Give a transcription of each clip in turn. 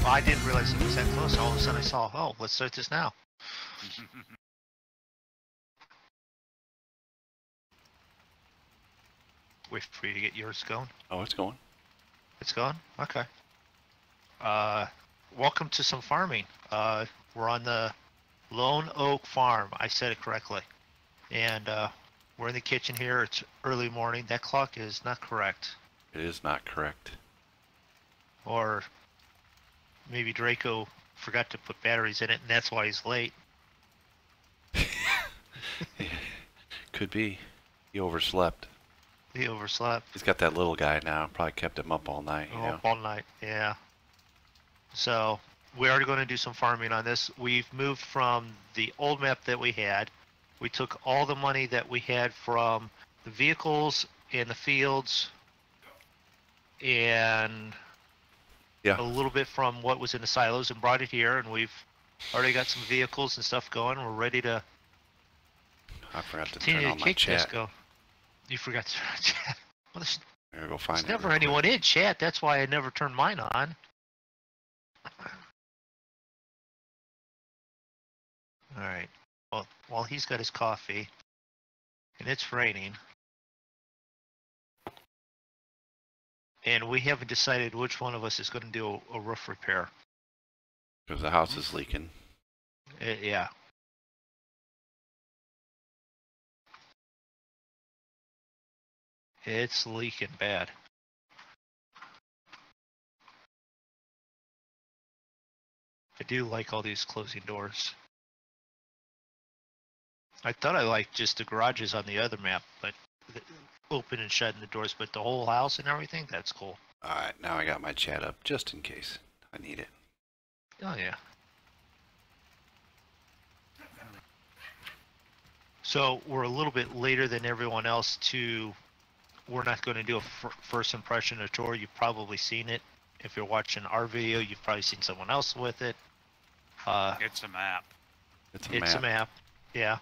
I didn't realize it was that close. All of a sudden I saw, oh, let's start this now. Wait for you to get yours going. Oh, it's going. It's going? Okay. Welcome to some farming. We're on the Lone Oak Farm. I said it correctly. And we're in the kitchen here. It's early morning. That clock is not correct. It is not correct. Or maybe Draco forgot to put batteries in it, and that's why he's late. Could be. He overslept. He overslept. He's got that little guy now. Probably kept him up all night. You know? Up all night, yeah. So we are going to do some farming on this. We've moved from the old map that we had. We took all the money that we had from the vehicles and the fields and a little bit from what was in the silos and brought it here, and we've already got some vehicles and stuff going. We're ready to I forgot to continue turn to on my kick this chat. go. You forgot to turn on chat. Well, I'm gonna go find there's it. never anyone in chat. That's why I never turned mine on. All right. Well, while he's got his coffee, and it's raining, and we haven't decided which one of us is going to do a roof repair. Because the house is leaking. Yeah. It's leaking bad. I do like all these closing doors. I thought I liked just the garages on the other map, but open and shutting the doors, but the whole house and everything, that's cool. Alright, now I got my chat up just in case I need it. Oh, yeah. So we're a little bit later than everyone else to... We're not going to do a first impression of tour. You've probably seen it. If you're watching our video, you've probably seen someone else with it. It's a map. It's a map. Yeah.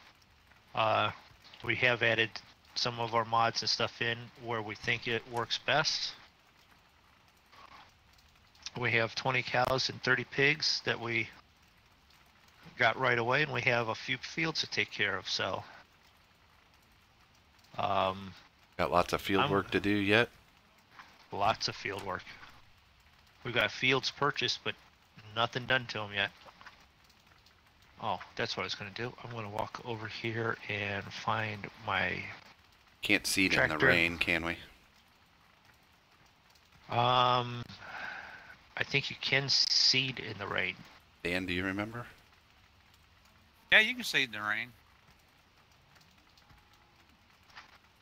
We have added some of our mods and stuff in where we think it works best. We have 20 cows and 30 pigs that we got right away, and we have a few fields to take care of. So, got lots of field work to do yet? Lots of field work. We've got fields purchased, but nothing done to them yet. Oh, that's what I was going to do. I'm going to walk over here and find my... Can't seed in the rain, can we? I think you can seed in the rain. Dan, do you remember? Yeah, you can seed in the rain.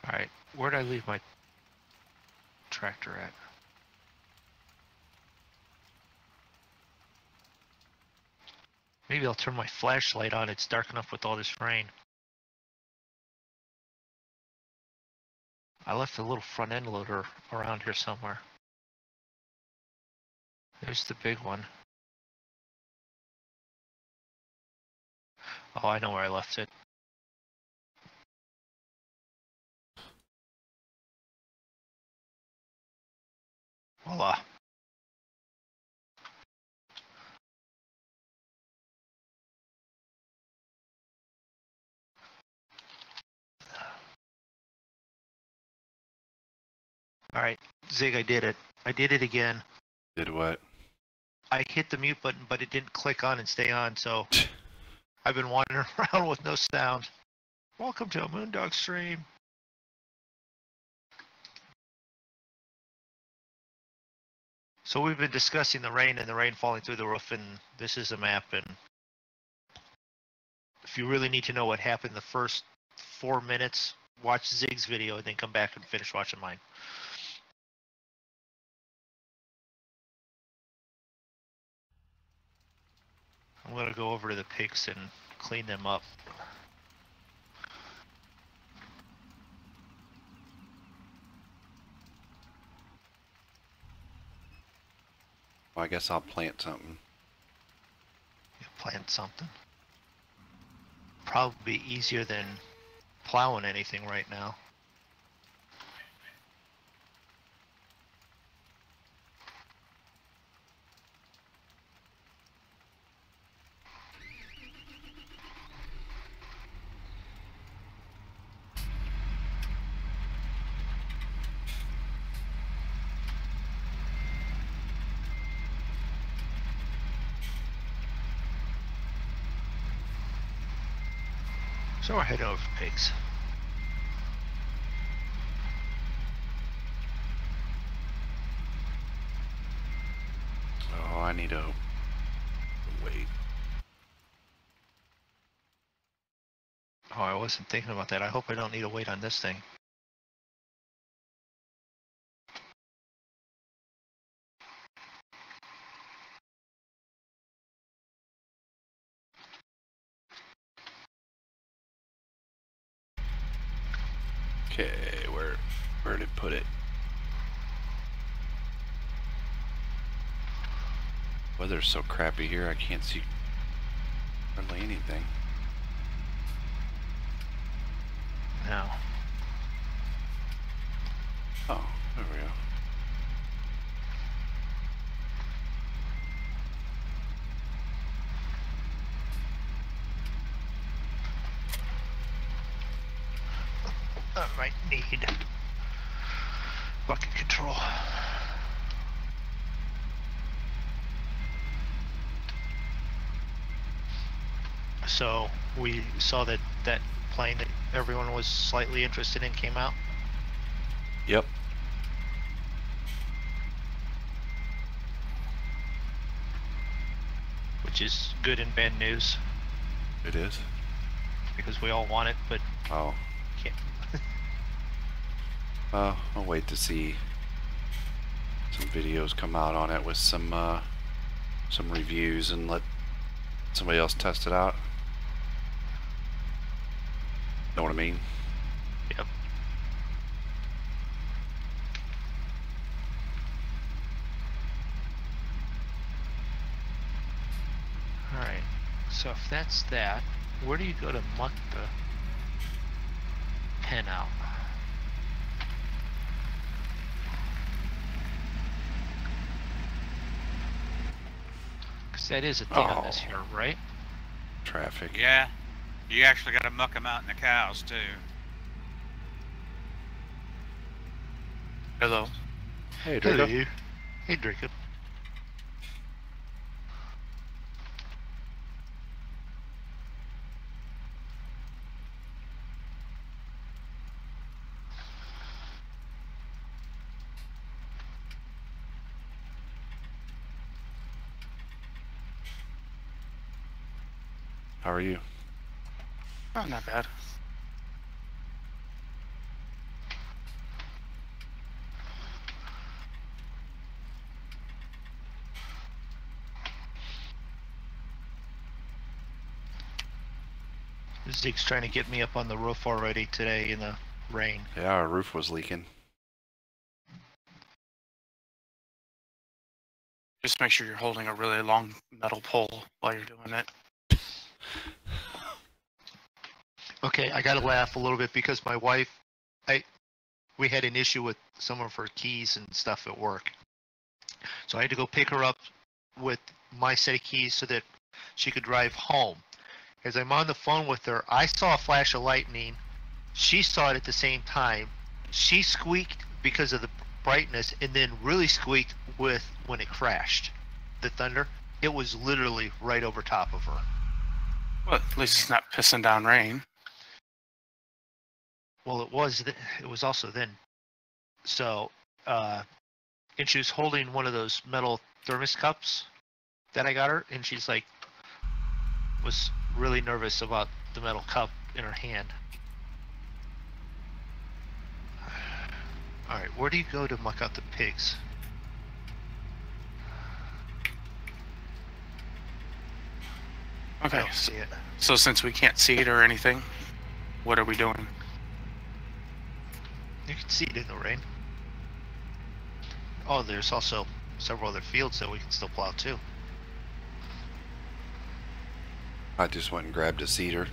Alright, where'd I leave my tractor at? Maybe I'll turn my flashlight on. It's dark enough with all this rain. I left a little front end loader around here somewhere. There's the big one. Oh, I know where I left it. Voila. Alright, Zig, I did it. I did it again. Did what? I hit the mute button, but it didn't click on and stay on, so I've been wandering around with no sound. Welcome to a Moondog stream. So we've been discussing the rain and the rain falling through the roof, and this is a map, and if you really need to know what happened the first 4 minutes, watch Zig's video and then come back and finish watching mine. I'm going to go over to the pigs and clean them up. Well, I guess I'll plant something. You plant something. Probably easier than plowing anything right now. So we're heading over for pigs. Oh, I need to wait. Oh, I wasn't thinking about that. I hope I don't need to wait on this thing. Okay, where did it put it? Weather's so crappy here, I can't see hardly anything. Now. Oh, there we go. I might need bucket control. So we saw that plane that everyone was slightly interested in came out. Yep. Which is good and bad news. It is. Because we all want it, but Oh. can't. I'll wait to see some videos come out on it with some reviews and let somebody else test it out. Know what I mean? Yep. Alright, so if that's that, where do you go to muck the pen out? Because that is a thing on this here, right? Traffic. Yeah. You actually got to muck them out in the cows, too. Hello. Hey, Draco. Hello. Hey, Draco. How are you? Oh, not bad. Zeke's trying to get me up on the roof already today in the rain. Yeah, our roof was leaking. Just make sure you're holding a really long metal pole while you're doing it. Okay, I gotta laugh a little bit because my wife, we had an issue with some of her keys and stuff at work. So I had to go pick her up with my set of keys so that she could drive home. As I'm on the phone with her, I saw a flash of lightning. She saw it at the same time. She squeaked because of the brightness and then really squeaked when it crashed. The thunder, it was literally right over top of her. Well, at least it's not pissing down rain. Well, it was also then. So, and she was holding one of those metal thermos cups that I got her, and she's like, was really nervous about the metal cup in her hand. All right, where do you go to muck out the pigs? I Okay, don't see it. so since we can't see it or anything, what are we doing? You can see it in the rain. Oh, there's also several other fields that we can still plow too. I just went and grabbed a cedar.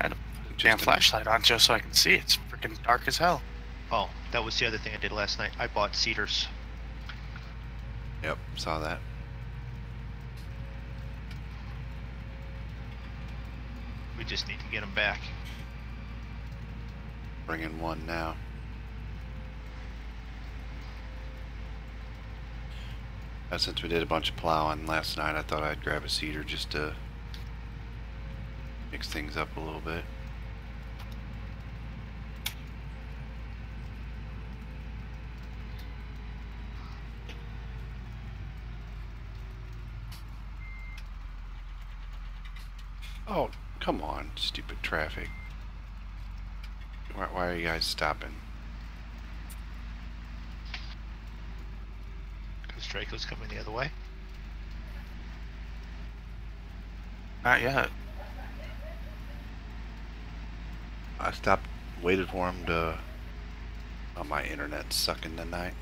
I had a damn flashlight on just so I can see. It's freaking dark as hell. Oh, that was the other thing I did last night. I bought cedars. Yep, saw that. We just need to get them back. Bringing one now. Since we did a bunch of plowing last night, I thought I'd grab a cedar just to, Mix things up a little bit. Oh, come on, stupid traffic. Why are you guys stopping? Because Draco's coming the other way. Not yet. I stopped, waited for him to... Oh, my internet's sucking tonight.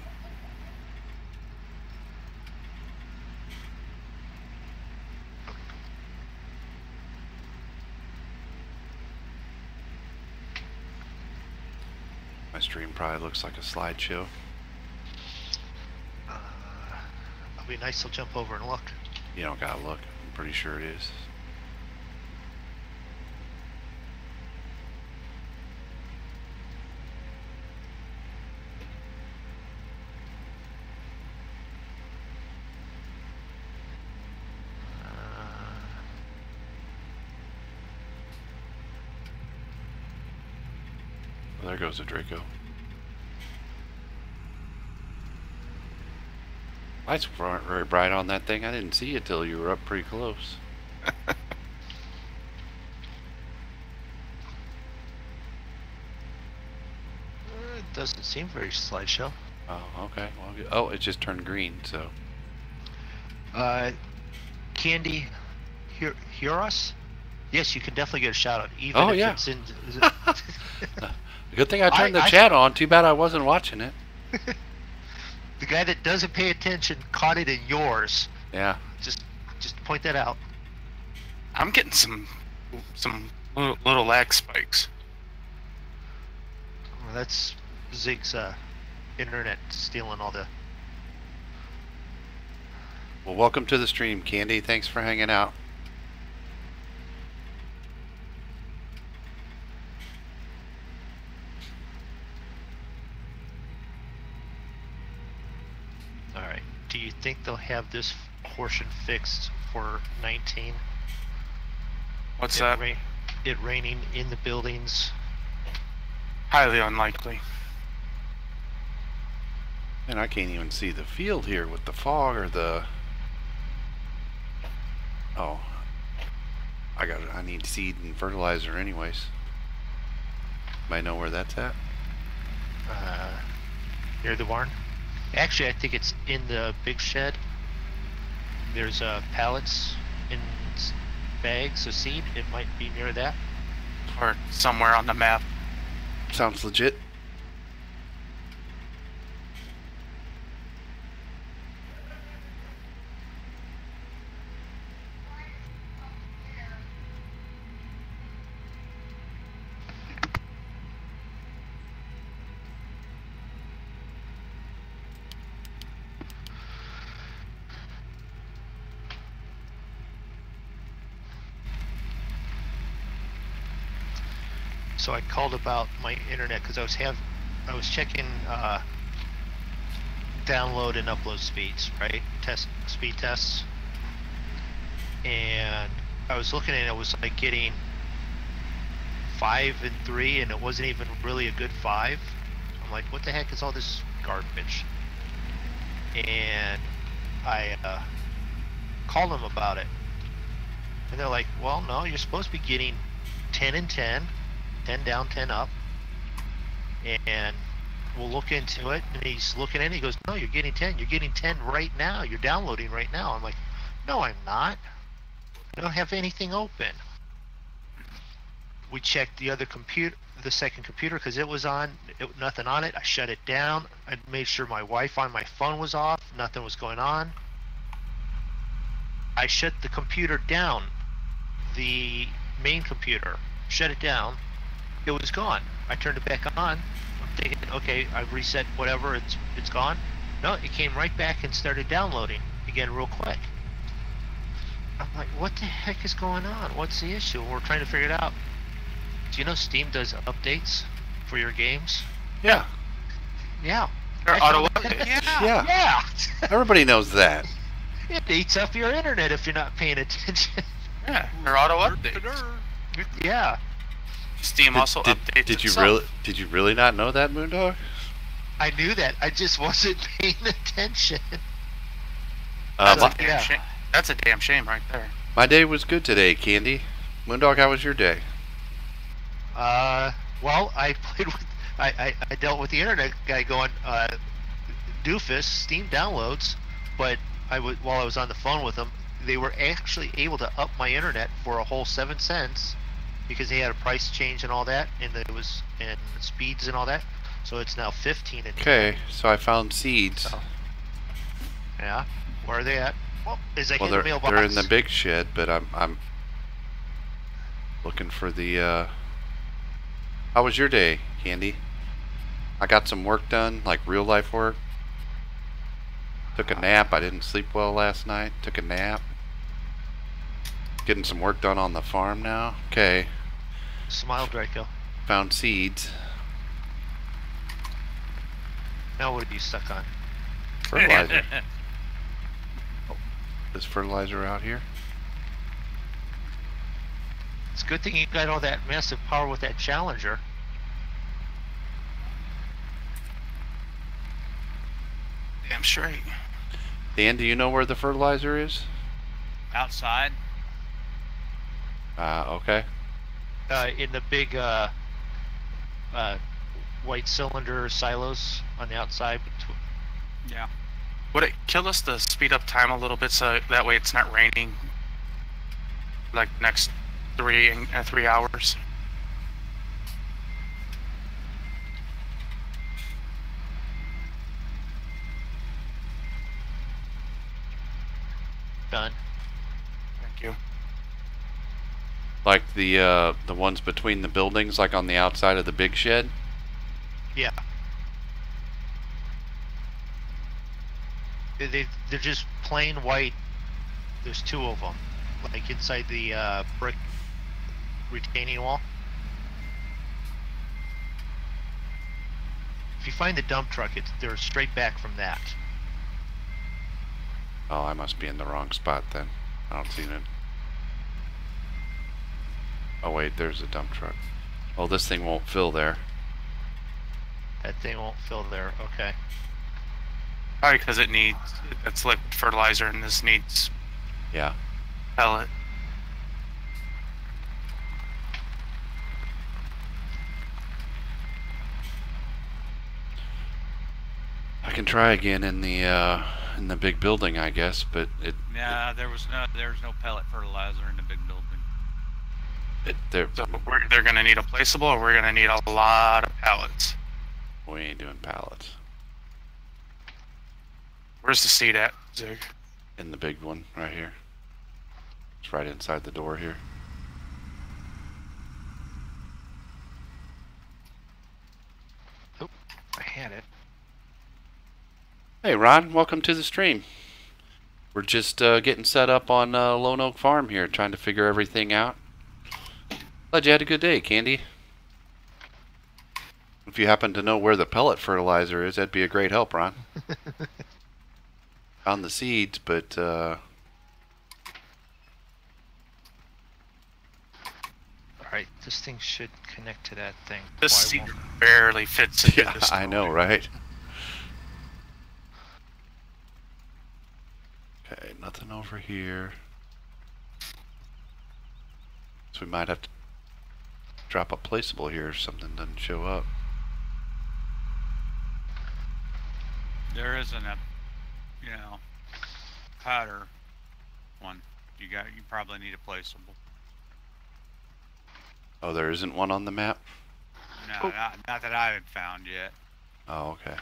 My stream probably looks like a slideshow. It'll be nice to jump over and look. You don't gotta look. I'm pretty sure it is. Well, there goes a Draco. Lights weren't very bright on that thing. I didn't see it till you were up pretty close. It doesn't seem very slideshow. Oh, okay. Well, oh, it just turned green, so. Candy, hear us? Yes, you can definitely get a shout out, even Oh, if yeah. it's in. Good thing I turned the chat on. Too bad I wasn't watching it. The guy that doesn't pay attention caught it in yours. Yeah. Just point that out. I'm getting some little lag spikes. Well, that's Zig's internet stealing all the. Well, welcome to the stream, Candy. Thanks for hanging out. All right. Do you think they'll have this portion fixed for 19? What's that? It raining in the buildings. Highly unlikely. And I can't even see the field here with the fog or the... Oh. I need seed and fertilizer anyways. Might know where that's at. Near the barn. Actually, I think it's in the big shed. There's pallets in bags of seed. It might be near that. Or somewhere on the map. Sounds legit. So I called about my internet because I was checking download and upload speeds, right? Speed tests, and I was looking at it. It was like getting 5 and 3, and it wasn't even really a good 5. I'm like, what the heck is all this garbage? And I called them about it, and they're like, well, no, you're supposed to be getting 10 and 10. 10 down, 10 up, and we'll look into it. And he's looking at it, he goes, no, you're getting 10 right now, you're downloading right now. I'm like, no, I'm not, I don't have anything open. We checked the other computer, the second computer, because it was on, nothing on it. I shut it down. I made sure my Wi-Fi on my phone was off, nothing was going on. I shut the computer down, the main computer, shut it down. It was gone. I turned it back on. I'm thinking, okay, I've reset whatever, it's gone. No, it came right back and started downloading again real quick. I'm like, what the heck is going on? What's the issue? We're trying to figure it out. Do you know Steam does updates for your games? Yeah. Yeah. They're auto updates. Yeah. Yeah. Everybody knows that. It eats up your internet if you're not paying attention. Yeah, they're auto updates. Yeah, Steam also updates itself. Did you really not know that, Moondog? I knew that. I just wasn't paying attention. That's that's a damn shame right there. My day was good today, Candy. Moondog, how was your day? Well, I played with, I dealt with the internet guy going, doofus, Steam downloads, but while I was on the phone with him, they were actually able to up my internet for a whole 7 cents because they had a price change and all that, and it was, and speeds and all that, so it's now 15. Okay, so I found seeds. So, yeah, where are they at? Well, Well, they're in the big shed, but I'm looking for the, How was your day, Candy? I got some work done, like real life work. Took a nap. I didn't sleep well last night. Took a nap. Getting some work done on the farm now. Okay. Smile, Draco. Found seeds. Now what are you stuck on? Fertilizer. Oh, there's fertilizer out here. It's a good thing you got all that massive power with that Challenger. Damn straight. Dan, do you know where the fertilizer is? Outside. Okay. In the big white cylinder silos on the outside. Yeah. Would it kill us to speed up time a little bit so that way it's not raining like next 3 hours? Done. Thank you. Like the ones between the buildings, like on the outside of the big shed? Yeah. They're just plain white. There's 2 of them, like inside the brick retaining wall. If you find the dump truck, they're straight back from that. Oh, I must be in the wrong spot then. I don't see it. Oh wait, there's a dump truck. Oh, this thing won't fill there. That thing won't fill there. Okay. Probably because it's liquid fertilizer and this needs pellet. I can try again in the big building, I guess, but Yeah, there was no pellet fertilizer in the big building. So they're gonna need a placeable, or we're gonna need a lot of pallets. We ain't doing pallets. Where's the seat at, Zig? In the big one, right here. It's right inside the door here. Oh, I had it. Hey Ron, welcome to the stream. We're just getting set up on Lone Oak Farm here, trying to figure everything out. Glad you had a good day, Candy. If you happen to know where the pellet fertilizer is, that'd be a great help, Ron. Found the seeds, but Alright, this thing should connect to that thing. This seat barely fits into this. I know, right? Okay, nothing over here. So we might have to drop a placeable here if something doesn't show up. There isn't a, powder one. You probably need a placeable. Oh, there isn't one on the map? No, not that I had found yet. Oh, okay.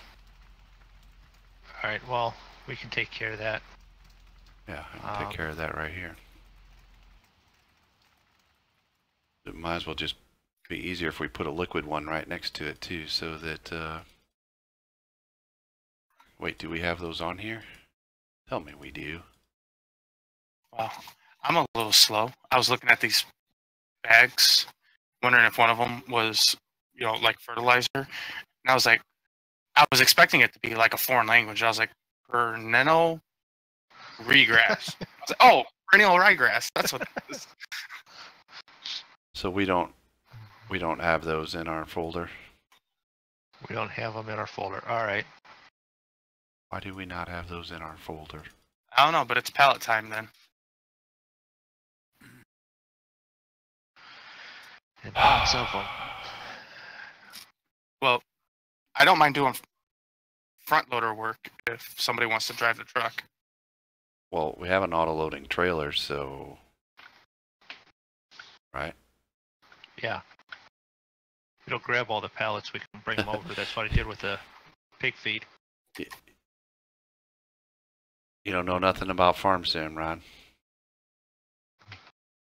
Alright, well, we can take care of that. Yeah, I'll take care of that right here. It might as well just be easier if we put a liquid one right next to it too, so that wait, do we have those on here? Tell me we do. Well, I'm a little slow. I was looking at these bags, wondering if one of them was, like fertilizer. And I was like, I was expecting it to be like a foreign language. I was like, perennial ryegrass. I was like, oh, perennial ryegrass. That's what it is. So we don't have those in our folder. We don't have them in our folder. All right. Why do we not have those in our folder? I don't know, but it's pallet time then. And lots of them. Well, I don't mind doing front loader work if somebody wants to drive the truck. Well, we have an auto-loading trailer, so... Right? Yeah. We don't grab all the pallets. We can bring them over. That's what I did with the pig feed. You don't know nothing about farm sim, Ron.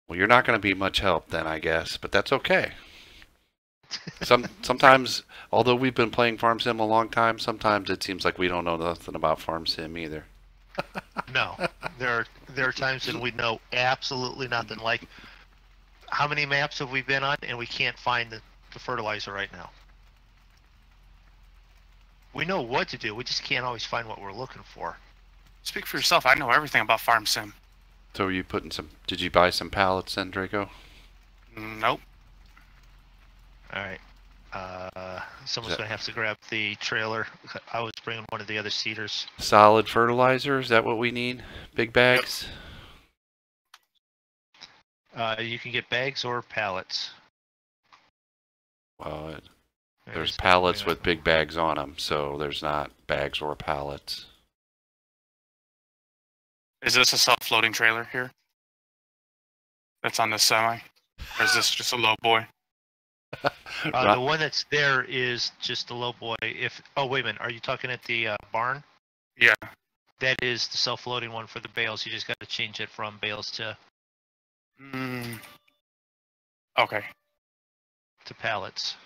Well, you're not going to be much help then, I guess, but that's okay. Sometimes, although we've been playing farm sim a long time, sometimes it seems like we don't know nothing about farm sim either. No, there are times when we know absolutely nothing. Like, how many maps have we been on, and we can't find the fertilizer right now? We know what to do. We just can't always find what we're looking for. Speak for yourself. I know everything about farm sim. So are you putting some... Did you buy some pallets then, Draco? Nope. All right. Someone's going to have to grab the trailer. I was bringing one of the other seeders. Solid fertilizer, is that what we need? Big bags? You can get bags or pallets. Well, there's There's pallets something with big bags on them, so there's not bags or pallets. Is this a self-loading trailer here? That's on the semi? Or is this just a low boy? The one that's there is just the low boy. Oh, wait a minute. Are you talking at the barn? Yeah. That is the self-loading one for the bales. You just got to change it from bales to Okay. pallets.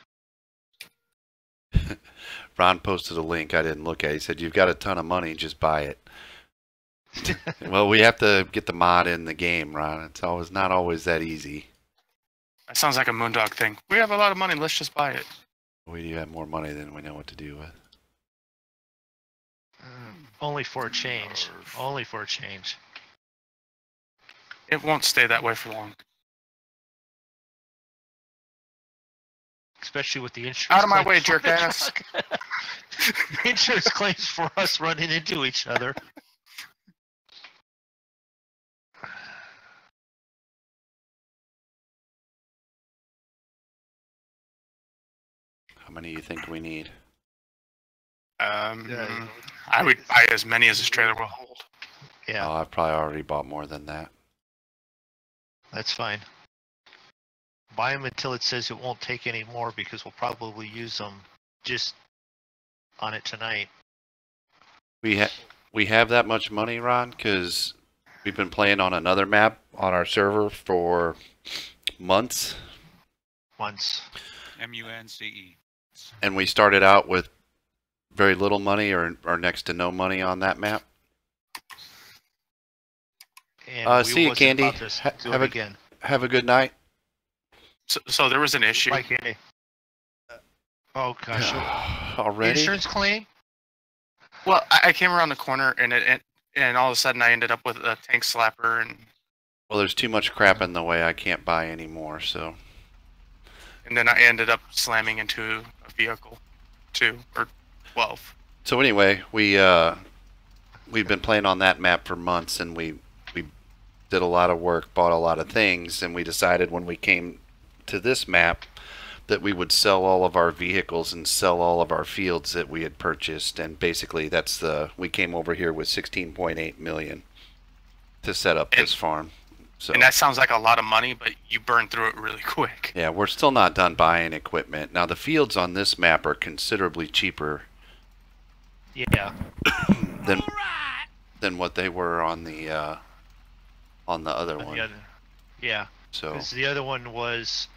Ron posted a link I didn't look at. He said, you've got a ton of money, just buy it. Well, we have to get the mod in the game, Ron. It's not always that easy. That sounds like a Moondog thing. We have a lot of money, let's just buy it. We do have more money than we know what to do with. Only for a change. Only for a change. It won't stay that way for long. Especially with the insurance. Out of my claims way, for jerk the ass. truck. Insurance claims for us running into each other. How many do you think we need? I would buy as many as this trailer will hold. Yeah, Oh, I've probably already bought more than that. that's fine. Buy them until it says it won't take any more, because we'll probably use them just on it tonight. We have that much money, Ron, because we've been playing on another map on our server for months. Once. MUNCE. And we started out with very little money or next to no money on that map. And we see you, wasn't Candy. about to do it again. Have a good night. So there was an issue. Bye, Candy. Oh gosh. Already? Insurance claim? Well, I came around the corner and all of a sudden I ended up with a tank slapper and Well, there's too much crap in the way. I can't buy anymore, so. and then I ended up slamming into a vehicle, 2 or 12. So anyway, we've been playing on that map for months, and we did a lot of work, bought a lot of things, and we decided when we came to this map that we would sell all of our vehicles and sell all of our fields that we had purchased, and basically we came over here with 16.8 million to set up this farm. So, And that sounds like a lot of money, but you burn through it really quick. yeah, we're still not done buying equipment. Now the fields on this map are considerably cheaper Yeah. than what they were on the other On one. the other. Yeah. So Because the other one was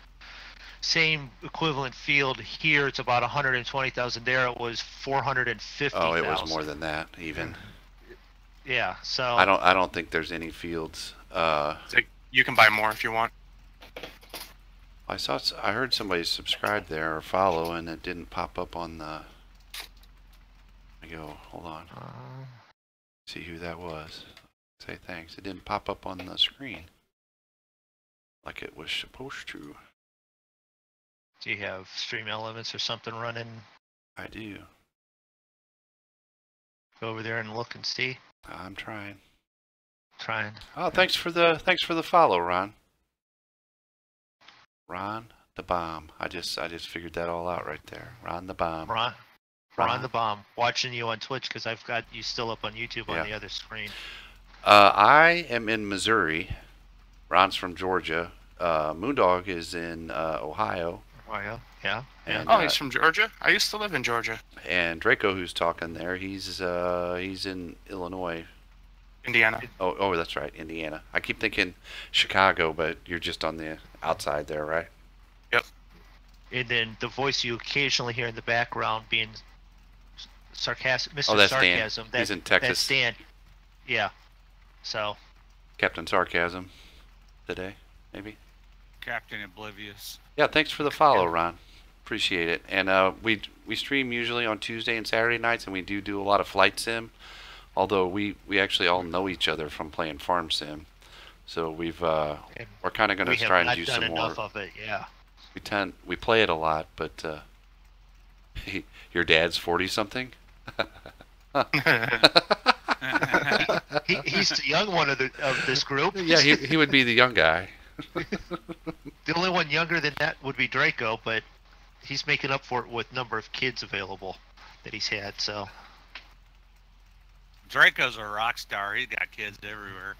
same equivalent field. Here it's about 120,000. There it was 450,000. oh, it was more than that even. Yeah. So I don't think there's any fields. So you can buy more if you want. I heard somebody subscribe there or follow, and it didn't pop up on the. I go, hold on. See who that was. Say thanks. It didn't pop up on the screen like it was supposed to. Do you have Stream Elements or something running? I do. Go over there and look and see. I'm trying. Trying. Oh, thanks for the follow, Ron. Ron the Bomb. I just figured that all out right there. Ron the Bomb. Ron the Bomb. Watching you on Twitch because I've got you still up on YouTube Yeah. on the other screen. I am in Missouri. Ron's from Georgia. Moondog is in Ohio. Ohio. Yeah. And, Oh, he's from Georgia? I used to live in Georgia. And Draco, who's talking there, he's in Illinois. Indiana. Oh, that's right, Indiana. I keep thinking Chicago, but you're just on the outside there, right? Yep. And then the voice you occasionally hear in the background being sarcastic, Mr. Oh, that's Sarcasm. Dan. He's in Texas. That's Dan. Yeah. So. Captain Sarcasm today, maybe. Captain Oblivious. Yeah, thanks for the follow, Yeah. Ron. Appreciate it. And we stream usually on Tuesday and Saturday nights, and we do a lot of flight sim. Although we actually all know each other from playing Farm Sim, so we're kind of going to try and do some more. We have not done enough of it, yeah. We play it a lot, but your dad's 40-something. He's the young one of this group. Yeah, he would be the young guy. The only one younger than that would be Draco, but he's making up for it with number of kids available that he's had. So Draco's a rock star. He's got kids everywhere.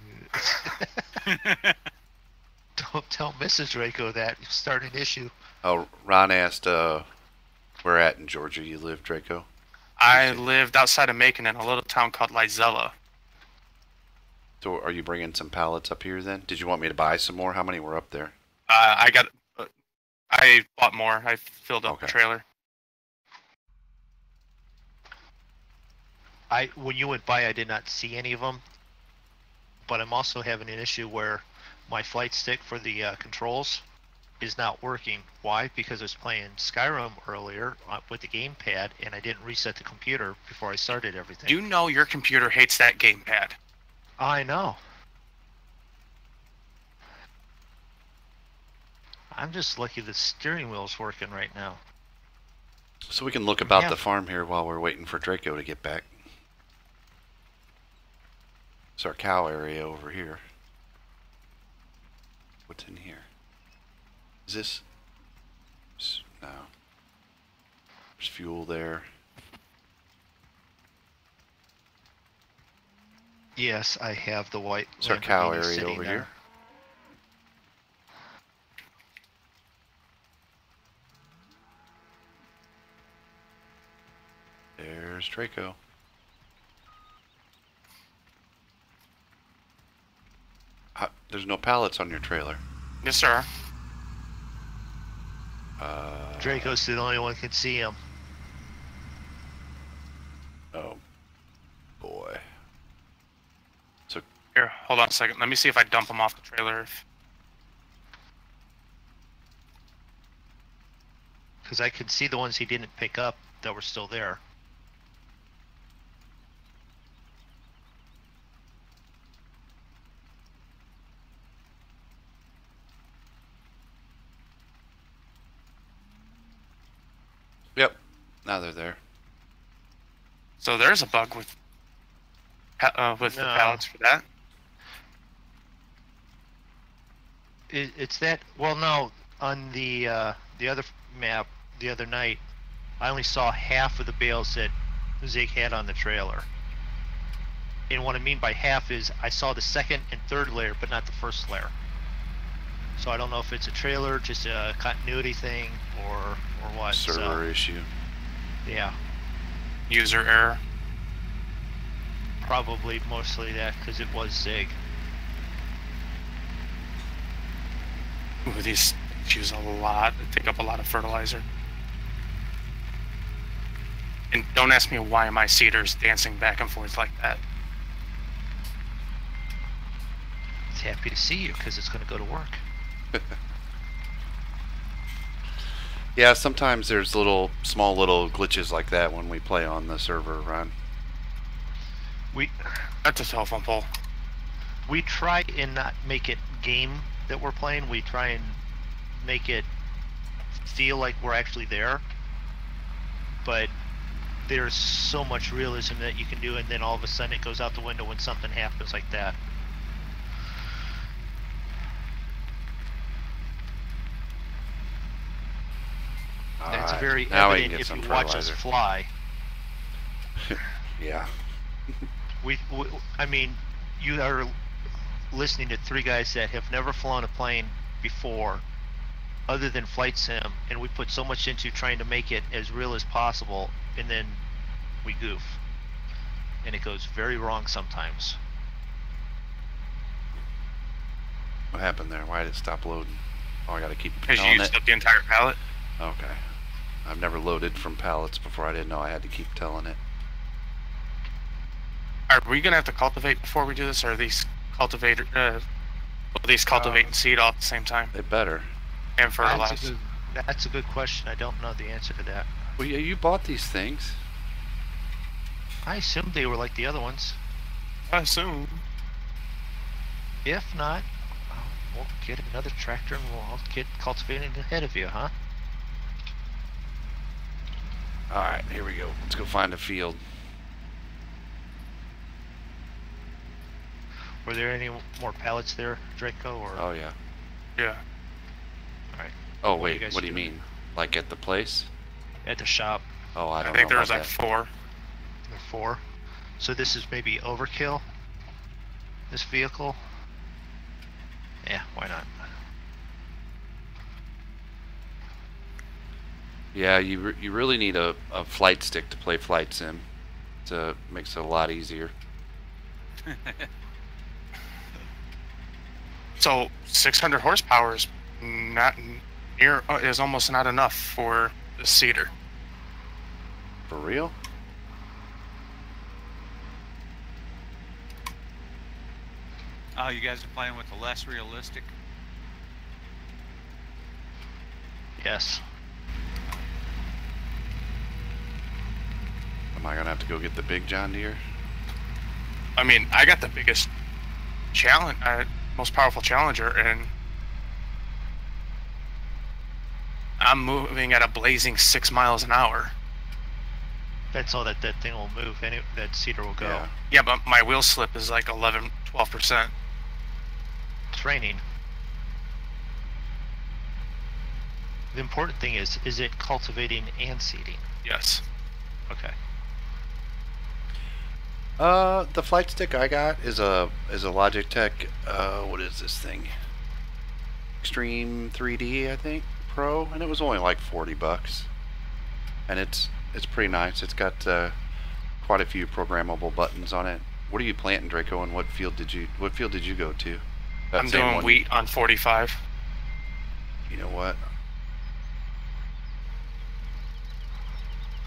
don't tell Mrs. Draco that. You start an issue. Oh, Ron asked where at in Georgia you live, Draco? I lived outside of Macon in a little town called Lizella. So are you bringing some pallets up here then? Did you want me to buy some more? How many were up there? I bought more. I filled up the trailer. When you went by, I did not see any of them, but I'm also having an issue where my flight stick for the controls is not working. Why? Because I was playing Skyrim earlier with the gamepad, and I didn't reset the computer before I started everything. You know your computer hates that gamepad. I know. I'm just lucky the steering wheel's working right now. So we can look about Yeah. the farm here while we're waiting for Draco to get back. It's our cow area over here. What's in here? Is this? No. There's fuel there. Yes, I have the white. It's our cow Lamborghini area sitting over there. here. There's Draco. There's no pallets on your trailer. Yes, sir. Draco's the only one who can see him. Oh, boy. So Here, hold on a second. Let me see if I dump them off the trailer. Because I could see the ones he didn't pick up that were still there. Yep. Now they're there. So there's a bug with the pallets for that. It's that. Well, no. On the other map the other night, I only saw half of the bales that Zig had on the trailer. And what I mean by half is I saw the second and third layer, but not the first layer. So I don't know if it's a trailer, just a continuity thing, or what. Server issue. Yeah, User error. probably mostly that because it was Zig. Ooh, these use a lot. They take up a lot of fertilizer. And don't ask me why my seeder's dancing back and forth like that. It's happy to see you because it's going to go to work. Yeah, sometimes there's small little glitches like that when we play on the server, Ron. That's a telephone pole. We try and not make it game that we're playing. We try and make it feel like we're actually there, but there's so much realism that you can do, and then all of a sudden it goes out the window when something happens like that. That's Alright, very now we can evident get if some you watch us fertilizer. fly. Yeah. we, I mean, you are listening to three guys that have never flown a plane before, other than flight sim, and we put so much into trying to make it as real as possible, and then we goof, and it goes very wrong sometimes. What happened there? Why did it stop loading? Oh, I gotta keep Because you telling used it. up the entire pallet. Okay. I've never loaded from pallets before. I didn't know I had to keep telling it. Are we gonna have to cultivate before we do this, or are these cultivate and seed all at the same time They better. and fertilize? That's a good question. I don't know the answer to that. Well, yeah, you bought these things. I assumed they were like the other ones. I assume. If not, we'll get another tractor and we'll get cultivating ahead of you, huh? Alright, here we go. Let's go find a field. Were there any more pallets there, Draco? Or Oh, yeah. Yeah. Alright. Oh, What do you wait. guys What do you do? mean? Like at the place? At the shop, Oh, I I don't think know there was about like that. 4. there are 4. So this is maybe overkill? This vehicle? Yeah, why not? Yeah, you really need a flight stick to play flight sim. It makes it a lot easier. So 600 horsepower is not near. Is almost not enough for the seeder. For real? Oh, you guys are playing with the less realistic? Yes. Am I gonna have to go get the big John Deere? I mean, I got the biggest challenge, most powerful Challenger, and I'm moving at a blazing 6 miles an hour. That's all that thing will move. That cedar will go. Yeah. Yeah, but my wheel slip is like 11, 12%. It's raining. The important thing is it cultivating and seeding? Yes. Okay. The flight stick I got is a Logitech. What is this thing? Extreme 3D, I think, Pro, and it was only like $40, and it's pretty nice. It's got quite a few programmable buttons on it. What are you planting, Draco? And what field did you go to? That I'm same doing one? wheat on 45. You know what?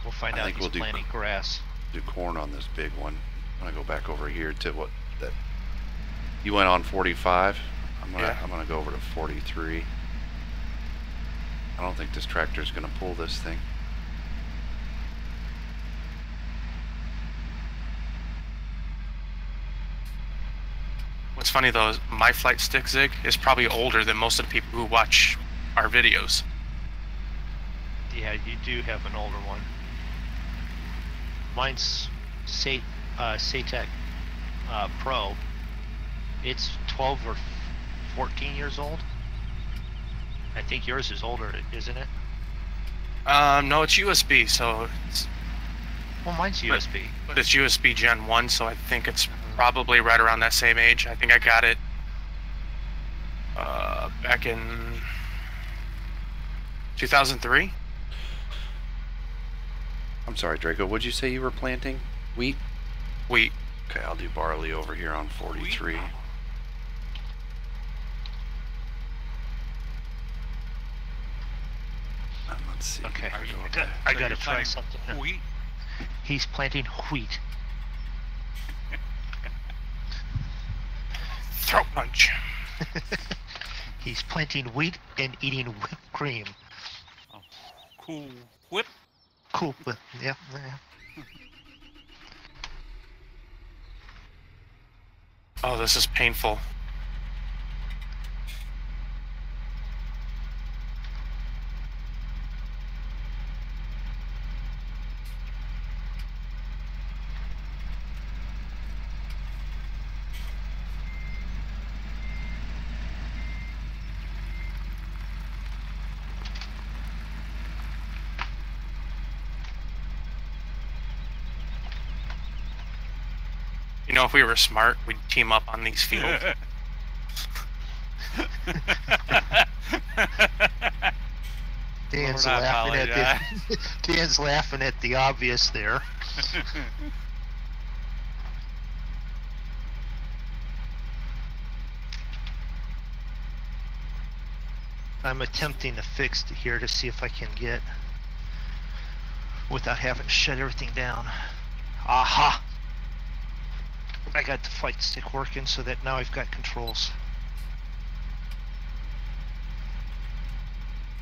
We'll find I out think he's we'll do- planting grass. Do corn on this big one. I'm gonna go back over here to what that you went on 45. I'm gonna go over to 43. I don't think this tractor's gonna pull this thing. What's funny though is my flight stick Zig is probably older than most of the people who watch our videos. Yeah, you do have an older one. Mine's Satec Pro. It's 12 or 14 years old. I think yours is older, isn't it? No, it's USB, so it's, Well, mine's USB. but it's USB Gen 1, so I think it's probably right around that same age. I think I got it back in 2003. I'm sorry, Draco. What'd you say you were planting? Wheat? Wheat. Okay, I'll do barley over here on 43. Let's see. Okay, We're going I So gotta you're try planting something. Wheat? He's planting wheat. Throat punch. He's planting wheat and eating whipped cream. Oh, cool whip. Cool. Yeah. Oh, this is painful. You know, if we were smart, we'd team up on these fields. Dan's Lord, I laughing at apologize. the Dan's laughing at the obvious there. I'm attempting to fix it here to see if I can get without having to shut everything down. Aha! I got the flight stick working so that now I've got controls.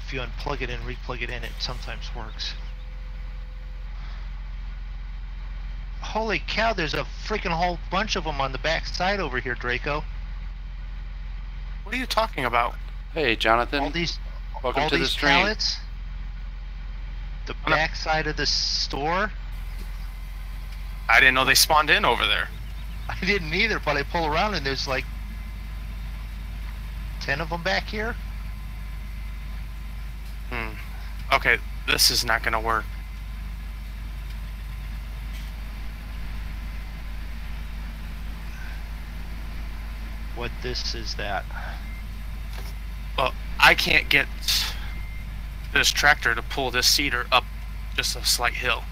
If you unplug it and replug it in, it sometimes works. Holy cow, there's a freaking whole bunch of them on the back side over here, Draco. What are you talking about? Hey, Jonathan. All these Welcome all to the these stream. pallets. The back side of the store. I didn't know they spawned in over there. I didn't either, but I pull around and there's like 10 of them back here. Okay, this is not gonna work. What this is that? Well, I can't get this tractor to pull this cedar up just a slight hill.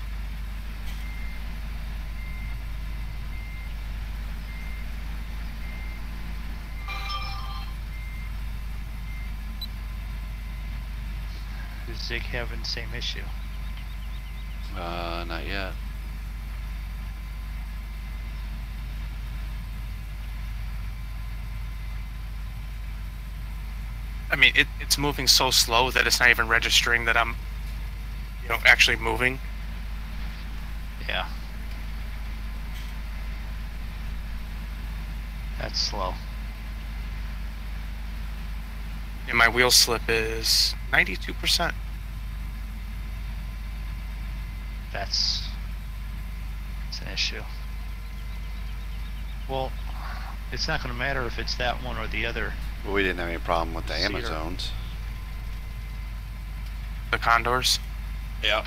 Is Zig having the same issue? Not yet. I mean, it's moving so slow that it's not even registering that I'm, you know, actually moving. Yeah. That's slow. And my wheel slip is 92%. That's an issue. Well, it's not going to matter if it's that one or the other. Well, we didn't have any problem with the Cedar. Amazons. The Condors. Yeah.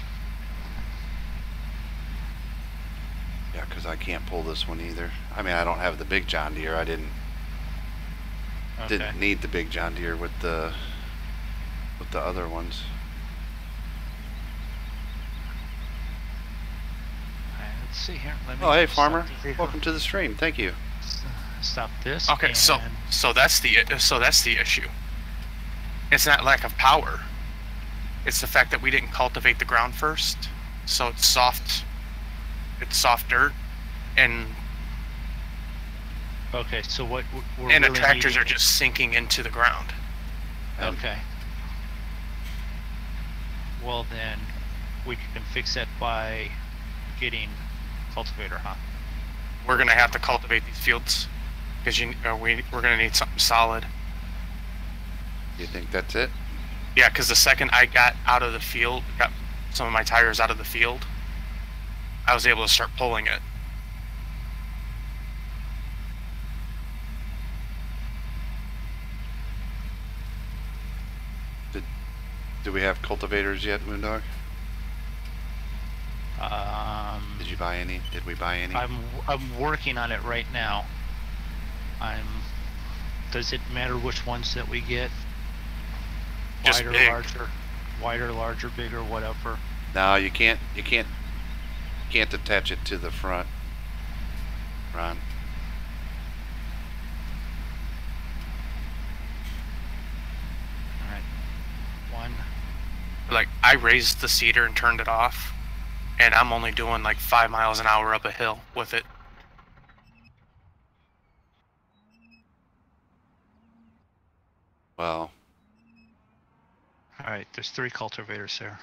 Yeah, because I can't pull this one either. I mean, I don't have the big John Deere. I didn't need the big John Deere with the other ones. Let's see here. Let me Oh, hey, stop farmer. the vehicle. Welcome to the stream. Thank you. Stop this. Okay, so that's the issue. It's not lack of power. It's the fact that we didn't cultivate the ground first, so it's soft. It's soft dirt, and Okay, so what we're and the really tractors needing- are just sinking into the ground. Okay. Well then, we can fix that by getting cultivator, huh? We're gonna have to cultivate these fields because we're gonna need something solid. You think that's it? Yeah, because the second I got out of the field, got some of my tires out of the field, I was able to start pulling it. Do we have cultivators yet, Moondog? Did you buy any? Did we buy any? I'm working on it right now. Does it matter which ones that we get? Just Wider, big. wider, larger, bigger, whatever. No, you can't attach it to the front, Ron. All right. One. Like, I raised the cedar and turned it off, and I'm only doing like 5 miles an hour up a hill with it. Well, All right. There's 3 cultivators there.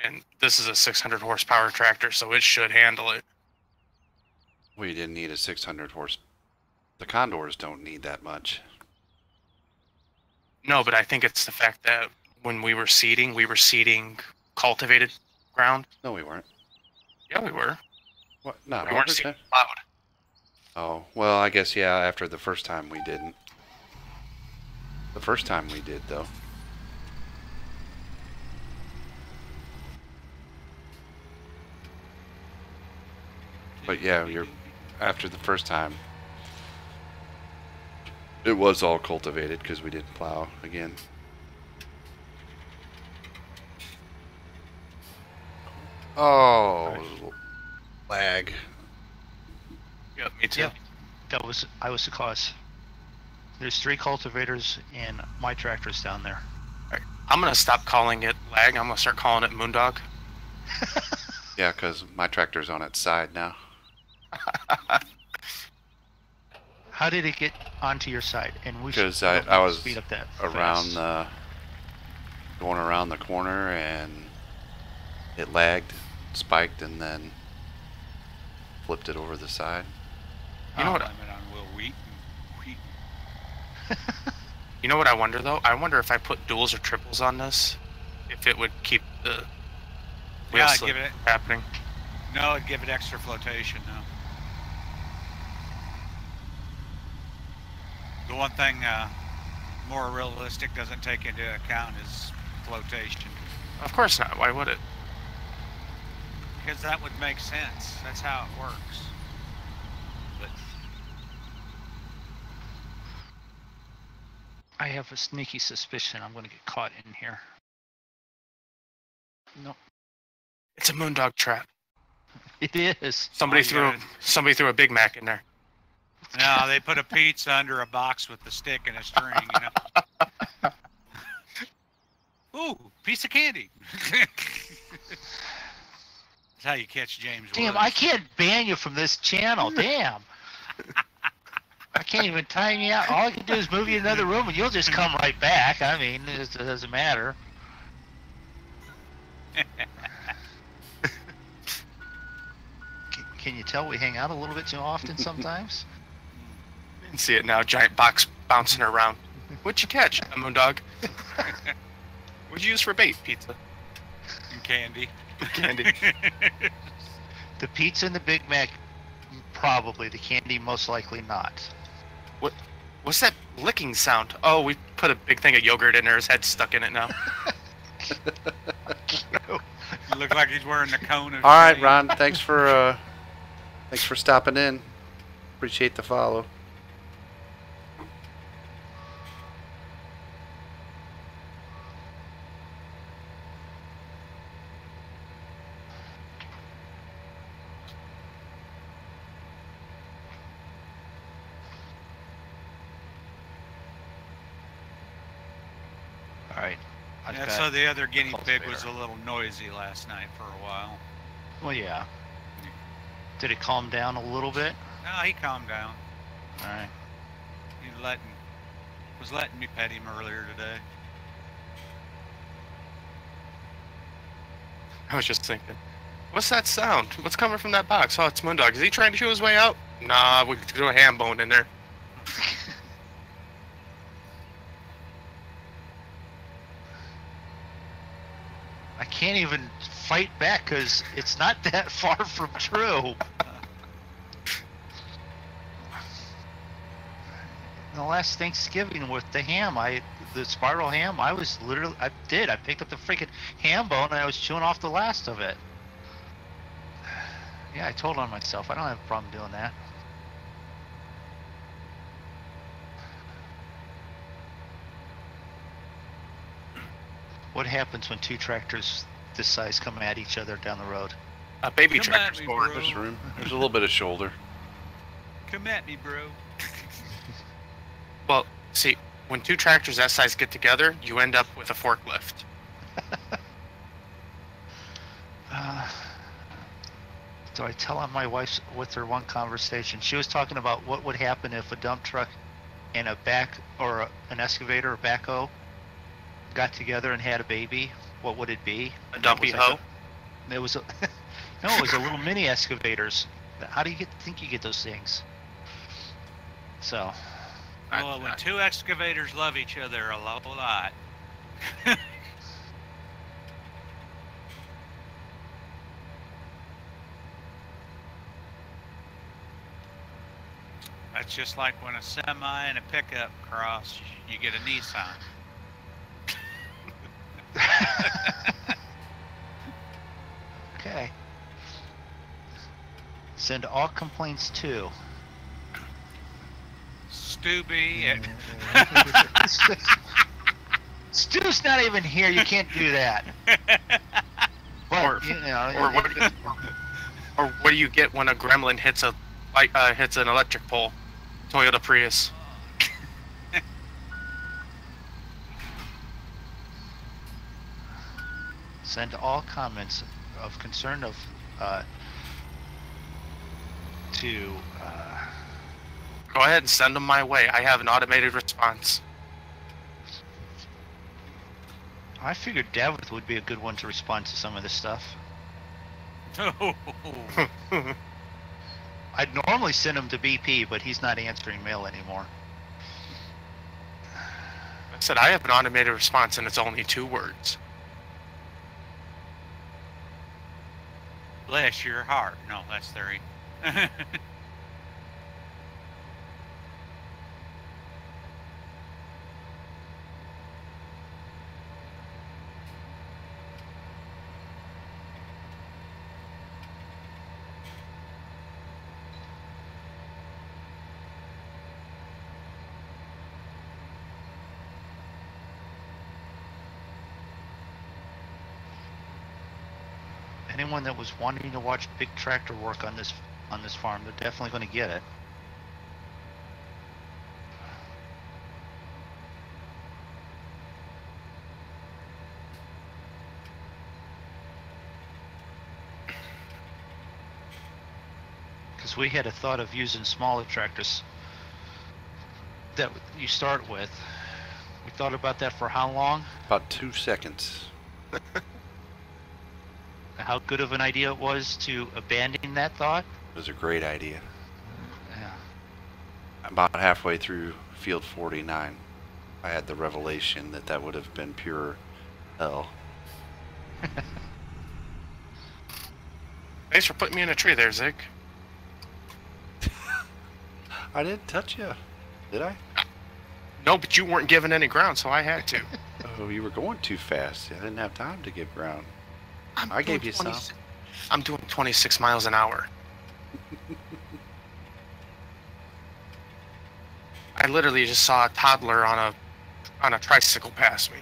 And this is a 600 horsepower tractor, so it should handle it. we didn't need a 600 horse. The Condors don't need that much. No, but I think it's the fact that when we were seeding cultivated ground. No, we weren't. Yeah, we were. What? Not We weren't over seeding there? plowed. Oh, well, I guess, yeah, after the first time we didn't. The first time we did, though. But yeah, after the first time. It was all cultivated because we didn't plow again. Oh, lag. Yep, me too. Yep. I was the cause. There's 3 cultivators and my tractor's down there. I'm gonna stop calling it lag. I'm gonna start calling it Moondog. Yeah, because my tractor's on its side now. How did it get onto your side? And we Because should I was speed up that around fast. going around the corner and it lagged, spiked, and then flipped it over the side. You know what? Blame it on Will Wheaton. You know what I wonder though? I wonder if I put duals or triples on this, if it would keep the wheel Yeah, slip give it. happening. No, it'd give it extra flotation. No. The one thing more realistic doesn't take into account is flotation, Of course not. Why would it? because that would make sense. That's how it works. But I have a sneaky suspicion I'm going to get caught in here. No, It's a Moondog trap. it is. Somebody Oh, threw a Big Mac in there. no, they put a pizza under a box with the stick and a string. You know. Ooh, piece of candy. That's how you catch James. Damn, Woods. I can't ban you from this channel. Damn. I can't even time you out. All I can do is move you to another room and you'll just come right back. I mean, it doesn't matter. Can you tell we hang out a little bit too often sometimes? You can see it now. Giant box bouncing around. What'd you catch? A Moondog. What'd you use for bait? Pizza. And candy. Candy. The pizza and the Big Mac, probably. The candy, most likely not. What's that licking sound? Oh, we put a big thing of yogurt in there. His head's stuck in it now. You look like he's wearing the cone of All right, shame. Ron. Thanks for stopping in. Appreciate the follow. All right. I've Yeah, got- so the other guinea pig was cultivator. a little noisy last night for a while. Well, yeah. Did it calm down a little bit? No, he calmed down. All right. He was letting me pet him earlier today. I was just thinking, what's that sound? What's coming from that box? Oh, it's Moondog. Is he trying to chew his way out? Nah, we threw a ham bone in there. I can't even fight back because it's not that far from true. The last Thanksgiving with the ham, the spiral ham, I picked up the freaking ham bone and I was chewing off the last of it. Yeah, I told on myself. I don't have a problem doing that. What happens when 2 tractors this size come at each other down the road? A baby Come at tractor's me, born. bro. There's room. There's a little bit of shoulder. Come at me, bro. Well, see, when 2 tractors that size get together, you end up with a forklift. So I tell on my wife's with her one conversation. She was talking about what would happen if a dump truck and an excavator or backhoe got together and had a baby. What would it be? A And dumpy it was hoe? It was no, it was a little mini excavators. How do you think you get those things? So Well, when 2 excavators love each other a lot. That's just like when a semi and a pickup cross, you get a Nissan. okay. Send all complaints to. Stubby. Stu's not even here. You can't do that. But, you know, Or what do you get when a gremlin hits an electric pole? Toyota Prius. Send all comments of concern of to. Go ahead and send them my way. I have an automated response. I figured Davith would be a good one to respond to some of this stuff. I'd normally send him to BP, but he's not answering mail anymore. I said I have an automated response, and it's only 2 words. Bless your heart. No, that's 3. Anyone that was wanting to watch big tractor work on this farm, they're definitely going to get it. Because we had a thought of using smaller tractors that you start with. We thought about that for how long? About 2 seconds. How good of an idea it was to abandon that thought? It was a great idea. Yeah. About halfway through field 49, I had the revelation that that would have been pure hell. Thanks for putting me in a tree there, Zig. I didn't touch you, did I? No, but you weren't giving any ground, so I had to. Oh, you were going too fast. I didn't have time to give ground. I gave you some. I'm doing 26 miles an hour. I literally just saw a toddler on a tricycle pass me.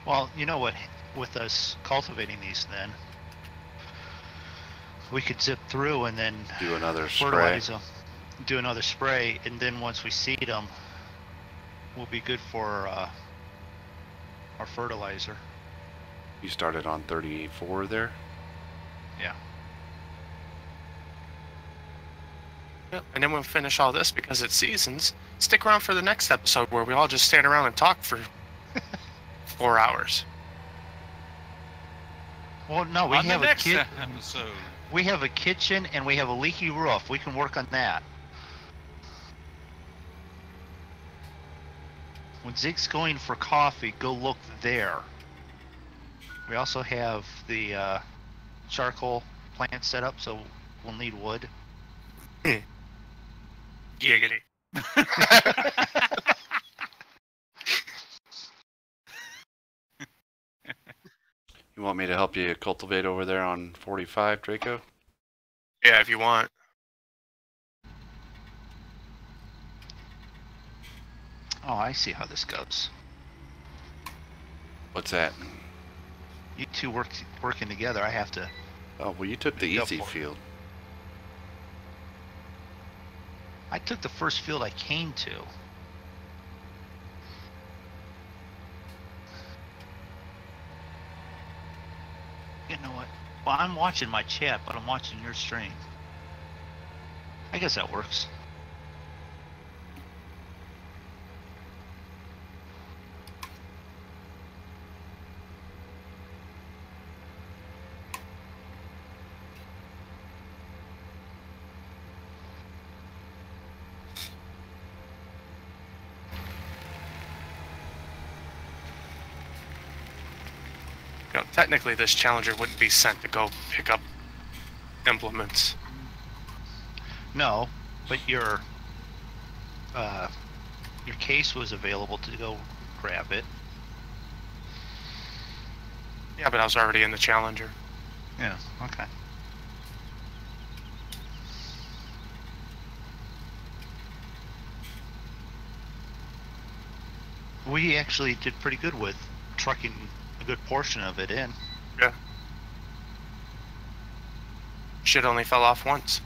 Well, you know what? With us cultivating these, then we could zip through and then Do another spray. fertilize them, do another spray, and then once we seed them, we'll be good for our fertilizer. You started on 34 there? Yeah. Yep. And then we'll finish all this because it's seasons. Stick around for the next episode where we all just stand around and talk for 4 hours. Well, no, we On have the a next kit. episode. We have a kitchen and we have a leaky roof. We can work on that. When Zig's going for coffee, go look there. We also have the charcoal plant set up, so we'll need wood. Giggity. You want me to help you cultivate over there on 45, Draco? Yeah, if you want. Oh, I see how this goes. What's that? You two working together. I have to. Oh, well, you took the Go easy for it. field. I took the first field I came to. You know what? Well, I'm watching my chat, but I'm watching your stream. I guess that works. You know, technically this challenger wouldn't be sent to go pick up implements. No, but your case was available to go grab it. Yeah, but I was already in the Challenger. Yeah. Okay. We actually did pretty good with trucking a good portion of it in. Yeah. Shit only fell off once.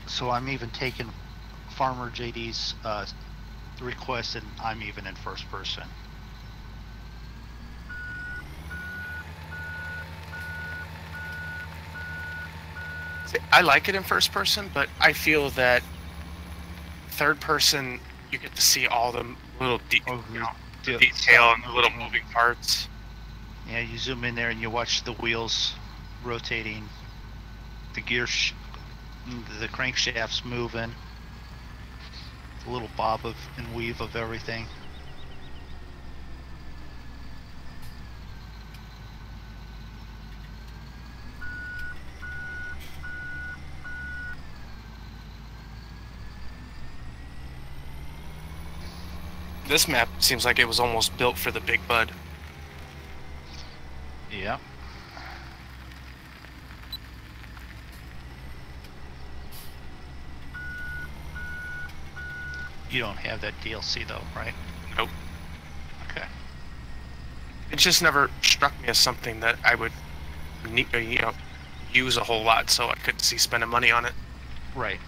So I'm even taking Farmer JD's request, and I'm even in first person. See, I like it in first person, but I feel that third person, you get to see all the little the detail and the little moving parts. Yeah, you zoom in there and you watch the wheels rotating, the the crankshafts moving, the little bob and weave of everything. This map seems like it was almost built for the Big Bud. Yeah. You don't have that DLC though, right? Nope. Okay. It just never struck me as something that I would need, use a whole lot, so I couldn't see spending money on it. Right.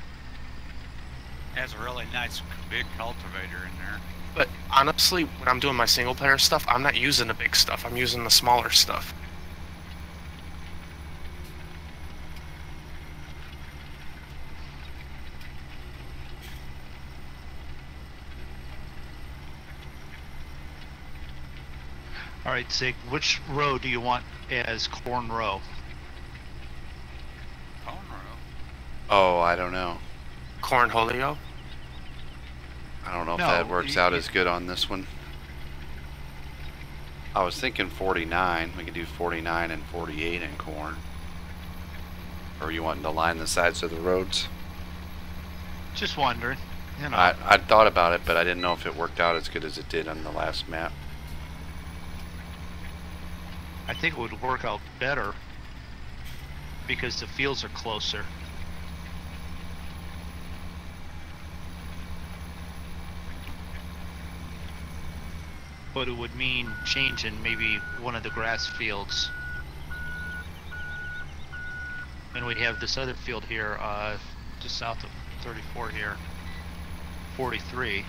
It has a really nice big cultivator in there. But honestly, when I'm doing my single player stuff, I'm not using the big stuff. I'm using the smaller stuff. All right, Zig, which row do you want as corn row? Corn row. Oh, I don't know. Cornholio? I don't know if No, that works out as good on this one. I was thinking 49. We could do 49 and 48 in corn. Or you wanting to line the sides of the roads? Just wondering. You know. I thought about it, but I didn't know if it worked out as good as it did on the last map. I think it would work out better because the fields are closer. But it would mean changing maybe one of the grass fields. And we have this other field here, just south of 34 here, 43.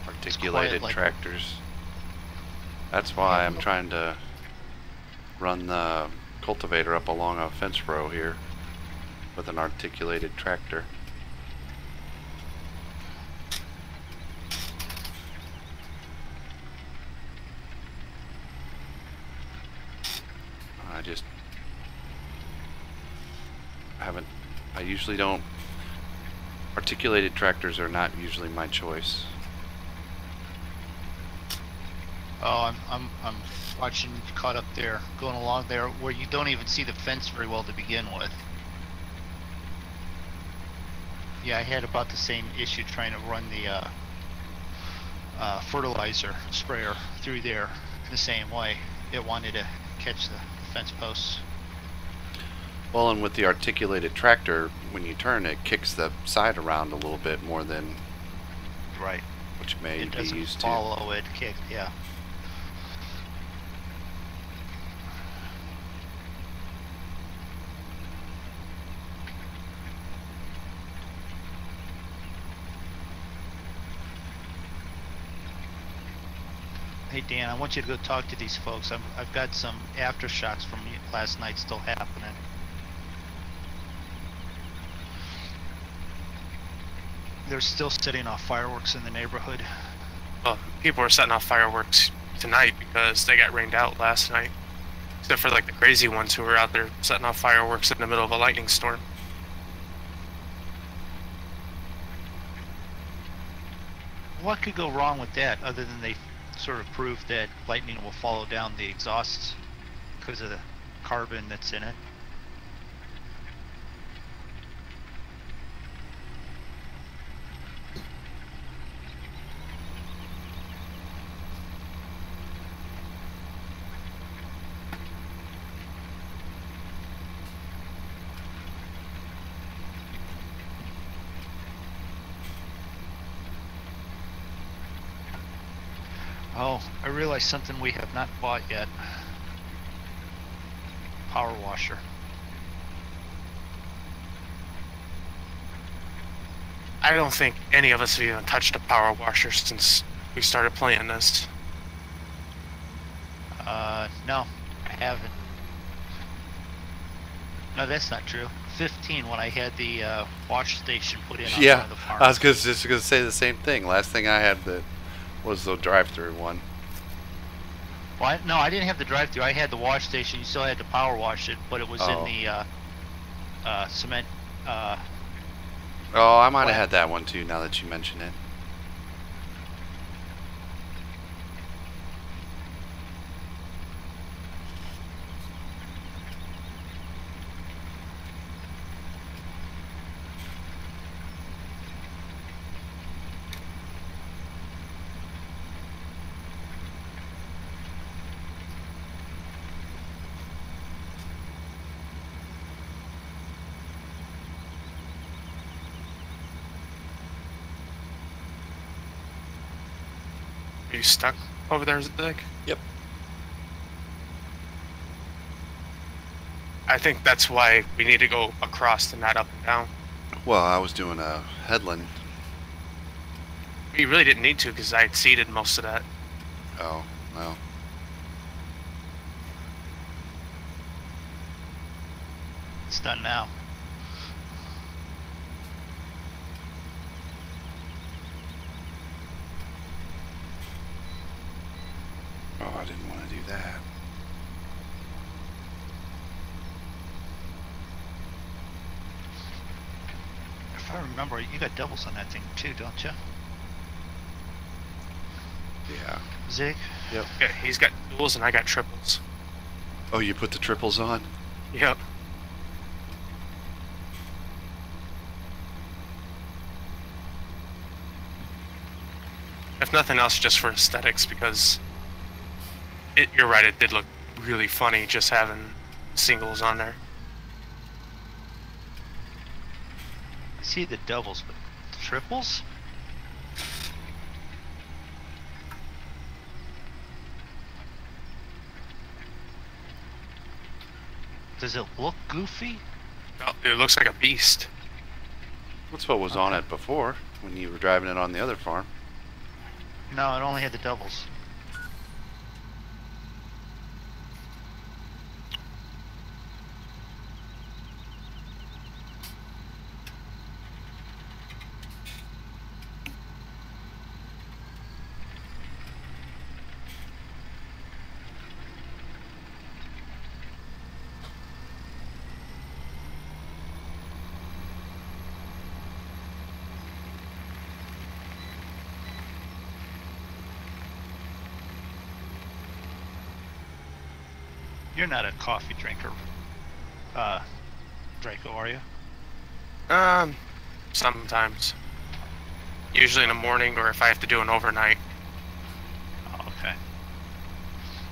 Articulated tractors. That's why I'm trying to run the cultivator up along a fence row here with an articulated tractor. I just haven't, I usually don't, articulated tractors are not usually my choice. Oh, I'm watching you caught up there, going along there where you don't even see the fence very well to begin with. Yeah, I had about the same issue trying to run the fertilizer sprayer through there the same way. It wanted to catch the fence posts. Well, and with the articulated tractor, when you turn, it kicks the side around a little bit more than Right. what you may It be doesn't used to. follow it, kick, yeah. Hey Dan, I want you to go talk to these folks. I've got some aftershocks from last night still happening. They're still setting off fireworks in the neighborhood. Well, people are setting off fireworks tonight because they got rained out last night. Except for like the crazy ones who were out there setting off fireworks in the middle of a lightning storm. What could go wrong with that other than they sort of prove that lightning will follow down the exhausts because of the carbon that's in it? Oh, I realized something we have not bought yet. Power washer. I don't think any of us have even touched a power washer since we started playing this. No, I haven't. No, that's not true. 15 when I had the wash station put in on one Yeah, of the farms. I was just gonna say the same thing. Last thing I had that was the drive-through one. Well, no, I didn't have the drive-through. I had the wash station. You still had to power wash it, but it was in the cement. Oh, I might have had that one too. Now that you mention it. Are you stuck over there, Zig? Yep. I think that's why we need to go across and not up and down. Well, I was doing a headland. You really didn't need to because I had seeded most of that. Oh, well. It's done now. Oh, I didn't want to do that. If I remember, you got doubles on that thing too, don't you? Yeah. Zig? Yep. Yeah, he's got duals and I got triples. Oh, you put the triples on? Yep. If nothing else, just for aesthetics, because you're right, it did look really funny just having singles on there. I see the doubles, but triples? Does it look goofy? No, it looks like a beast. That's what was on it before when you were driving it on the other farm. No, it only had the doubles. You're not a coffee drinker, Draco, are you? Sometimes. Usually in the morning, or if I have to do an overnight. Oh, okay.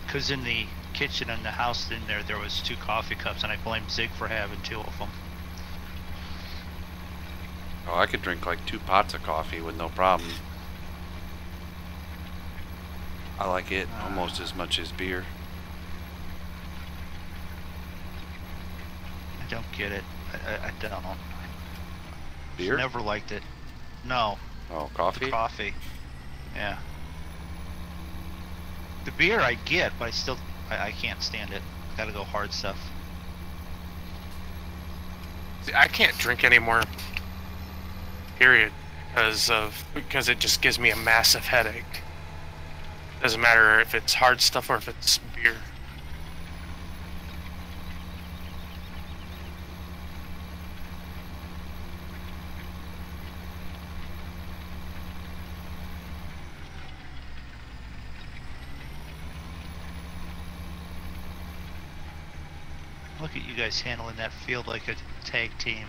Because in the kitchen in the house in there was 2 coffee cups, and I blame Zig for having 2 of them. Oh, I could drink like 2 pots of coffee with no problem. I like it almost as much as beer. I don't get it. I don't. Beer? Never liked it. No. Oh, coffee? Coffee. Yeah. The beer I get, but I can't stand it. Gotta go hard stuff. See, I can't drink anymore. Period. Because it just gives me a massive headache. Doesn't matter if it's hard stuff or if it's beer. Look at you guys handling that field like a tag team.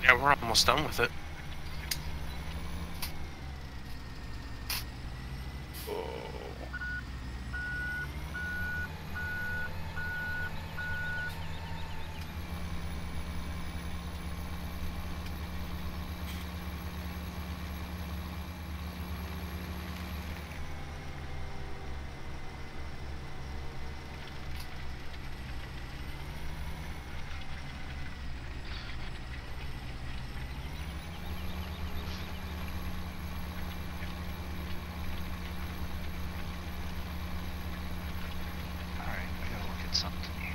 Yeah, we're almost done with it. Alright, I gotta look at something here.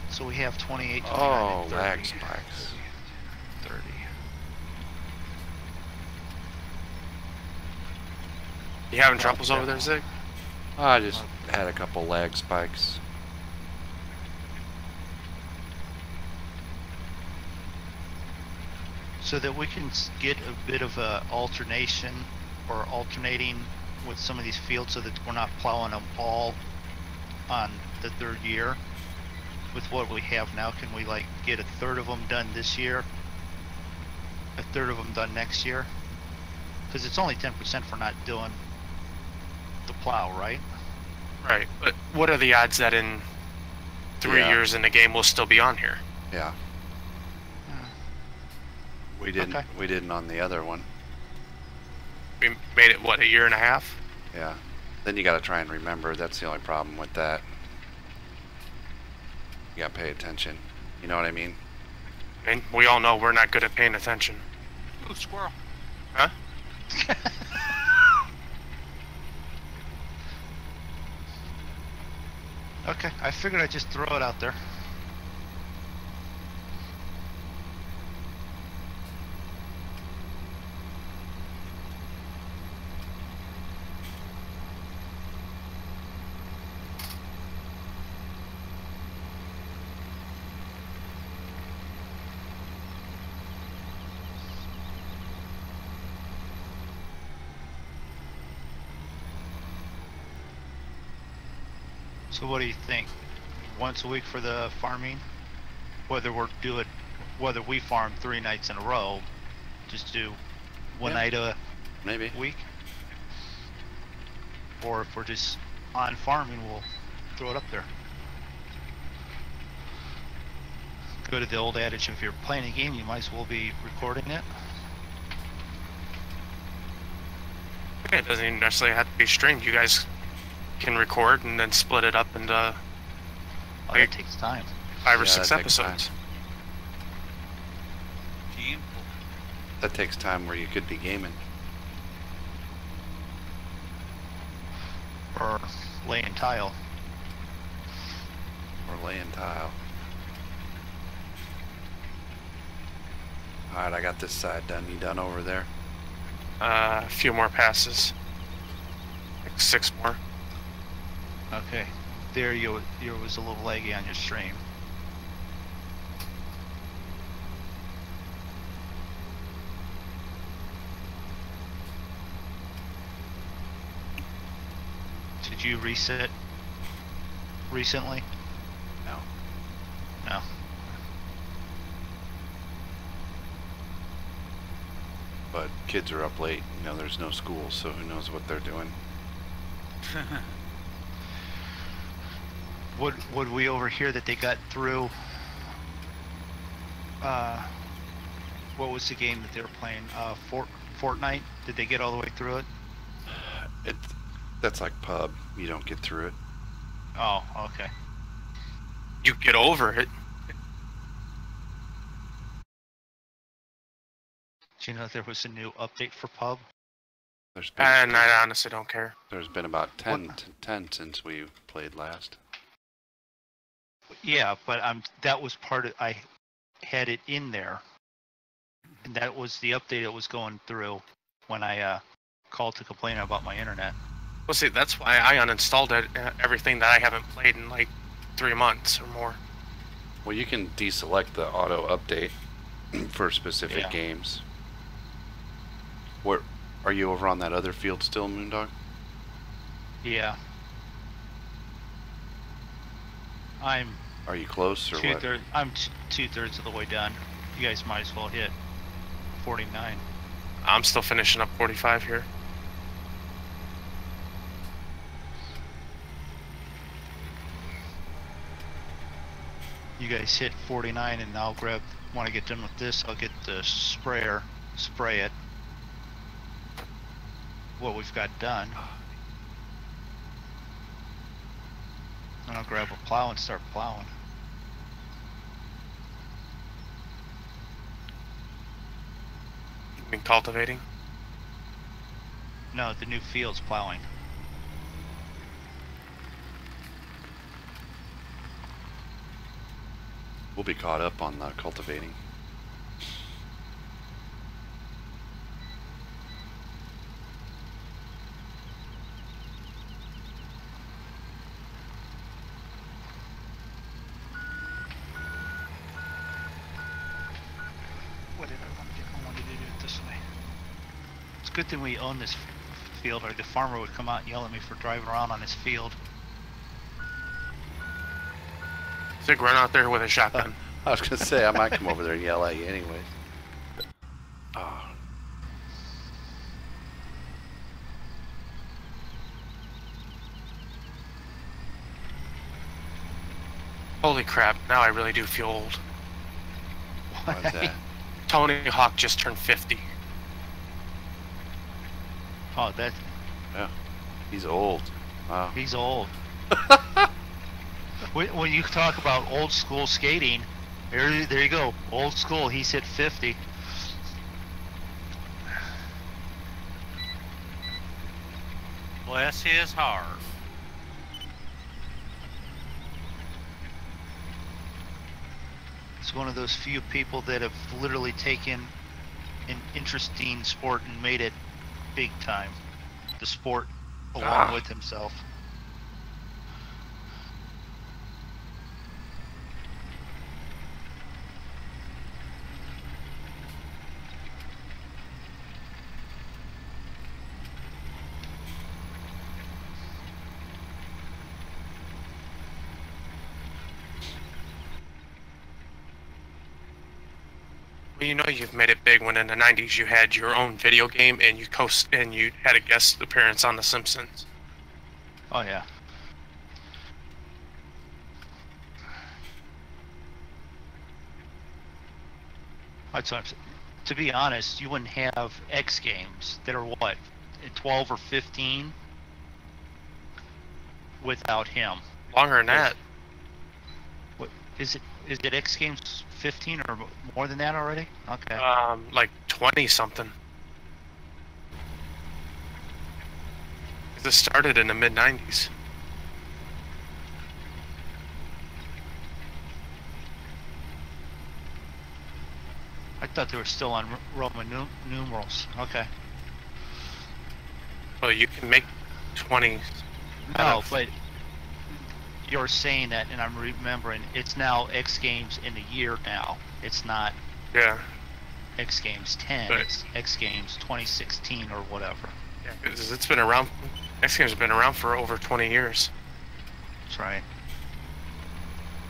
So we have 28, 29, Oh, and 30. lag spikes. 30. You having troubles over there, Zig? I just had a couple lag spikes. So that we can get a bit of a alternation or alternating with some of these fields so that we're not plowing them all on the third year with what we have now. Can we like get a third of them done this year, a third of them done next year? Because it's only 10% for not doing the plow, right? Right. But what are the odds that in 3 Yeah. years in the game we'll still be on here? Yeah. We didn't. Okay. We didn't on the other one. We made it, what, a year and a half? Yeah. Then you got to try and remember. That's the only problem with that. You got to pay attention. You know what I mean? And we all know we're not good at paying attention. Ooh, squirrel. Huh? Okay, I figured I'd just throw it out there. So what do you think? Once a week for the farming? Whether we farm 3 nights in a row, just do one Yeah. night a Maybe. week? Or if we're just on farming, we'll throw it up there. Go to the old adage, if you're playing a game, you might as well be recording it. It doesn't even necessarily have to be streamed. You guys can record and then split it up into Oh, Hey. that takes time. 5 or Yeah, 6 that takes episodes. Team. That takes time where you could be gaming. Or laying tile. Or laying tile. Alright, I got this side done. You done over there? A few more passes. Like 6 more. Okay. There you was a little laggy on your stream. Did you reset recently? No. No. But kids are up late. You know, there's no school, so who knows what they're doing. Would we overhear that they got through What was the game that they were playing? Fortnite? Did they get all the way through it? That's like pub. You don't get through it. Oh, okay. You get over it. Do you know there was a new update for pub? And I honestly don't care. There's been about 10 since we played last. Yeah, but that was part of, I had it in there, and that was the update it was going through when I called to complain about my internet. Well, see, that's why I uninstalled everything that I haven't played in like 3 months or more. Well, you can deselect the auto update for specific games. Where are you over on that other field still, Moondog? Yeah. Are you close or what? I'm 2/3 of the way done. You guys might as well hit 49. I'm still finishing up 45 here. You guys hit 49, and I'll grab. Want to get done with this? I'll get the sprayer, spray it. What we've got done. And I'll grab a plow and start plowing. You mean cultivating? No, the new field's plowing. We'll be caught up on the cultivating. What did I want to do? I wanted to do it this way. It's a good thing we own this field, or the farmer would come out and yell at me for driving around on his field. Zig, run out there with a shotgun. I was gonna say I might come over there and yell at you anyway. Oh. Holy crap, now I really do feel old. Why's that? Tony Hawk just turned 50. Oh, that. Yeah, he's old. Wow. He's old. When you talk about old school skating, there you go. Old school. He's hit 50. Bless his heart. It's one of those few people that have literally taken an interesting sport and made it big time. The sport along with himself. Well, you know you've made it big when in the 90s you had your own video game and you had a guest appearance on The Simpsons. Oh yeah. To be honest, you wouldn't have X Games that are what, 12 or 15 without him. Longer than that. What is it? Is it X Games 15 or more than that already? Okay. Like 20 something. This started in the mid 90s. I thought they were still on Roman numerals. Okay. Well, you can make 20. No, but you're saying that, and I'm remembering, it's now X Games in a year now. It's not X Games 10, but it's X Games 2016 or whatever. Yeah, because it's been around, X Games have been around for over 20 years. That's right.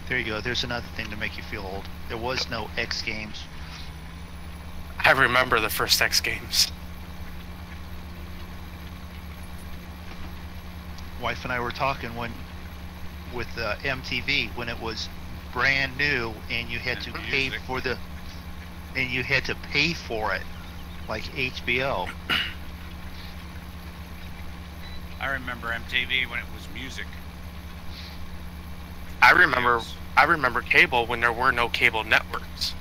There you go, there's another thing to make you feel old. There was no X Games. I remember the first X Games. Wife and I were talking with MTV when it was brand new and you had to pay for the and you had to pay for it, like HBO. I remember MTV when it was music. I remember cable when there were no cable networks.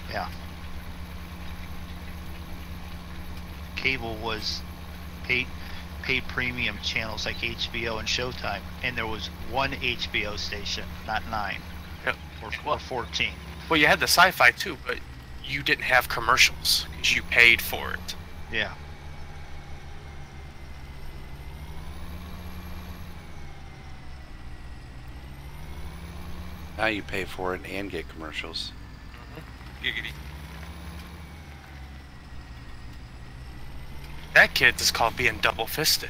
Yeah. Cable was paid premium channels like HBO and Showtime, and there was one HBO station, not 9 Yep. or 14. Well, you had the sci-fi too, but you didn't have commercials because you paid for it. Yeah. Now you pay for it and get commercials. Giggity. That kid is called being double-fisted.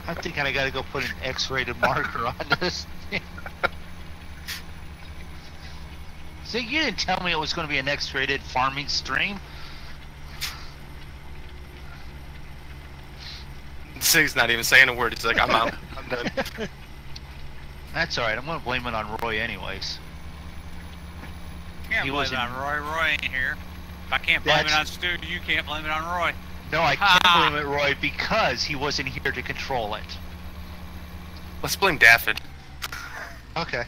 I'm thinking I gotta go put an X-rated marker on this thing. So you didn't tell me it was going to be an X-rated farming stream? Sig's not even saying a word. He's like, I'm out. I'm done. That's alright, I'm going to blame it on Roy anyways. Can't He blame was it on Roy. Roy ain't here. If I can't blame it on Stu, you can't blame it on Roy. No, I Ha! can't blame it Roy because he wasn't here to control it. Let's blame Daffod. Okay.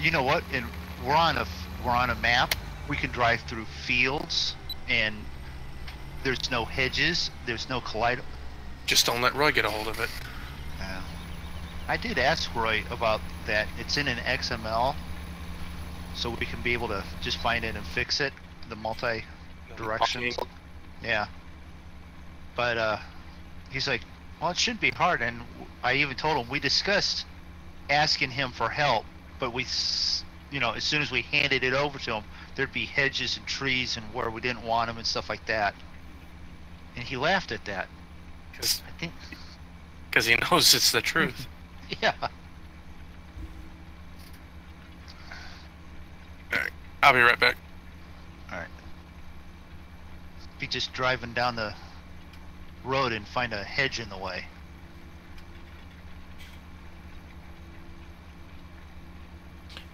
You know what? And we're on a map. We can drive through fields, and there's no hedges. There's no collider. Just don't let Roy get a hold of it. I did ask Roy about that. It's in an XML, so we can be able to just find it and fix it. The multi-directions. Yeah. But he's like, well, it shouldn't be hard. And I even told him we discussed asking him for help, but we, you know, as soon as we handed it over to him, there'd be hedges and trees and where we didn't want them and stuff like that. And he laughed at that. I think. Because he knows it's the truth. Yeah. Alright, I'll be right back. All right. Be just driving down the road and find a hedge in the way.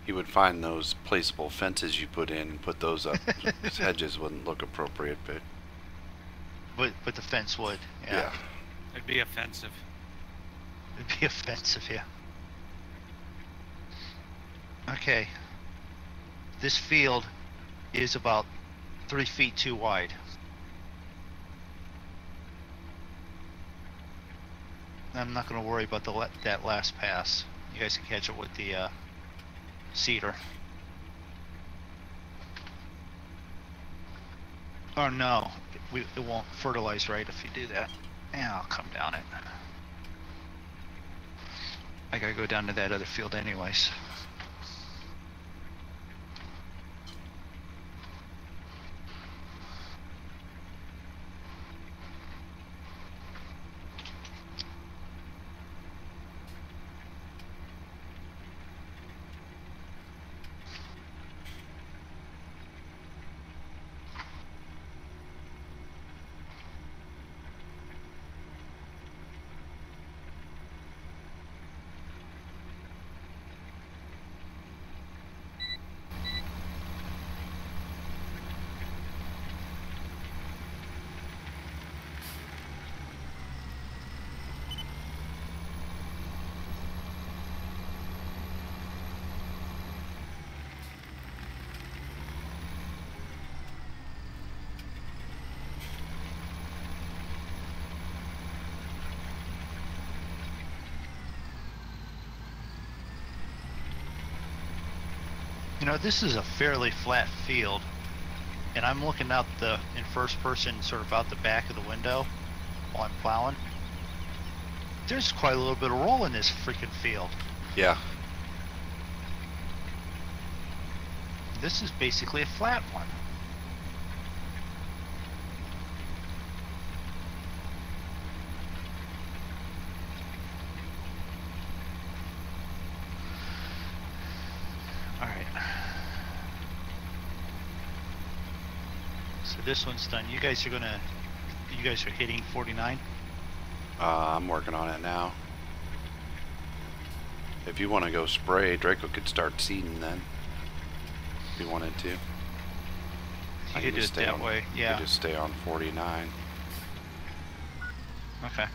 You would find those placeable fences you put in and put those up. Those hedges wouldn't look appropriate, but But the fence would. yeah. It'd be offensive. It'd be offensive, yeah. Okay. This field is about 3 feet too wide. I'm not going to worry about that last pass. You guys can catch it with the cedar. Oh no, it won't fertilize right if you do that. Yeah, I'll come down it. I gotta go down to that other field anyways. You know, this is a fairly flat field, and I'm looking out in first person, sort of out the back of the window while I'm plowing. There's quite a little bit of roll in this freaking field. Yeah. This is basically a flat one. Alright. So this one's done. You guys are gonna... You guys are hitting 49? I'm working on it now. If you want to go spray, Draco could start seeding then. If he wanted to. You I could do just it stay that on- way, I yeah. could just stay on 49. Okay.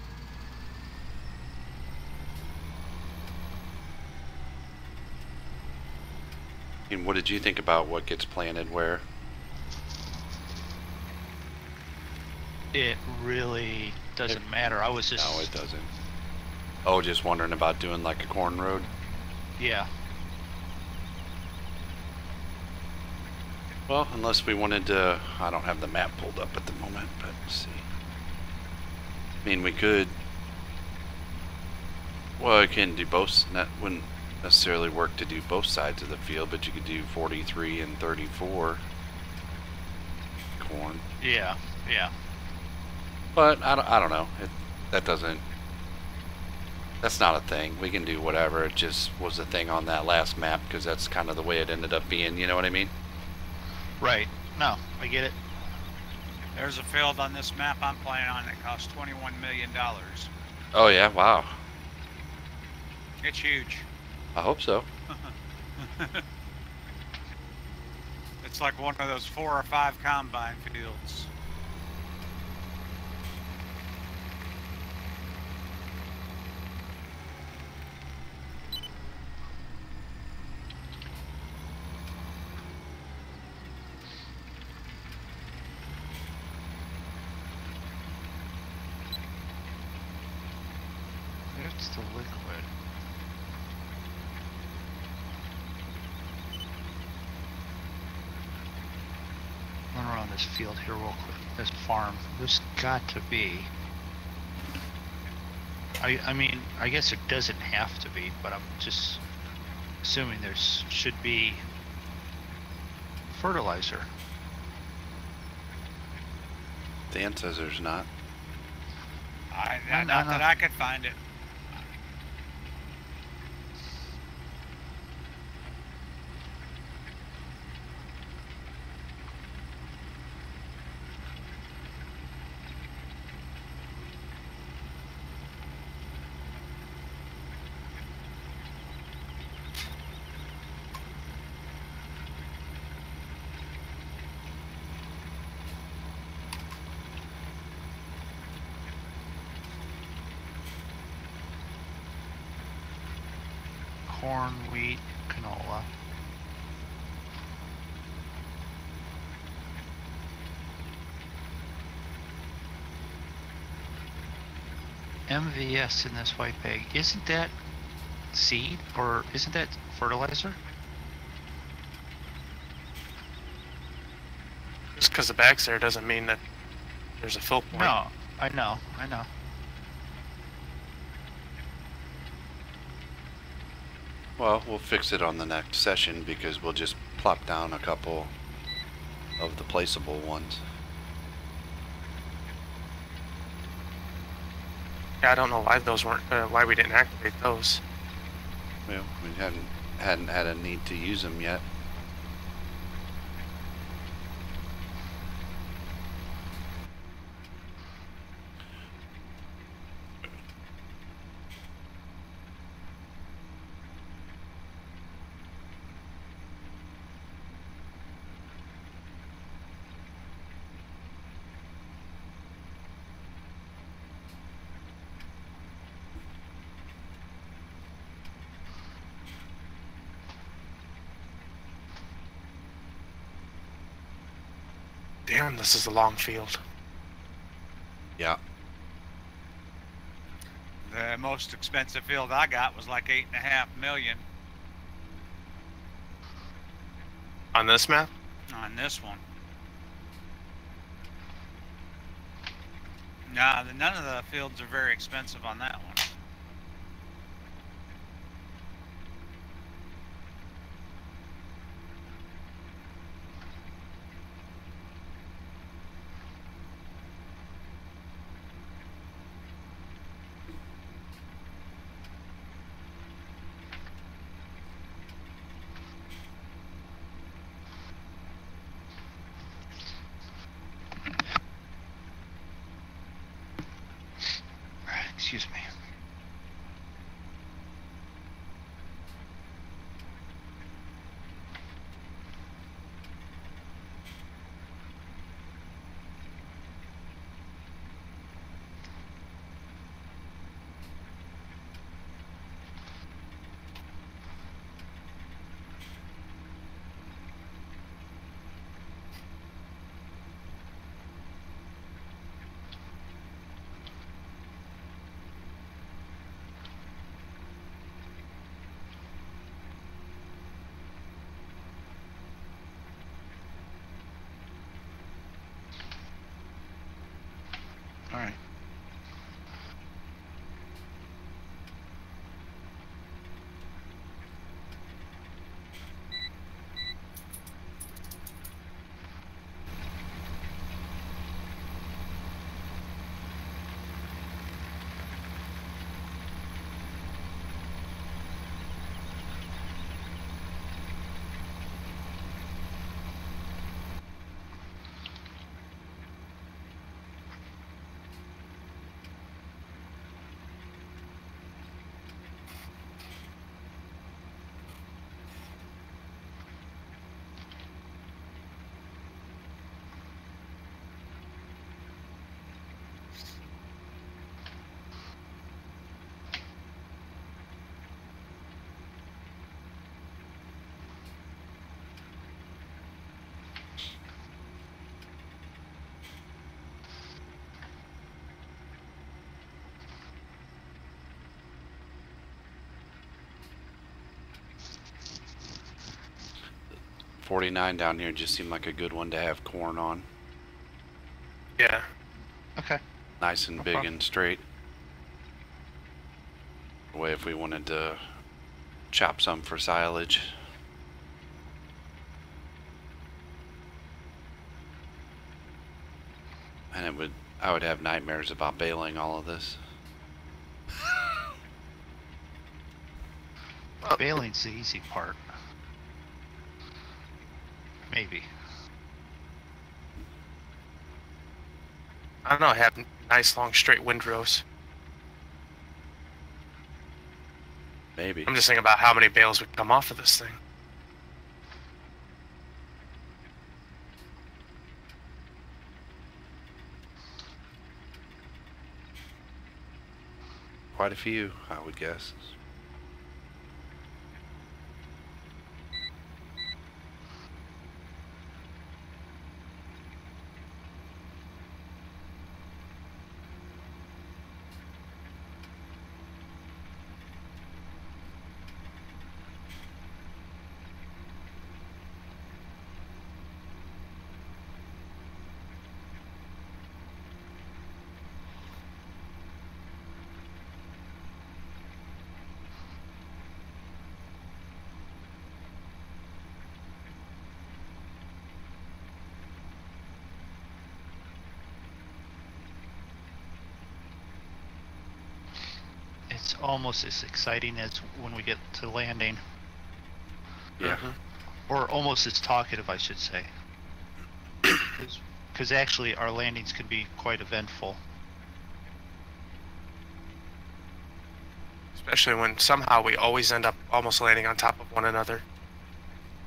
And what did you think about what gets planted where? It really doesn't matter. I was just... No, it doesn't. Oh, just wondering about doing like a corn road? Yeah. Well, unless we wanted to... I don't have the map pulled up at the moment, but let's see. I mean, we could... Well, I can do both. That wouldn't necessarily work to do both sides of the field, but you could do 43 and 34 corn. Yeah, yeah. But I don't know. That doesn't... That's not a thing. We can do whatever. It just was a thing on that last map because that's kind of the way it ended up being. You know what I mean? Right. No, I get it. There's a field on this map I'm playing on that costs $21 million. Oh yeah. Wow. It's huge. I hope so. It's like one of those 4 or 5 combine fields. It's the liquid. Run around this field here real quick. This farm. There's got to be... I mean, I guess it doesn't have to be, but I'm just assuming there's should be fertilizer. Dan says there's not. Not that I could find it. Corn, wheat, canola. MVS in this white bag. Isn't that seed or isn't that fertilizer? Just because the bag's there doesn't mean that there's a fill point. No, I know. Well, we'll fix it on the next session because we'll just plop down a couple of the placeable ones. Yeah, I don't know why those weren't, why we didn't activate those. Well, we hadn't had a need to use them yet. Damn, this is a long field. Yeah. The most expensive field I got was like $8.5 million On this map? on this one. Nah, none of the fields are very expensive on that one. Excuse me. All right. .49 down here just seemed like a good one to have corn on. Yeah. Okay. Nice and big Okay. and straight. Way if we wanted to chop some for silage. And I would have nightmares about baling all of this. Baling's the easy part. Maybe. I don't know. Have nice long straight windrows. Maybe. I'm just thinking about how many bales would come off of this thing. Quite a few, I would guess. It's almost as exciting as when we get to landing. Yeah. Or almost as talkative, I should say. Because actually our landings can be quite eventful. Especially when somehow we always end up almost landing on top of one another.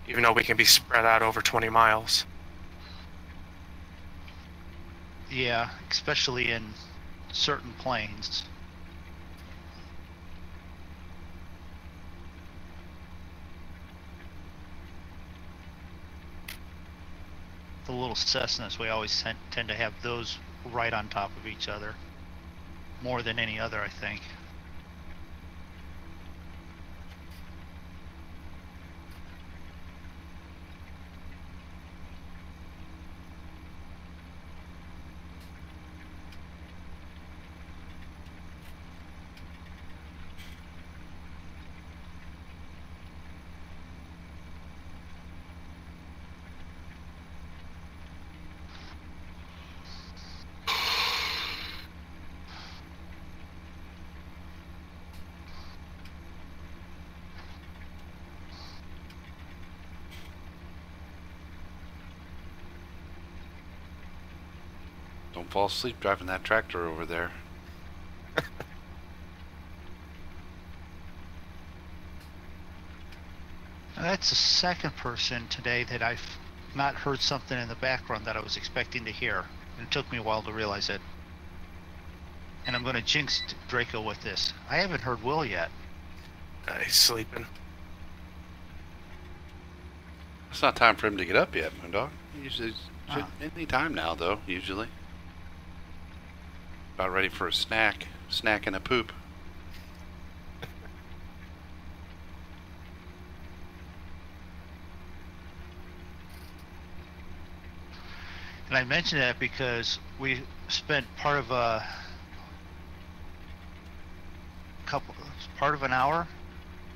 Even though we can be spread out over 20 miles. Yeah, especially in certain planes. The little Cessnas, we always tend to have those right on top of each other. More than any other, I think. Don't fall asleep driving that tractor over there. That's the second person today that I've not heard something in the background that I was expecting to hear. And it took me a while to realize it. And I'm going to jinx Draco with this. I haven't heard Will yet. He's sleeping. It's not time for him to get up yet, Moondog. Usually, any time now, though, usually. About ready for a snack. Snack and a poop. And I mention that because we spent part of an hour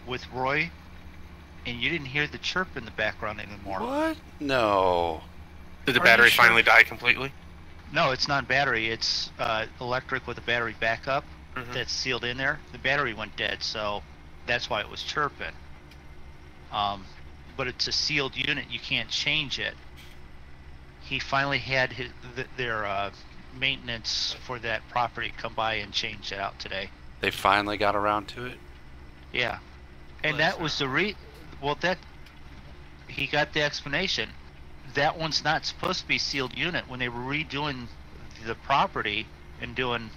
with Roy, and you didn't hear the chirp in the background anymore. What? No. Did the Are battery you sure? finally die completely? No, it's not battery. It's electric with a battery backup that's sealed in there. The battery went dead, so that's why it was chirping. But it's a sealed unit. You can't change it. He finally had their maintenance for that property come by and change it out today. They finally got around to it? Yeah. And that was the he got the explanation. That one's not supposed to be sealed unit. When they were redoing the property and doing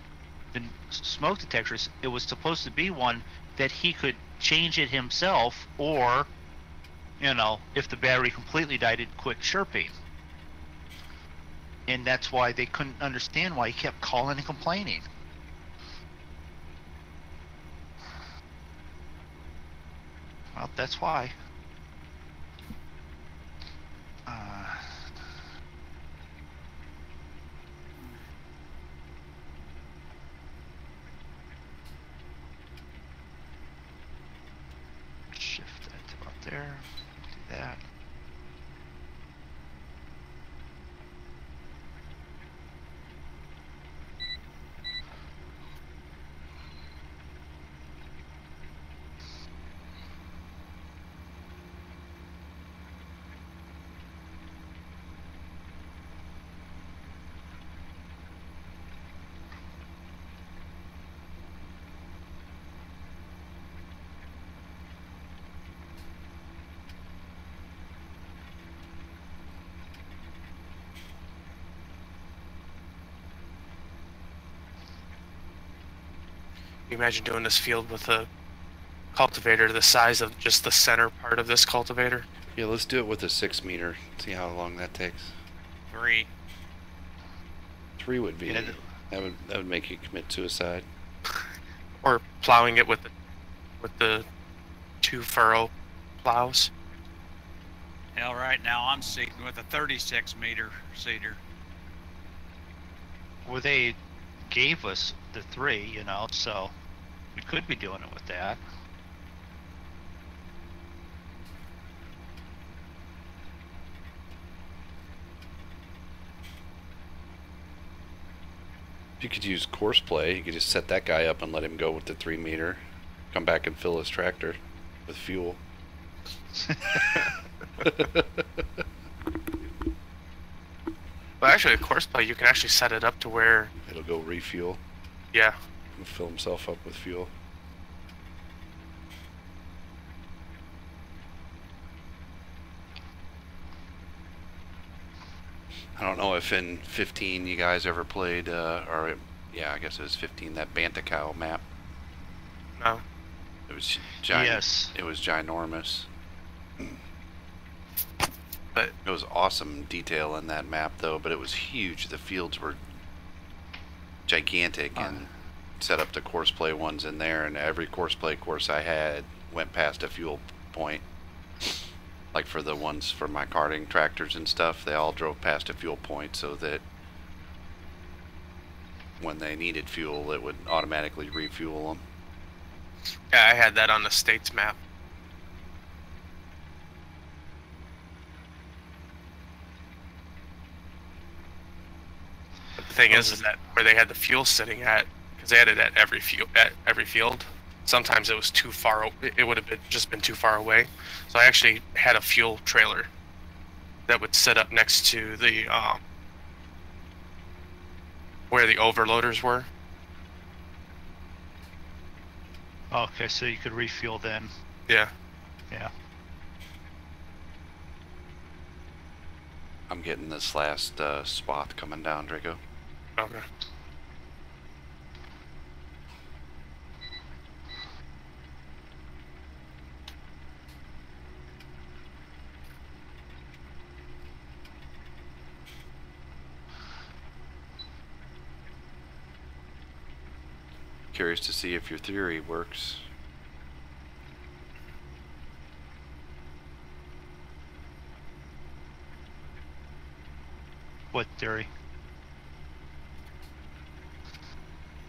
the smoke detectors, it was supposed to be one that he could change it himself, or, you know, if the battery completely died, it'd quit chirping. And that's why they couldn't understand why he kept calling and complaining. Well, that's why. Shift that to about there. Do that. You imagine doing this field with a cultivator the size of just the center part of this cultivator? Yeah, let's do it with a 6-meter. See how long that takes. 3. 3 would be. Yeah, that would make you commit suicide. Or plowing it with the 2 furrow plows? Hell, right now I'm seeding with a 36-meter seeder. Well, they gave us the 3, you know, so we could be doing it with that. If you could use course play, you could just set that guy up and let him go with the 3-meter. Come back and fill his tractor with fuel. Well, actually, a course play, you can actually set it up to where... It'll go refuel. Yeah. He'll fill himself up with fuel. I don't know if in 15 you guys ever played, yeah, I guess it was 15, that Bantacow map. No. It was giant. Yes. It was ginormous. But it was awesome detail in that map, though. But it was huge. The fields were gigantic, and set up the course play ones in there. And every course play course I had went past a fuel point. Like for the ones for my karting tractors and stuff, they all drove past a fuel point so that when they needed fuel, it would automatically refuel them. yeah, I had that on the states map. But the thing is that where they had the fuel sitting at, because they had it at every field. Sometimes it was too far. It would have just been too far away. So I actually had a fuel trailer that would sit up next to the where the overloaders were. Okay, so you could refuel then. Yeah. Yeah. I'm getting this last swath coming down, Draco. Okay. Curious to see if your theory works. What theory?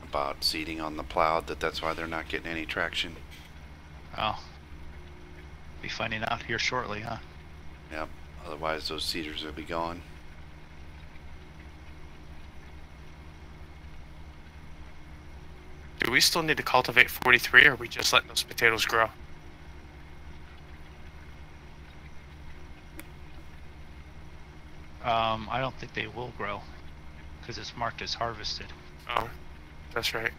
About seating on the plow, that's why they're not getting any traction. Oh. Be finding out here shortly, huh? Yep. Otherwise those seeders will be gone. Do we still need to cultivate 43, or are we just letting those potatoes grow? I don't think they will grow because it's marked as harvested. Oh, that's right.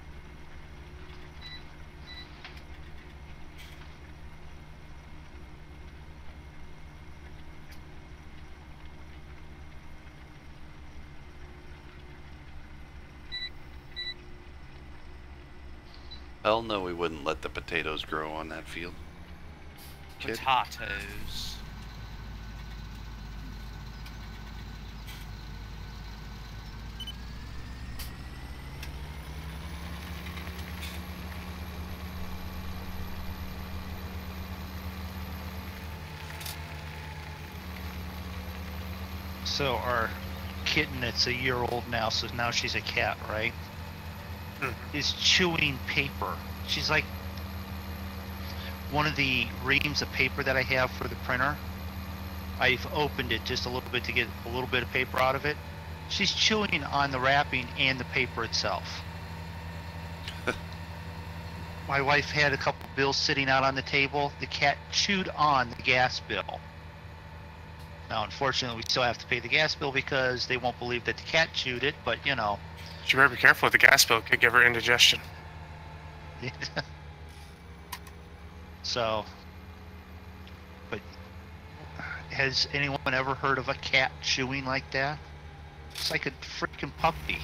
Hell no, we wouldn't let the potatoes grow on that field. Kid. Potatoes. So our kitten that's a year old now, so now she's a cat, right? Is chewing paper. She's like one of the reams of paper that I have for the printer. I've opened it just a little bit to get a little bit of paper out of it. She's chewing on the wrapping and the paper itself. My wife had a couple bills sitting out on the table. The cat chewed on the gas bill. Now, unfortunately, we still have to pay the gas bill because they won't believe that the cat chewed it, but you know. You better be careful with the gas bill. It could give her indigestion. So, but has anyone ever heard of a cat chewing like that? It's like a freaking puppy.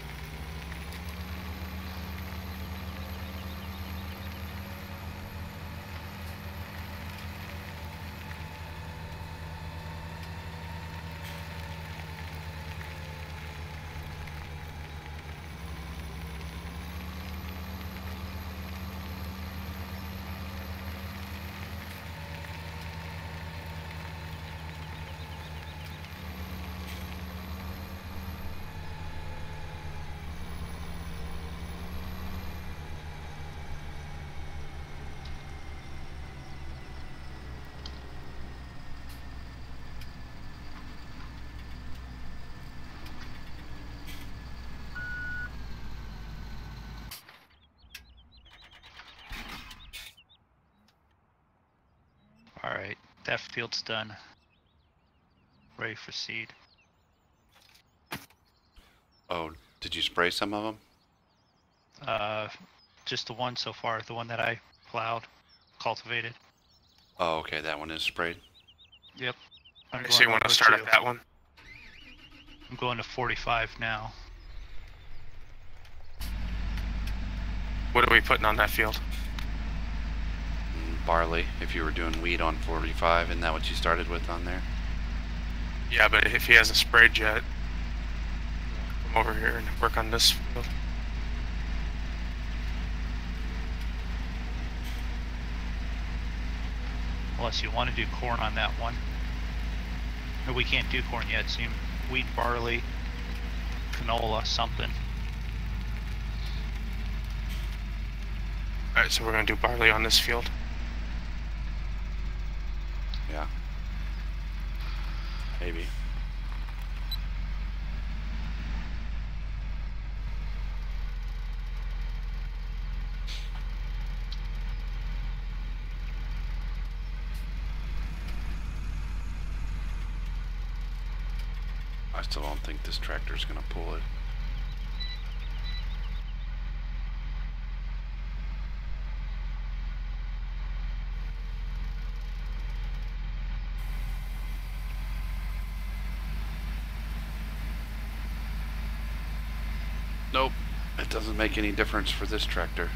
Alright, that field's done. Ready for seed. Oh, did you spray some of them? Just the one so far, the one that I plowed, cultivated. Oh, okay, that one is sprayed. Yep. So you want to start at that one? I'm going to 45 now. What are we putting on that field? Barley, if you were doing wheat on 45, isn't that what you started with on there? Yeah, but if he hasn't sprayed yet, come over here and work on this field. Unless you want to do corn on that one. No, we can't do corn yet, so you wheat, barley, canola, something. Alright, so we're going to do barley on this field. Yeah. Maybe. I still don't think this tractor's gonna pull it. Nope. It doesn't make any difference for this tractor.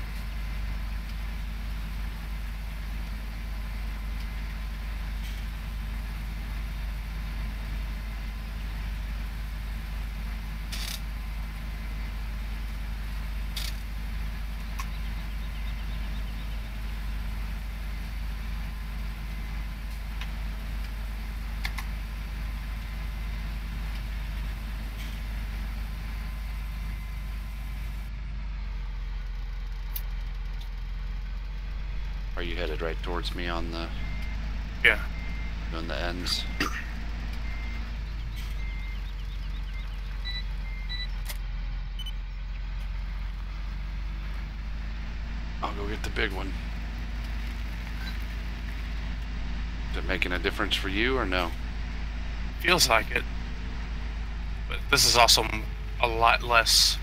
Are you headed right towards me on the... Yeah. On the ends? I'll go get the big one. Is it making a difference for you or no? Feels like it. But this is also a lot less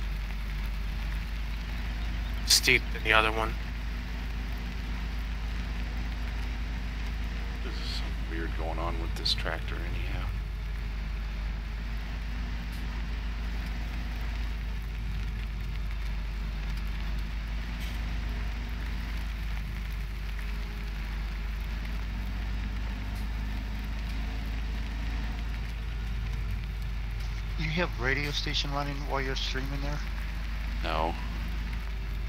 steep than the other one. This is something weird going on with this tractor anyhow. You have radio station running while you're streaming there? No.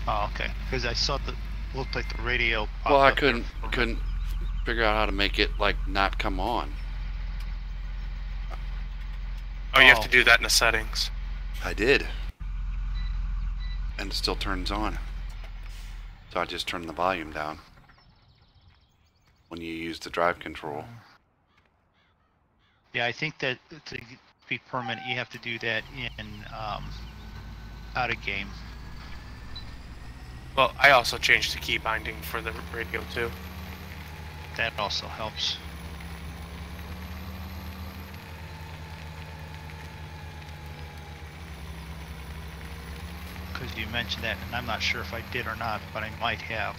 Oh, okay. Because I saw the looked like the radio. Well, I popped up there couldn't figure out how to make it like not come on. Oh, you have to do that in the settings. I did. And it still turns on. So I just turned the volume down. When you use the drive control. Yeah, I think that to be permanent, you have to do that in out of game. Well, I also changed the key binding for the radio too. That also helps. Because you mentioned that, and I'm not sure if I did or not, but I might have.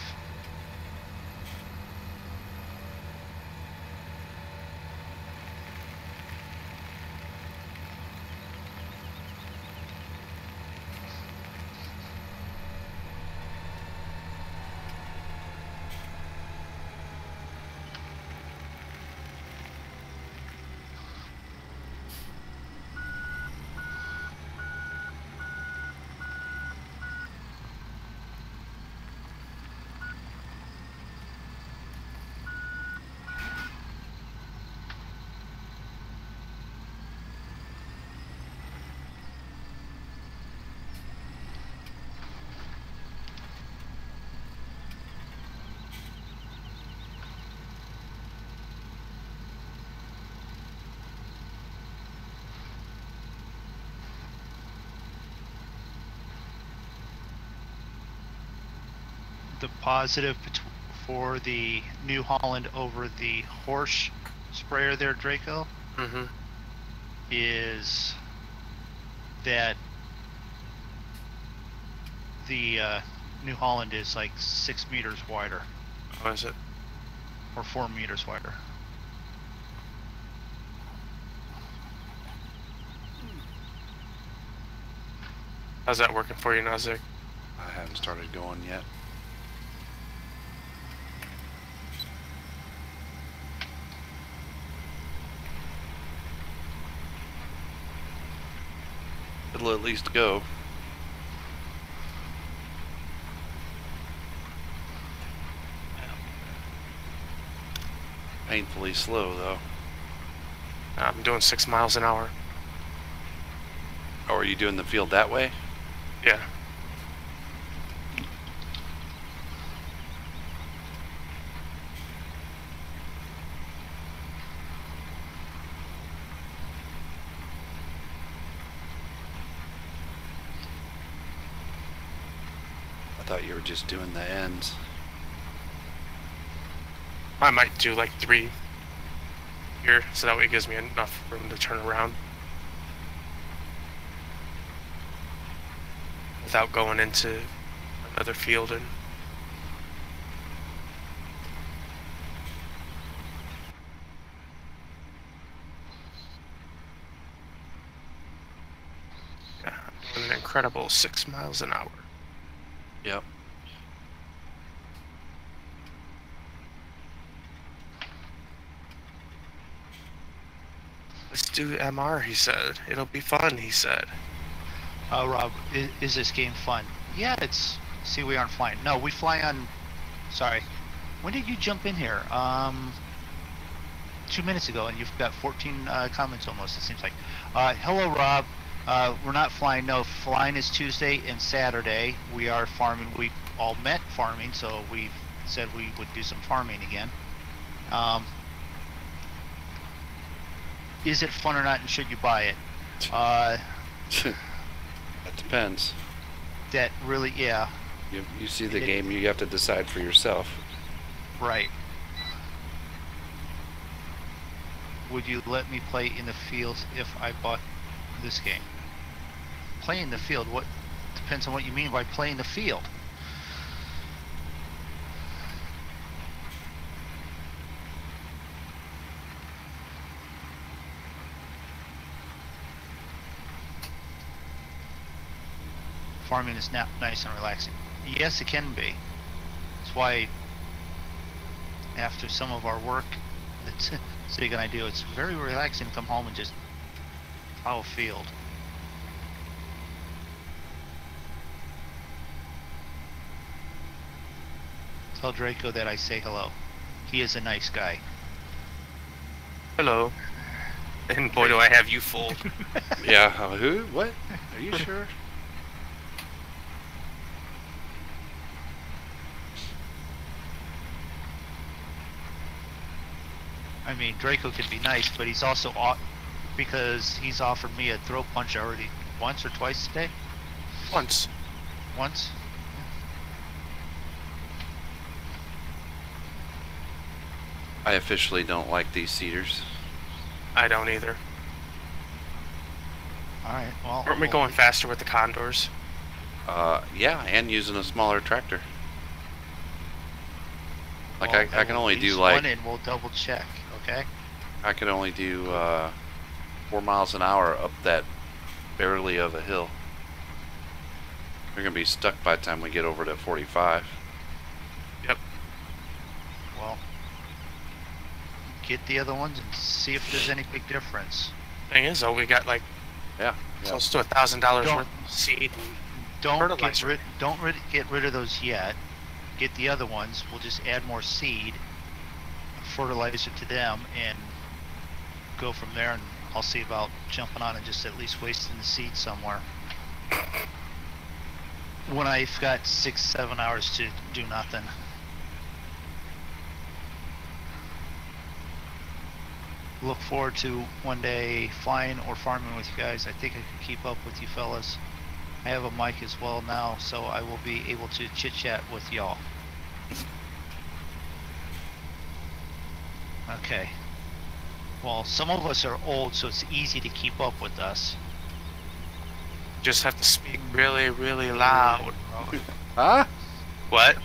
The positive for the New Holland over the horse sprayer there, Draco, is that the New Holland is like 6 meters wider. How is it? Or 4 meters wider. How's that working for you, Nazik? I haven't started going yet. It'll at least go. Painfully slow though. I'm doing 6 miles an hour. Oh, are you doing the field that way? Yeah. I thought you were just doing the ends. I might do like 3 here, so that way it gives me enough room to turn around without going into another field. And yeah, I'm doing incredible 6 miles an hour. Yep. Let's do MR, he said. It'll be fun, he said. Rob, is this game fun? Yeah, it's. See, we aren't flying. No, we fly on. Sorry. When did you jump in here? 2 minutes ago, and you've got 14 comments almost. It seems like. Hello, Rob. We're not flying. No, flying is Tuesday and Saturday. We are farming. We all met farming, so we said we would do some farming again. Is it fun or not, and should you buy it? That depends. That really, yeah. You see the game, you have to decide for yourself. Right. Would you let me play in the field if I bought this game? Play in the field? What depends on what you mean by play in the field. Farming is not nice and relaxing. Yes, it can be. That's why after some of our work that Sig and I do, it's very relaxing to come home and just plow a field. Tell Draco that I say hello. He is a nice guy. Hello. And boy, do I have you fooled. Yeah, who? What? Are you sure? I mean, Draco can be nice, but he's also because he's offered me a throat punch already once or twice today. Once. Once. I officially don't like these cedars. I don't either. All right. Well, Aren't we going faster with the Condors? Yeah, and using a smaller tractor. Like well, I can only do one like and we'll double check. Okay. I can only do 4 miles an hour up that barely of a hill. We're gonna be stuck by the time we get over to 45. Yep. Well, get the other ones and see if there's any big difference. Thing is, though, we got like Yeah. close to $1,000 worth of seed. Don't get rid of those yet. Get the other ones. We'll just add more seed, fertilizer to them, and go from there. And I'll see about jumping on and just at least wasting the seed somewhere. When I've got 6-7 hours to do nothing. Look forward to one day flying or farming with you guys. I think I can keep up with you fellas. I have a mic as well now, so I will be able to chit chat with y'all. Okay. Well, some of us are old, so it's easy to keep up with us. Just have to speak really, really loud. Huh? What?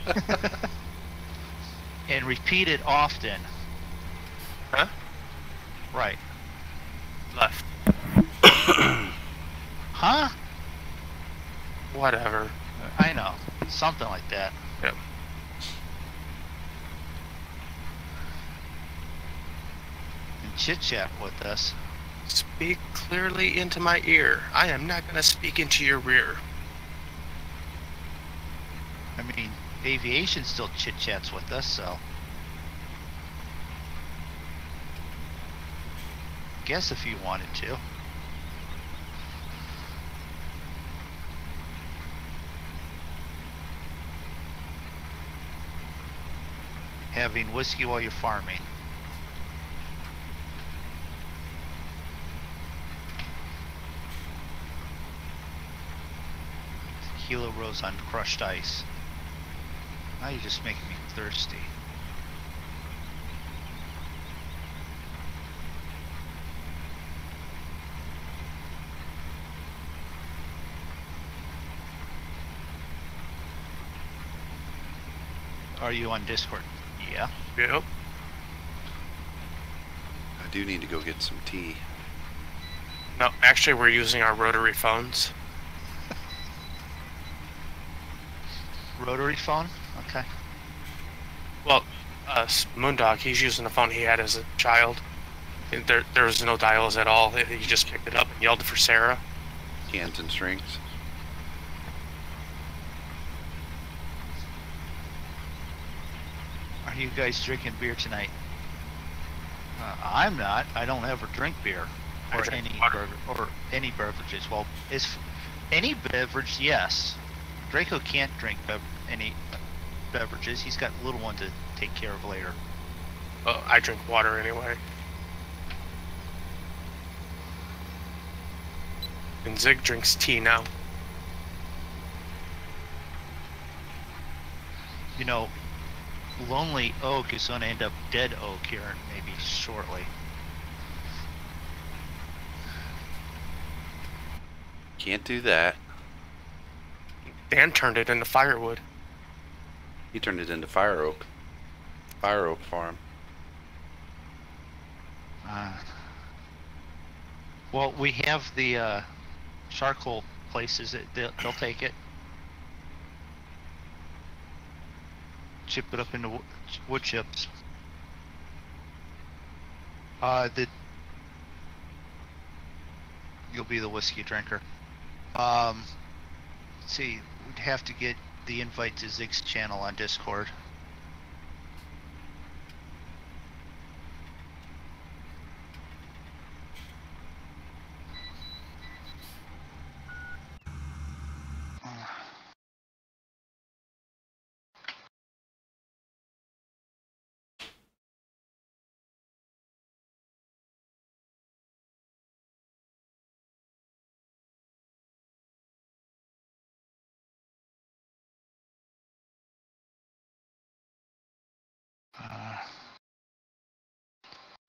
And repeat it often. Huh? Right. Left. Huh? Whatever. I know. Something like that. Yep. And chit chat with us. Speak clearly into my ear. I am not going to speak into your rear. I mean, aviation still chit chats with us, so. Guess if you wanted to. Having whiskey while you're farming. Tequila rose on crushed ice. Now you're just making me thirsty. Are you on Discord? Yeah. Yep. I do need to go get some tea. No, actually, we're using our rotary phones. Rotary phone? Okay. Well, Moondog, he's using the phone he had as a child. And there was no dials at all. He just picked it up and yelled for Sarah. Cans and strings. Are you guys drinking beer tonight? I'm not. I don't ever drink beer I or drink any water. or any beverages. Well, any beverage, yes. Draco can't drink any beverages. He's got little one to take care of later. I drink water anyway. And Zig drinks tea now. You know, Lonely Oak is going to end up Dead Oak here maybe shortly. Can't do that. Dan turned it into firewood. He turned it into Fire Oak. Fire Oak Farm. Well, we have the charcoal places that they'll take it. Chip it up into wood chips. You'll be the whiskey drinker. Let's see, we'd have to get the invite to Zig's channel on Discord.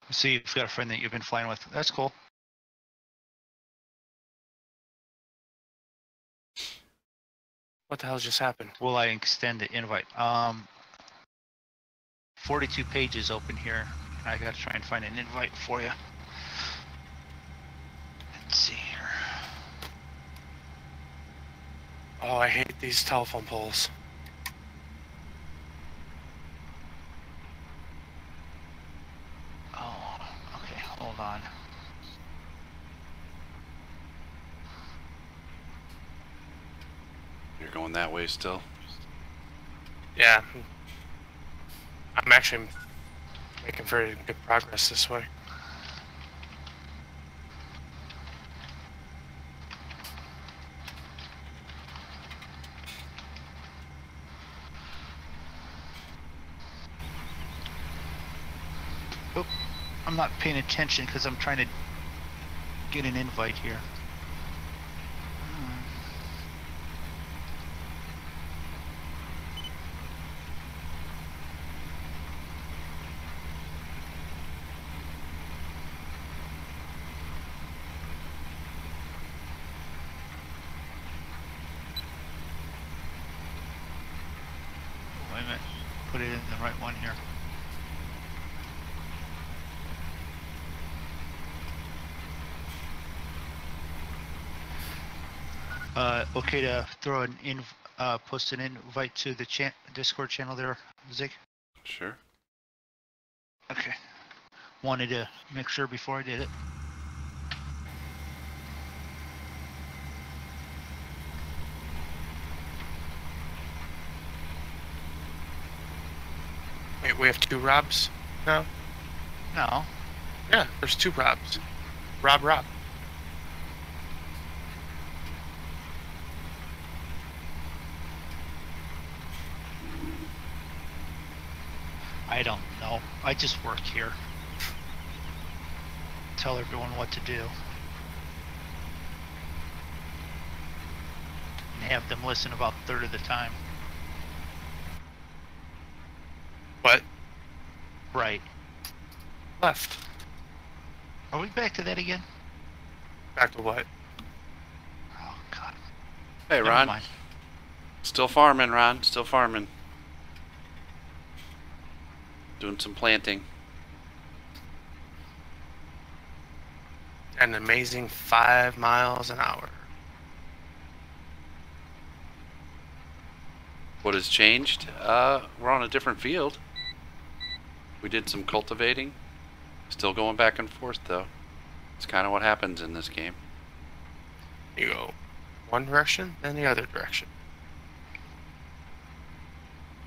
See, you've got a friend that you've been flying with. That's cool. What the hell just happened? Will I extend the invite? 42 pages open here. I gotta try and find an invite for you. Let's see here. Oh, I hate these telephone poles. Oh, okay, hold on. You're going that way still? Yeah. I'm actually making very good progress this way. Oh, I'm not paying attention because I'm trying to get an invite here. Wait a minute, put it in the right one here. Okay to throw post an invite to the Discord channel there, Zig? Sure. Okay. Wanted to make sure before I did it. Wait, we have two Robs now? No. Yeah, there's two Robs. Rob. I don't know. I just work here. Tell everyone what to do. And have them listen about a third of the time. What? Right. Left. Are we back to that again? Back to what? Oh, God. Hey, Never Ron. mind. Still farming, Ron. Still farming. Doing some planting. An amazing 5 miles an hour. What has changed? We're on a different field. We did some cultivating. Still going back and forth, though. It's kind of what happens in this game. You go one direction, then the other direction.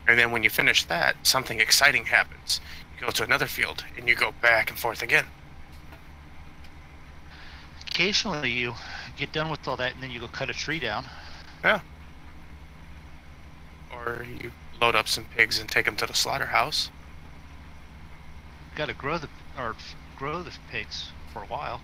And then when you finish that, something exciting happens. You go to another field, and you go back and forth again. Occasionally you get done with all that and then you go cut a tree down. Yeah. Or you load up some pigs and take them to the slaughterhouse. Got to grow the pigs for a while.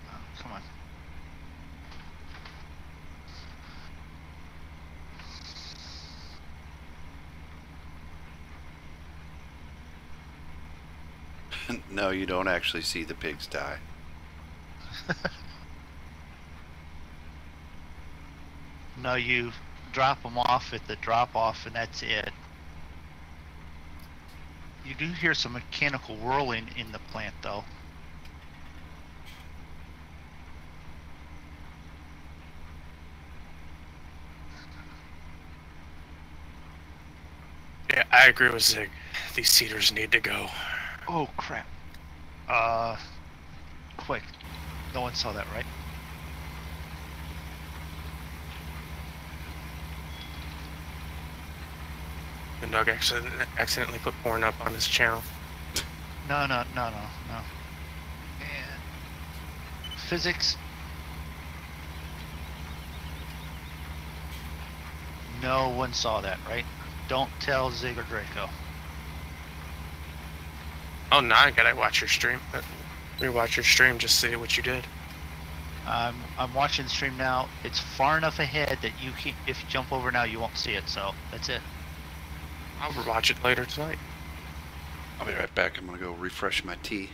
Oh, come on. No, you don't actually see the pigs die. No, you drop them off at the drop-off and that's it. You do hear some mechanical whirling in the plant, though. Yeah, I agree with Zig. These cedars need to go. Oh, crap. Quick. No one saw that, right? The dog accidentally put porn up on his channel. No. And physics. No one saw that, right? Don't tell Zig or Draco. Oh, now I gotta watch your stream. Rewatch your stream just to see what you did. I'm watching the stream now. It's far enough ahead that you can, if you jump over now, you won't see it. So that's it. I'll watch it later tonight. I'll be right back. I'm gonna go refresh my tea.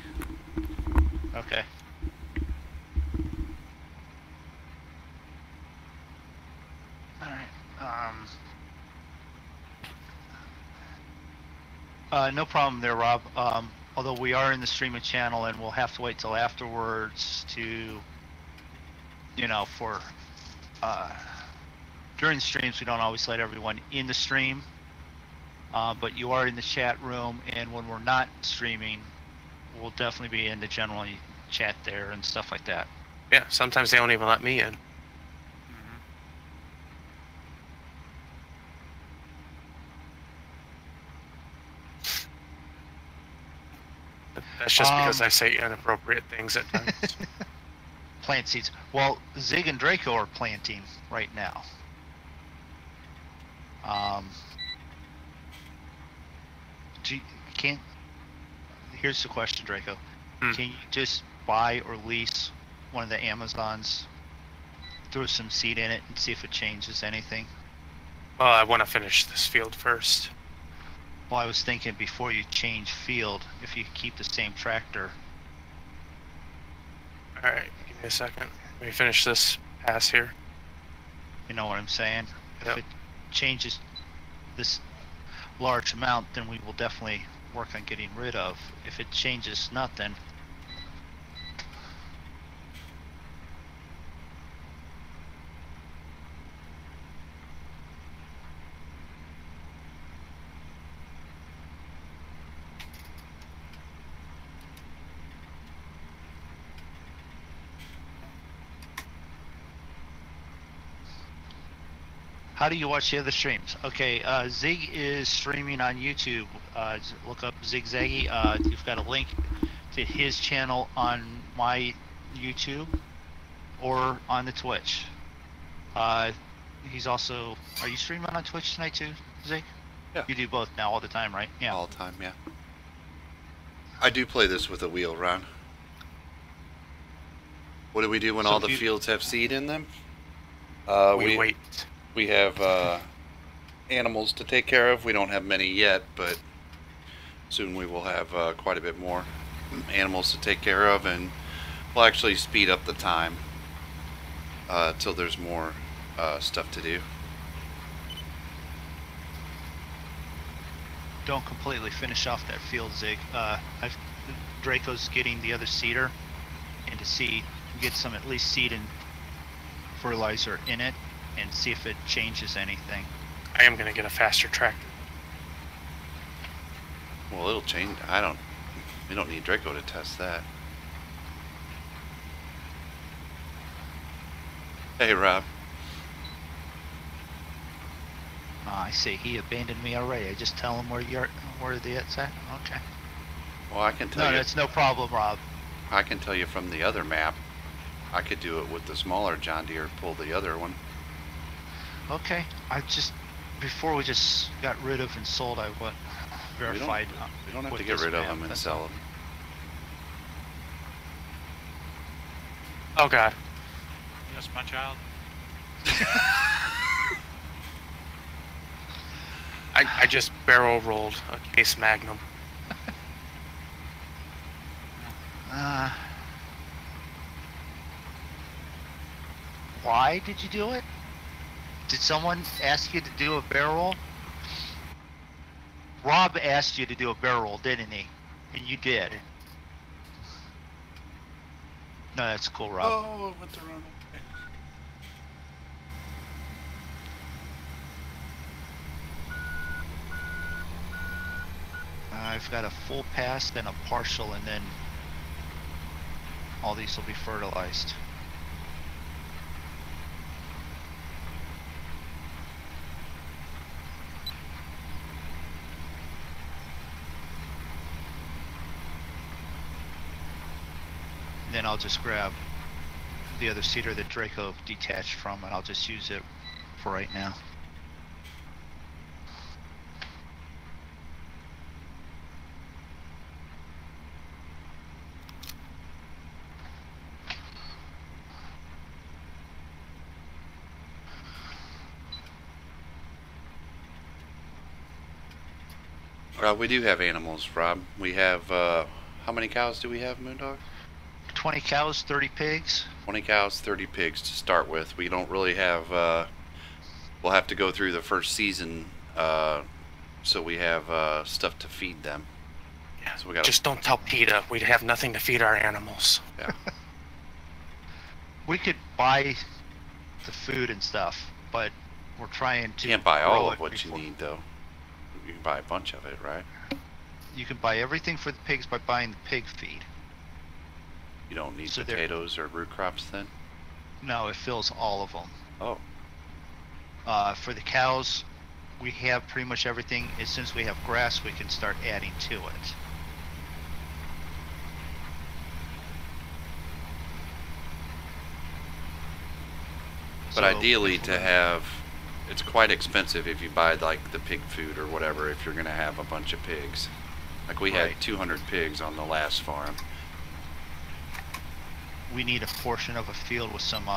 Okay. All right. No problem there, Rob. Although we are in the streaming channel and we'll have to wait till afterwards to, for during the streams we don't always let everyone in the stream, but you are in the chat room, and when we're not streaming, we'll definitely be in the general chat there and stuff like that. Yeah, sometimes they don't even let me in. That's just because I say inappropriate things at times. Plant seeds. Well, Zig and Draco are planting right now. Here's the question, Draco. Can you just buy or lease one of the Amazons, throw some seed in it, and see if it changes anything? Well, I want to finish this field first. Well, I was thinking before you change field, if you keep the same tractor. Alright, give me a second. Let me finish this pass here. You know what I'm saying? Yep. If it changes this large amount, then we will definitely work on getting rid of. If it changes nothing, how do you watch the other streams? Okay, Zig is streaming on YouTube. Look up Zigzaggy. You've got a link to his channel on my YouTube or on the Twitch. He's also... Are you streaming on Twitch tonight too, Zig? Yeah. You do both now all the time, right? Yeah. All the time, yeah. I do play this with a wheel, Ron. What do we do when all the fields have seed in them? We wait. We have animals to take care of. We don't have many yet, but soon we will have quite a bit more animals to take care of, and we'll actually speed up the time till there's more stuff to do. don't completely finish off that field, Zig. Draco's getting the other seeder, and to see get some at least seed and fertilizer in it, and see if it changes anything. I am gonna get a faster tractor. Well, it'll change. We don't need Draco to test that. Hey, Rob. I see. He abandoned me already. I just tell him where it's at. Okay. Well, I can tell No, you. that's no problem, Rob. I can tell you from the other map. I could do it with the smaller John Deere. Pull the other one. Okay. Before we just got rid of and sold, I verified. We don't have with to get this rid of map, them and that's sell all. them. Oh God. Yes, my child. I just barrel rolled a case Magnum. Why did you do it? Did someone ask you to do a barrel roll? Rob asked you to do a barrel roll, didn't he? And you did. No, that's cool, Rob. Oh, I went the wrong way. I've got a full pass, then a partial, and then all these will be fertilized. Then I'll just grab the other seeder that Draco detached from, and I'll just use it for right now. We do have animals, Rob. We have, how many cows do we have, Moondog? 20 cows, 30 pigs. 20 cows, 30 pigs to start with. We don't really have, we'll have to go through the first season, so we have, stuff to feed them. Yeah. So we gotta, Just don't tell PETA. We'd have nothing to feed our animals. yeah. We could buy the food and stuff, but we're trying to. Can't buy all grow of it what you before- need, though. You can buy a bunch of it, right? You can buy everything for the pigs by buying the pig feed. You don't need So they're- potatoes or root crops then? No, it fills all of them. Oh, For the cows, we have pretty much everything. As soon as we have grass, we can start adding to it. but So, ideally if to we're- have, it's quite expensive if you buy like the pig food or whatever if you're going to have a bunch of pigs. Like we had Right. 200 pigs on the last farm. we need a portion of a field with some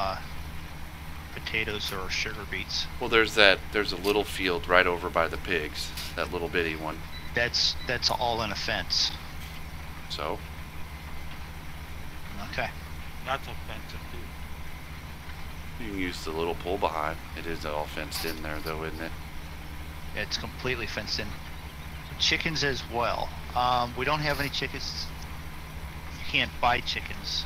potatoes or sugar beets. Well, there's a little field right over by the pigs, that little bitty one. That's all in a fence. So, Okay. That's offensive too. you can use the little pull behind. It is all fenced in there though, isn't it? It's completely fenced in. Chickens as well. We don't have any chickens. You can't buy chickens.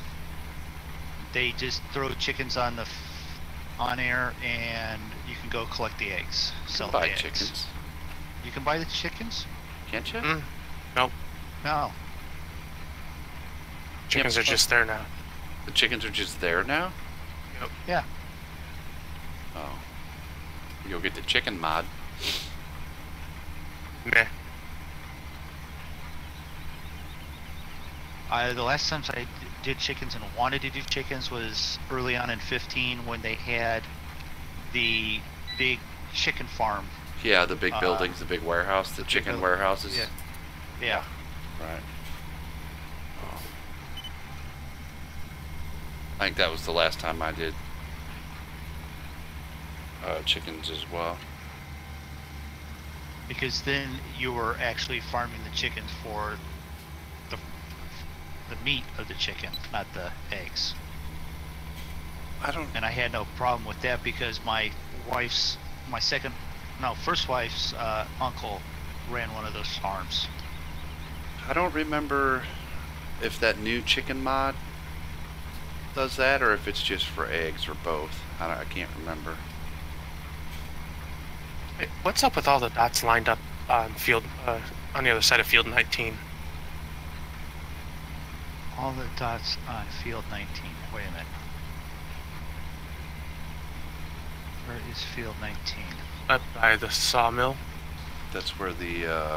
They just throw chickens on air, and you can go collect the eggs. You Sell can buy the eggs. chickens, You can buy the chickens? can't you? Mm. Nope. No. Chickens are just there now. The chickens are just there now? Yeah. Oh. You'll get the chicken mod. Meh. The last times I did chickens and wanted to do chickens was early on in 15 when they had the big chicken farm. Yeah, the big buildings, the big warehouse, the chicken building. warehouses. Yeah. Yeah. Right. Oh. I think that was the last time I did chickens as well. Because then you were actually farming the chickens for the meat of the chicken, not the eggs. I don't. And I had no problem with that because my first wife's uncle ran one of those farms. I don't remember if that new chicken mod does that or if it's just for eggs or both. I can't remember. Hey, what's up with all the dots lined up on field on the other side of field 19? All the dots on field 19. Wait a minute. Where is field 19? Up by the sawmill. That's where the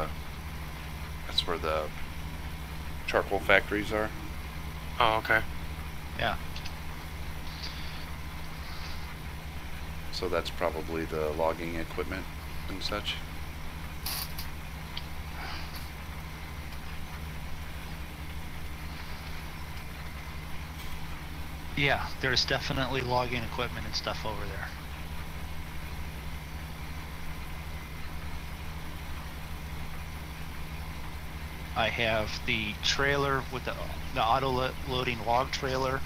charcoal factories are. Oh, okay. Yeah. So that's probably the logging equipment and such. Yeah, there's definitely logging equipment and stuff over there. I have the trailer with the auto loading log trailer,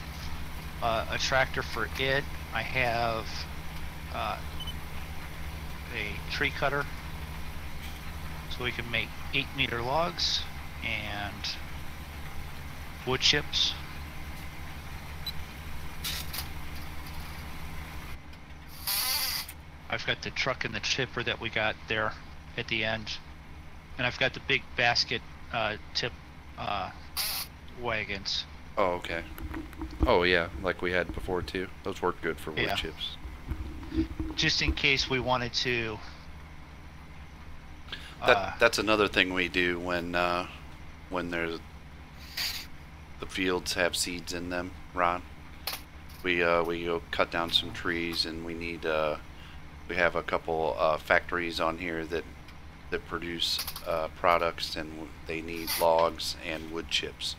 a tractor for it. I have a tree cutter so we can make 8-meter logs and wood chips. I've got the truck and the chipper that we got there at the end, and I've got the big basket tip wagons. Oh, okay. Oh, yeah, like we had before too. Those work good for wood Yeah. chips. Just in case we wanted to. That's another thing we do when there's the fields have seeds in them, Ron. We go cut down some trees, and we have a couple factories on here that produce products, and they need logs and wood chips.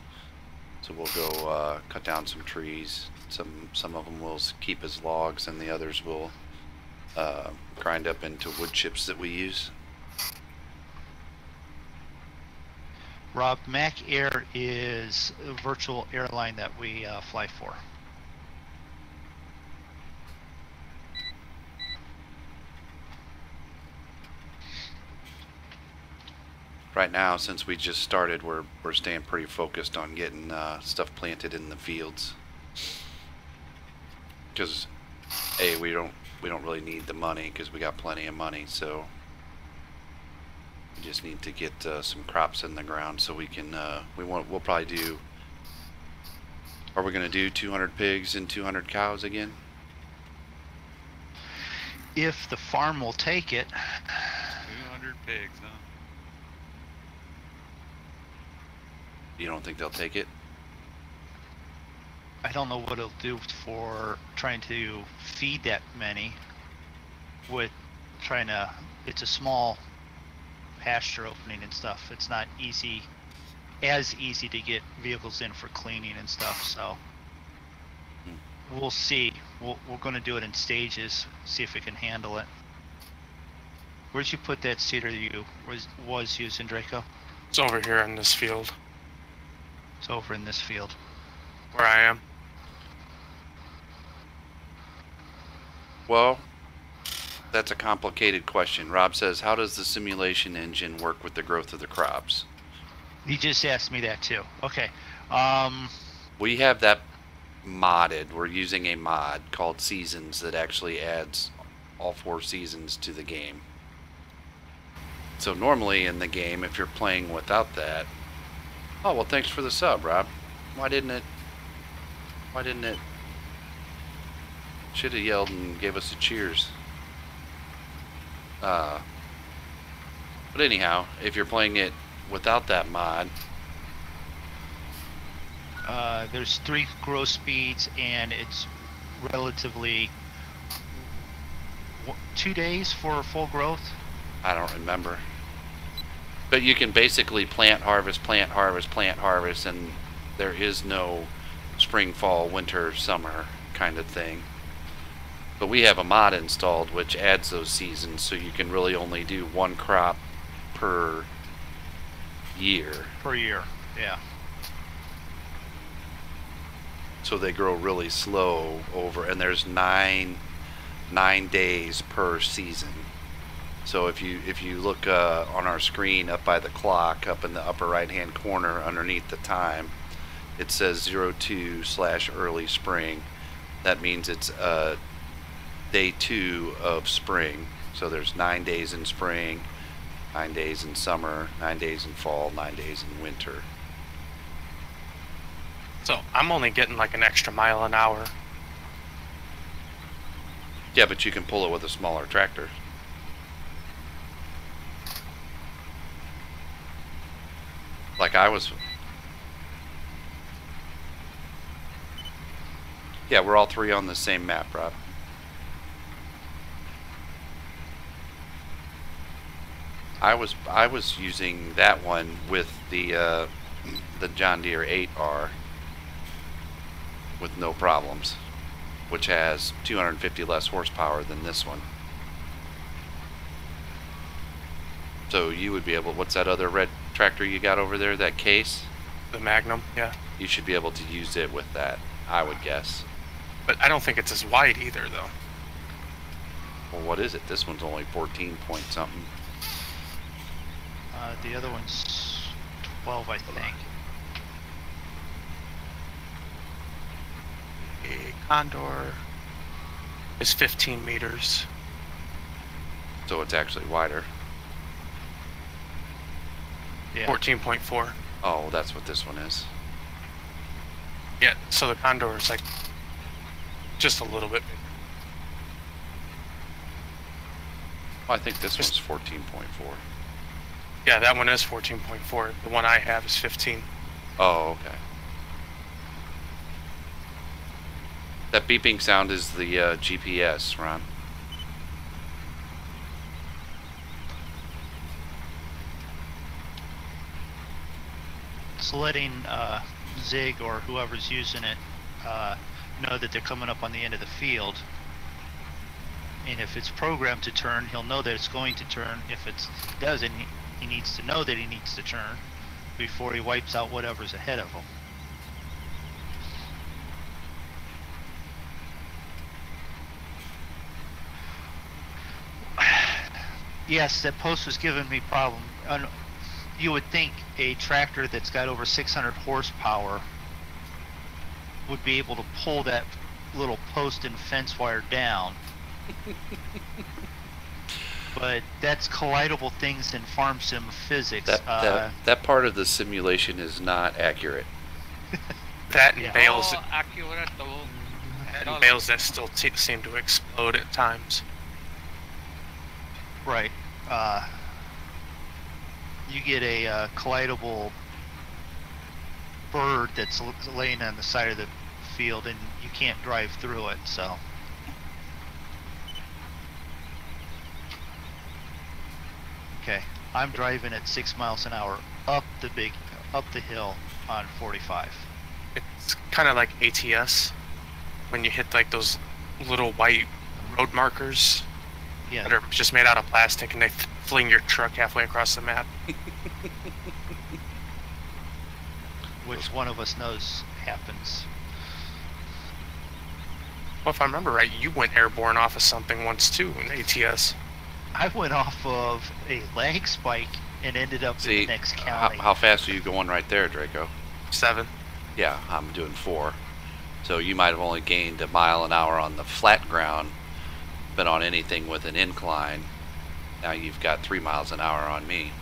So we'll go cut down some trees. Some of them we'll keep as logs, and the others will grind up into wood chips that we use. Rob, Mac Air is a virtual airline that we fly for. Right now, since we just started, we're staying pretty focused on getting stuff planted in the fields. Because, we don't really need the money because we got plenty of money. So we just need to get some crops in the ground so we can. We'll probably do. Are we gonna do 200 pigs and 200 cows again? If the farm will take it. 200 pigs, huh? You don't think they'll take it? I don't know what it'll do for trying to feed that many with trying to, it's a small pasture opening and stuff. It's not as easy to get vehicles in for cleaning and stuff, so we'll see. We're going to do it in stages, see if we can handle it. Where'd you put that seeder you was using, Draco? It's over here in this field It's over in this field. where I am. Well, that's a complicated question. Rob says, how does the simulation engine work with the growth of the crops? He just asked me that too. Okay. We have that modded. We're using a mod called Seasons that actually adds all 4 seasons to the game. So normally in the game, if you're playing without that... Oh, well, thanks for the sub, Rob. Why didn't it... Should have yelled and gave us a cheers. But anyhow, if you're playing it without that mod... There's 3 growth speeds, and it's relatively 2 days for full growth. I don't remember. But you can basically plant, harvest, and there is no spring, fall, winter, summer kind of thing. But we have a mod installed which adds those seasons, so you can really only do 1 crop per year. Per year, yeah. So they grow really slow over, and there's 9 days per season. So if you look on our screen up by the clock, up in the upper right hand corner underneath the time, it says 02/early spring. That means it's day 2 of spring. So there's 9 days in spring, 9 days in summer, 9 days in fall, 9 days in winter. So I'm only getting like an extra mile an hour. Yeah, but you can pull it with a smaller tractor. Like I was. Yeah, we're all three on the same map, Rob. I was using that one with the John Deere 8R with no problems, which has 250 less horsepower than this one. So you would be able, what's that other red tractor you got over there, that Case? The Magnum, yeah. You should be able to use it with that, I would guess. But I don't think it's as wide either, though. Well, what is it? This one's only 14 point something. The other one's 12, I think. A Condor is 15 meters. So it's actually wider. Yeah. 14.4. Oh, that's what this one is. Yeah, so the Condor is like just a little bit bigger. Well, I think this one's 14.4. Yeah, that one is 14.4. The one I have is 15. Oh, okay. That beeping sound is the GPS, Ron. It's letting Zig or whoever's using it know that they're coming up on the end of the field. And if it's programmed to turn, he'll know that it's going to turn. If it doesn't, he needs to know that he needs to turn before he wipes out whatever's ahead of him. Yes, that post was giving me problem. You would think a tractor that's got over 600 horsepower would be able to pull that little post and fence wire down. But that's collidable things in farm sim physics. That part of the simulation is not accurate. That and Yeah. bales, accurate. and bales that still seem to explode at times. Right. You get a collidable bird that's laying on the side of the field and you can't drive through it, so. Okay, I'm driving at 6 miles an hour up the hill on 45. It's kind of like ATS when you hit like those little white road markers Yeah. that are just made out of plastic and they fling your truck halfway across the map. Which one of us knows happens. Well, if I remember right, you went airborne off of something once too in ATS. I went off of a lag spike and ended up in the next county. How fast are you going right there, Draco? 7. Yeah, I'm doing 4. So you might have only gained a mile an hour on the flat ground, but on anything with an incline, now you've got 3 miles an hour on me.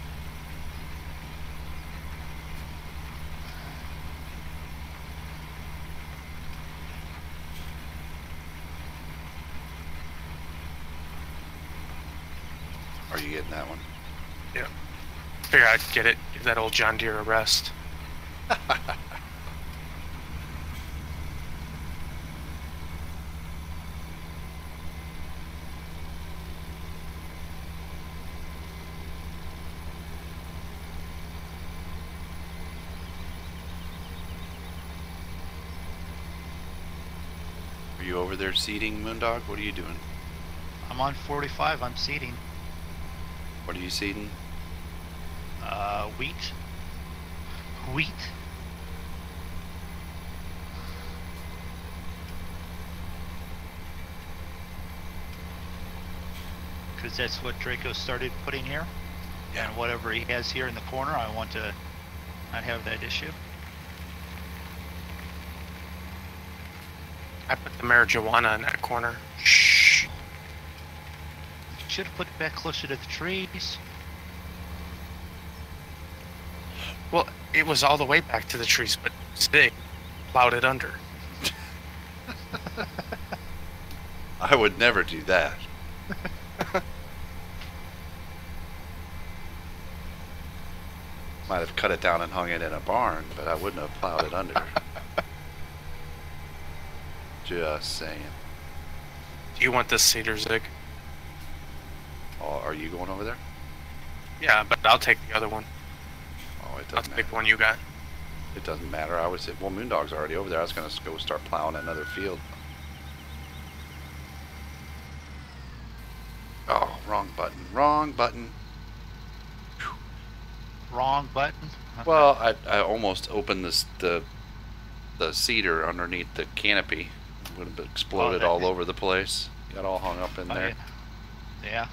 Are you getting that one? Yeah. Figure I'd get it, give that old John Deere a rest. Are you over there seeding, Moondog? What are you doing? I'm on 45, I'm seeding. What are you seeding? Wheat. Wheat. because that's what Draco started putting here. Yeah. And whatever he has here in the corner, I want to not have that issue. I put the marijuana in that corner. Shh. Should have put it back closer to the trees. Well, it was all the way back to the trees, but Zig plowed it under. I would never do that. Might have cut it down and hung it in a barn, but I wouldn't have plowed it under. Just saying. Do you want this cedar, Zig? Oh, are you going over there? Yeah, but I'll take the other one. Oh, it I'll doesn't take matter. the one you got. It doesn't matter. I was well, Moondog's already over there. I was gonna go start plowing another field. Oh, wrong button. Wrong button. Wrong button. Okay. Well, I almost opened the cedar underneath the canopy. Would have exploded that- all over the place. Got all hung up in Oh, there. yeah.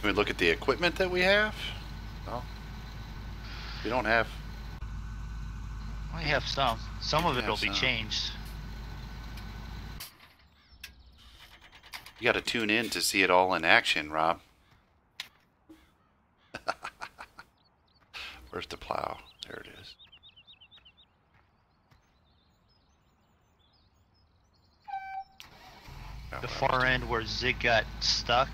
Can we look at the equipment that we have? No. We don't have. We have some. Some of We it will have be some. changed. You got to tune in to see it all in action, Rob. Where's the plow? There it is. The far end where Zig got stuck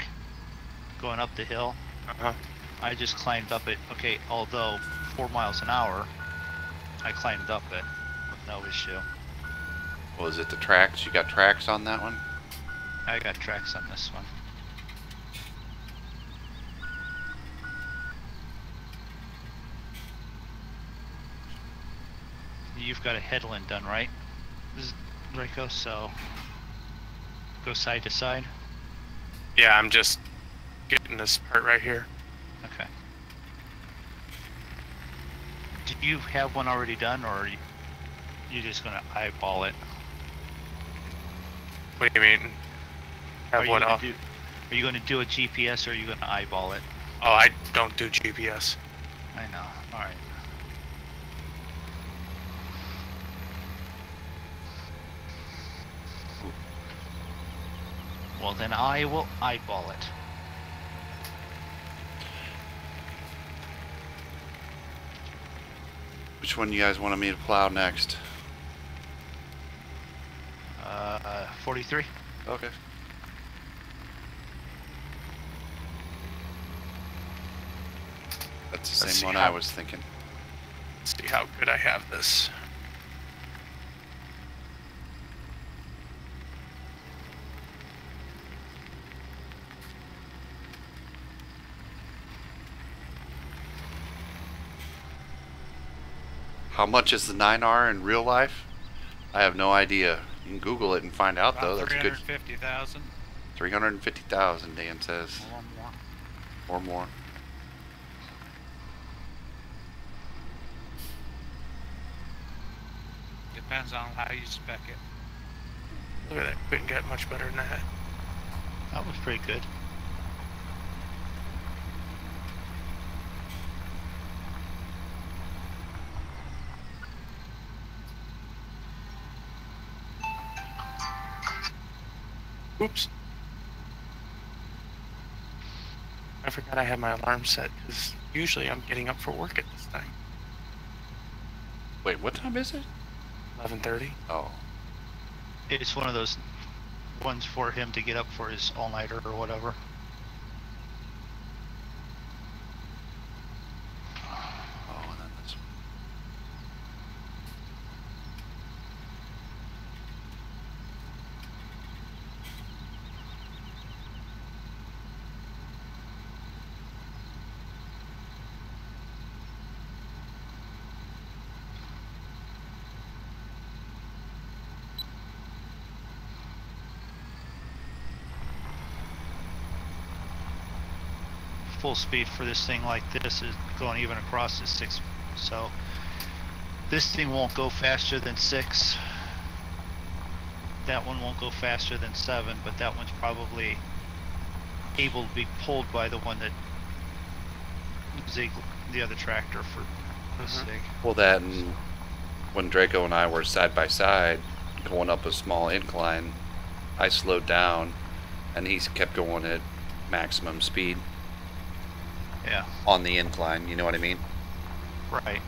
going up the hill, Uh-huh. I just climbed up it. Okay, although 4 miles an hour, I climbed up it with no issue. Well, is it the tracks? You got tracks on that one? I got tracks on this one. You've got a headland done, right, Draco? So go side to side. Yeah, I'm just getting this part right here. Okay. Do you have one already done, or are you just gonna eyeball it? What do you mean? Have what off? Are you gonna do a GPS, or are you gonna eyeball it? Oh, I don't do GPS. I know. All right. Well, then I will eyeball it. Which one you guys wanted me to plow next? 43. Okay. That's the Let's same see one how- I was thinking. Let's see how good I have this. How much is the 9R in real life? I have no idea. You can Google it and find out though. About That's good. 350,000 350,000, Dan says, or more. or more. Depends on how you spec it. Look at that. Couldn't get much better than that. That was pretty good. Oops. I forgot I had my alarm set because usually I'm getting up for work at this time. Wait, what time is it? 11:30. Oh, It's one of those ones for him to get up for his all-nighter or whatever. oh, and then this. Full speed for this thing like this is going even across the 6, so this thing won't go faster than 6. that one won't go faster than 7, but that one's probably able to be pulled by the one that the other tractor for the sake. Well, that and when Draco and I were side by side going up a small incline, I slowed down and he kept going at maximum speed. Yeah. On the incline, you know what I mean? Right.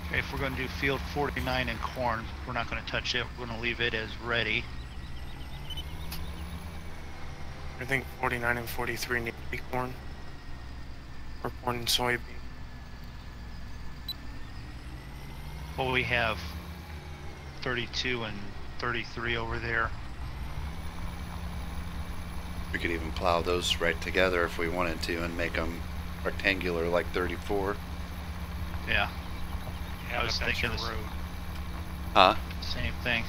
Okay, if we're going to do field 49 in corn, we're not going to touch it. We're going to leave it as ready. I think 49 and 43 need to be corn. Or corn and soybean. Well, we have 32 and 33 over there. We could even plow those right together if we wanted to and make them rectangular like 34. Yeah. Yeah, I was but that's thinking your this- road. Huh? Same thing.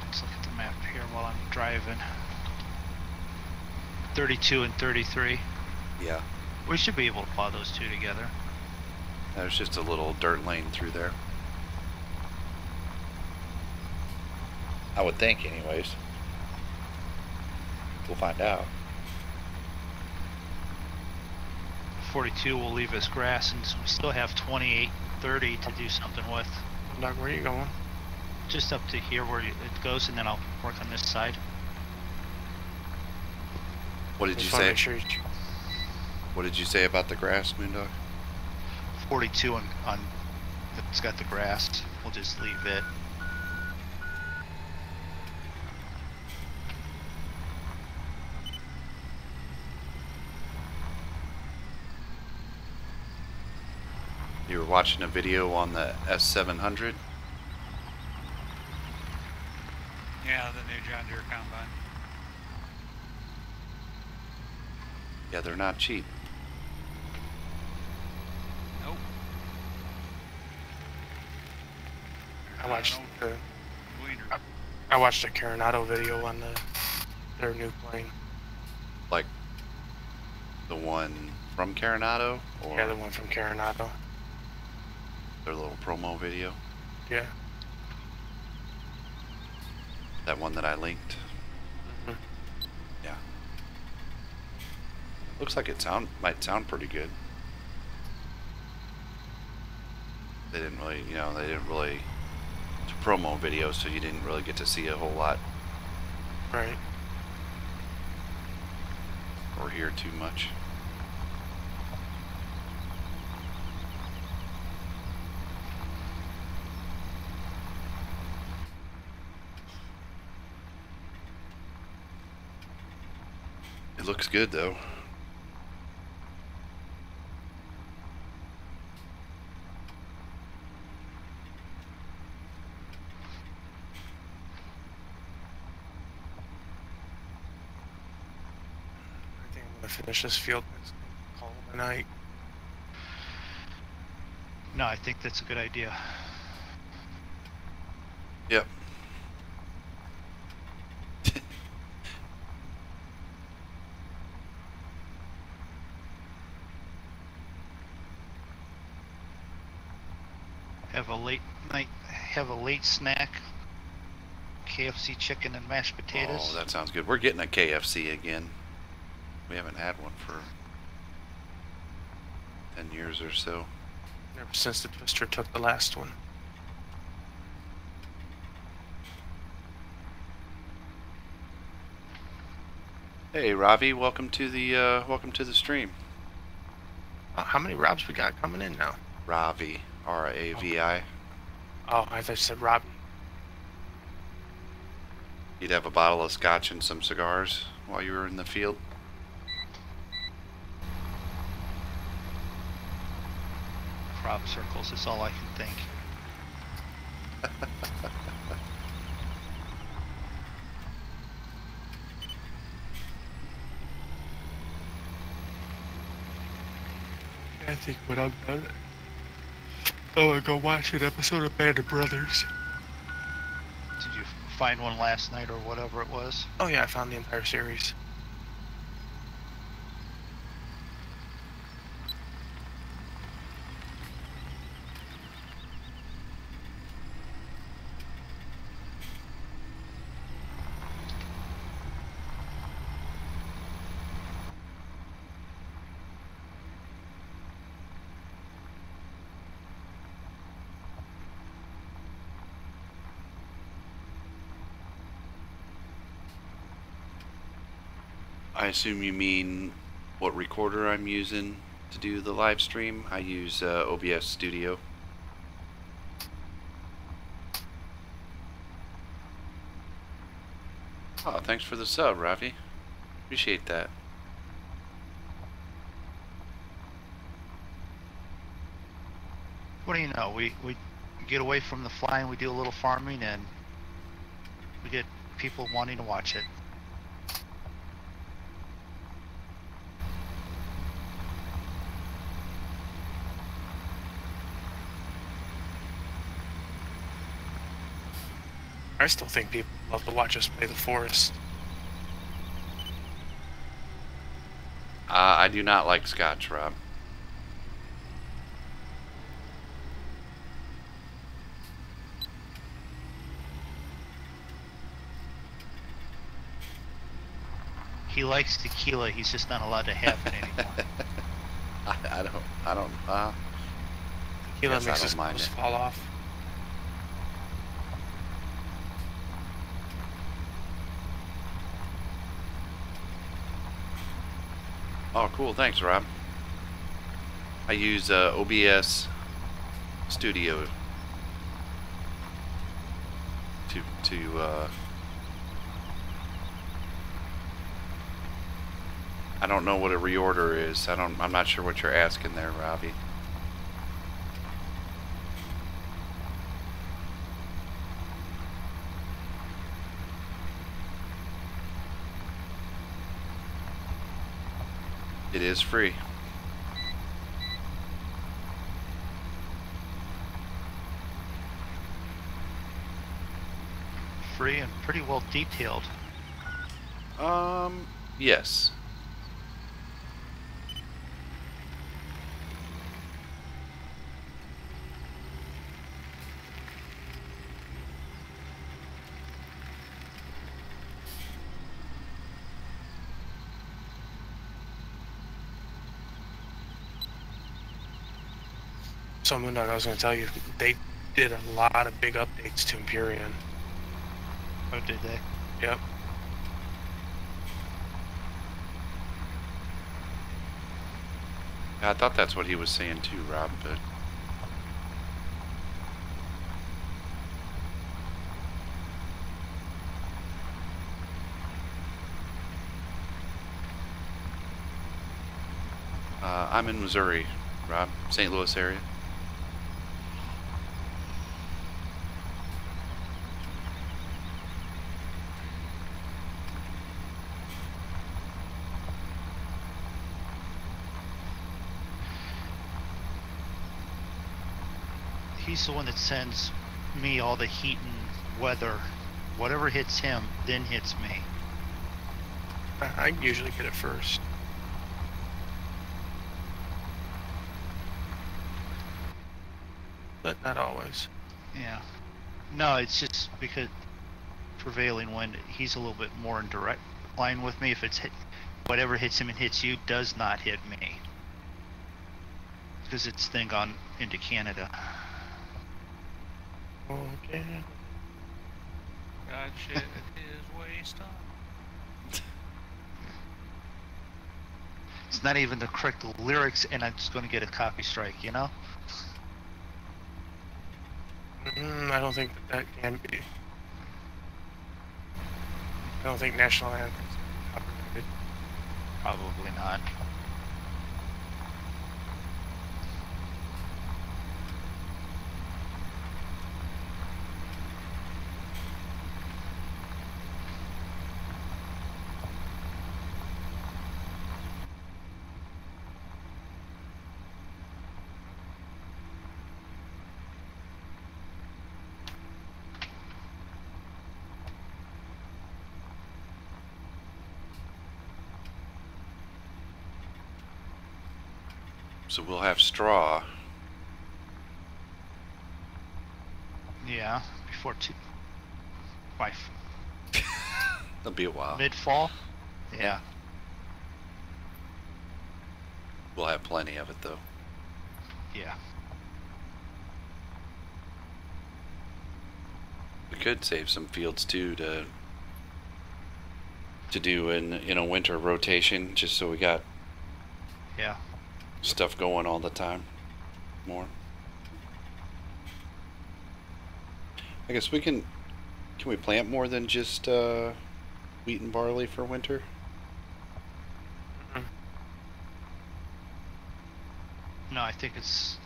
Let's look at the map here while I'm driving. 32 and 33. Yeah. We should be able to plow those two together. There's just a little dirt lane through there. I would think, anyways. We'll find out. 42 will leave us grass, and we still have 28, 30 to do something with. Doug, where are you going? Just up to here where it goes, and then I'll work on this side. What did you Just wanna say? make sure you- What did you say about the grass, Moondog? 42 on it's got the grass. We'll just leave it. You were watching a video on the S-700? Yeah, the new John Deere combine. Yeah, they're not cheap. Nope. I watched the Gleaner. I watched a Coronado video on their new plane. Like the one from Coronado? Or Yeah, the one from Coronado. their little promo video? Yeah. That one that I linked? Mhm. Yeah. Looks like it might sound pretty good. They didn't really, it's a promo video, so you didn't really get to see a whole lot Right. or hear too much. It looks good though. I think I'm gonna finish this field and call it a night. No, I think that's a good idea. Yep. Have a late snack. KFC chicken and mashed potatoes. Oh, that sounds good. We're getting a KFC again. We haven't had one for 10 years or so. Ever since the Twister took the last one. Hey, Ravi, welcome to the stream. How many Robs we got coming in now? Ravi, R-A-V-I. Oh, I thought you said Robbie. You'd have a bottle of scotch and some cigars while you were in the field. crop circles. That's all I can think. I think when I'm done, I'm gonna go watch an episode of Band of Brothers. Did you find one last night or whatever it was? Oh yeah, I found the entire series. I assume you mean what recorder I'm using to do the live stream. I use OBS Studio. Oh, thanks for the sub, Rafi. Appreciate that. What do you know? We get away from the flying, we do a little farming, and we get people wanting to watch it. I still think people love to watch us play the forest. I do not like Scotch, Rob. He likes tequila, he's just not allowed to have it anymore. I don't, Tequila Yes, I makes don't his mind clothes it. fall off. Oh, cool. Thanks, Rob. I use OBS Studio to I don't know what a reorder is. I'm not sure what you're asking there, Robbie. It is free. Free and pretty well detailed. Yes. So Moondog, I was going to tell you, they did a lot of big updates to Empyrean. Oh, did they? Yep. I thought that's what he was saying too, Rob, but I'm in Missouri, Rob, St. Louis area. He's the one that sends me all the heat and weather. Whatever hits him, then hits me. I usually get it first. But not always. Yeah. No, it's just because prevailing wind, he's a little bit more in direct line with me. If it's whatever hits him and hits you does not hit me. Because it's then gone into Canada. Okay. God shit his waist on. It's not even the correct lyrics, and I'm just going to get a copy strike, you know? I don't think that can be. I don't think national anthems are copyrighted. Probably not. So we'll have straw. Yeah, before It'll be a while. mid-fall. Yeah. We'll have plenty of it though. Yeah. We could save some fields too to do in a winter rotation, just so we got Yeah. stuff going all the time. More. I guess we can we plant more than just wheat and barley for winter? No, I think it's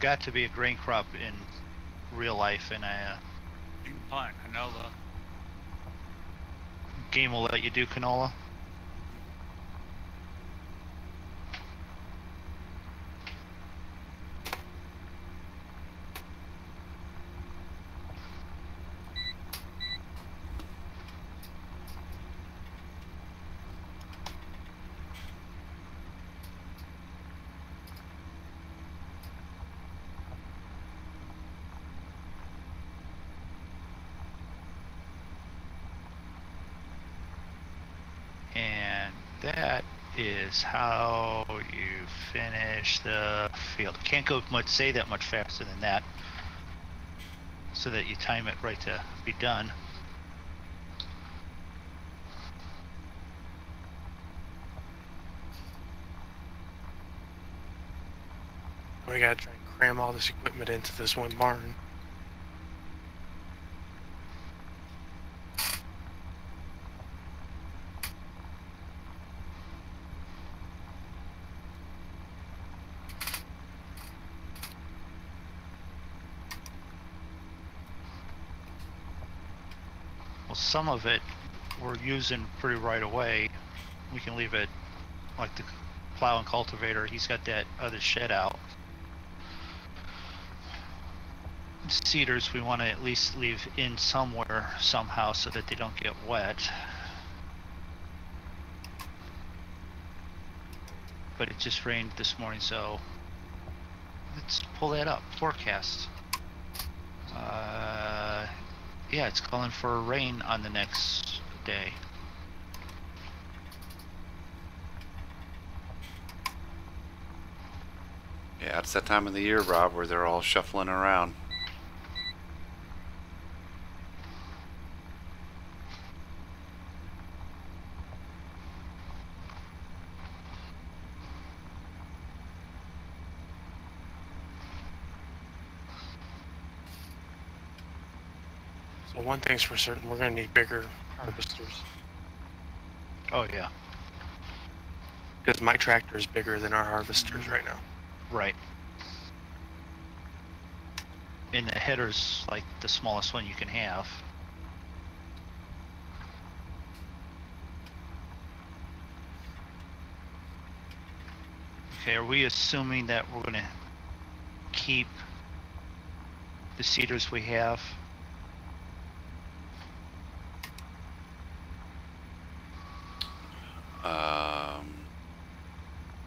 got to be a grain crop in real life, and a You can plant canola. game will let you do canola. And that is how you finish the field. Can't go say that much faster than that, so that you time it right to be done. We gotta try and cram all this equipment into this one barn. Well, some of it we're using pretty right away. We can leave it like the plow and cultivator. He's got that other shed out. Cedars we want to at least leave in somewhere somehow so that they don't get wet. But it just rained this morning, so let's pull that up. Forecast. Yeah, it's calling for rain on the next day. Yeah, it's that time of the year, Rob, where they're all shuffling around. So one thing's for certain, we're gonna need bigger harvesters. Oh yeah, Because my tractor is bigger than our harvesters right now. right. And the header's like the smallest one you can have. Okay, are we assuming that we're gonna keep the cedars we have?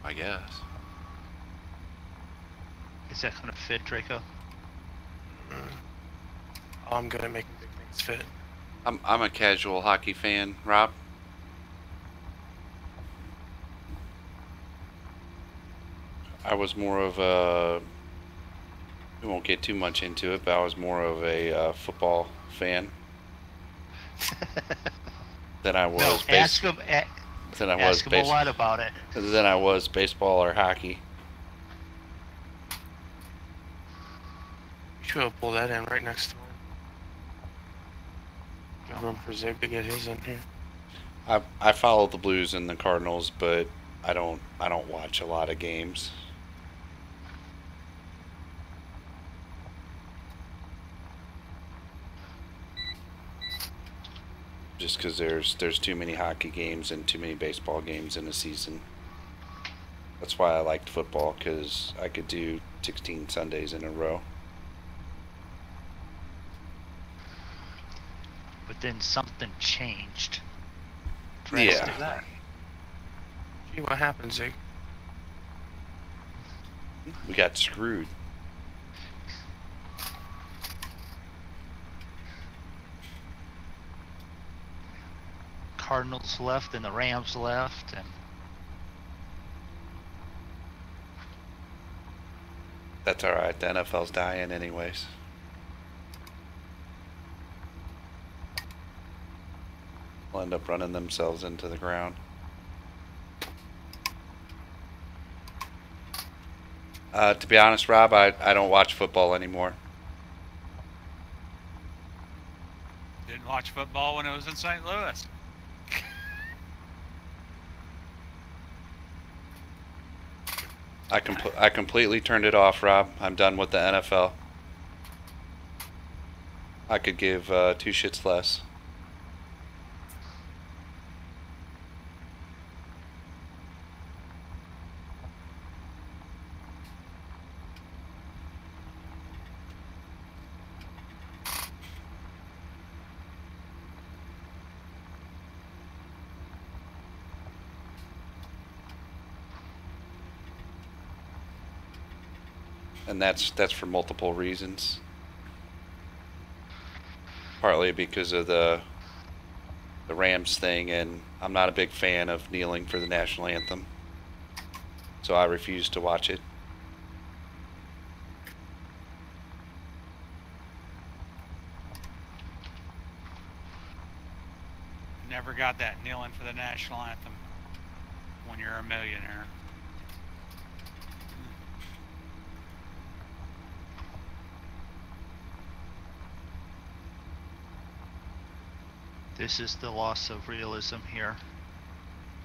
I guess. Is that gonna fit, Draco? I'm good at making big things fit. I'm a casual hockey fan, Rob. I was more of a, we won't get too much into it, but I was more of a football fan than I was. No, ask him. Than I Ask him a lot about it. Than I was baseball or hockey. You should have pulled that in right next to him. Give room for Zig to get his in here. I follow the Blues and the Cardinals, but I don't watch a lot of games. Just because there's too many hockey games and too many baseball games in a season. That's why I liked football, because I could do 16 Sundays in a row. But then something changed. Yeah. Drastically. Gee, what happened, Zig? We got screwed. Cardinals left and the Rams left, and That's alright. The NFL's dying anyways. Will end up running themselves into the ground. To be honest, Rob, I don't watch football anymore. Didn't watch football when it was in St. Louis. I completely turned it off, Rob. I'm done with the NFL. I could give 2 shits less. And that's for multiple reasons. Partly because of the Rams thing, and I'm not a big fan of kneeling for the national anthem, so I refuse to watch it. Never got that kneeling for the national anthem when you're a millionaire. this is the loss of realism here.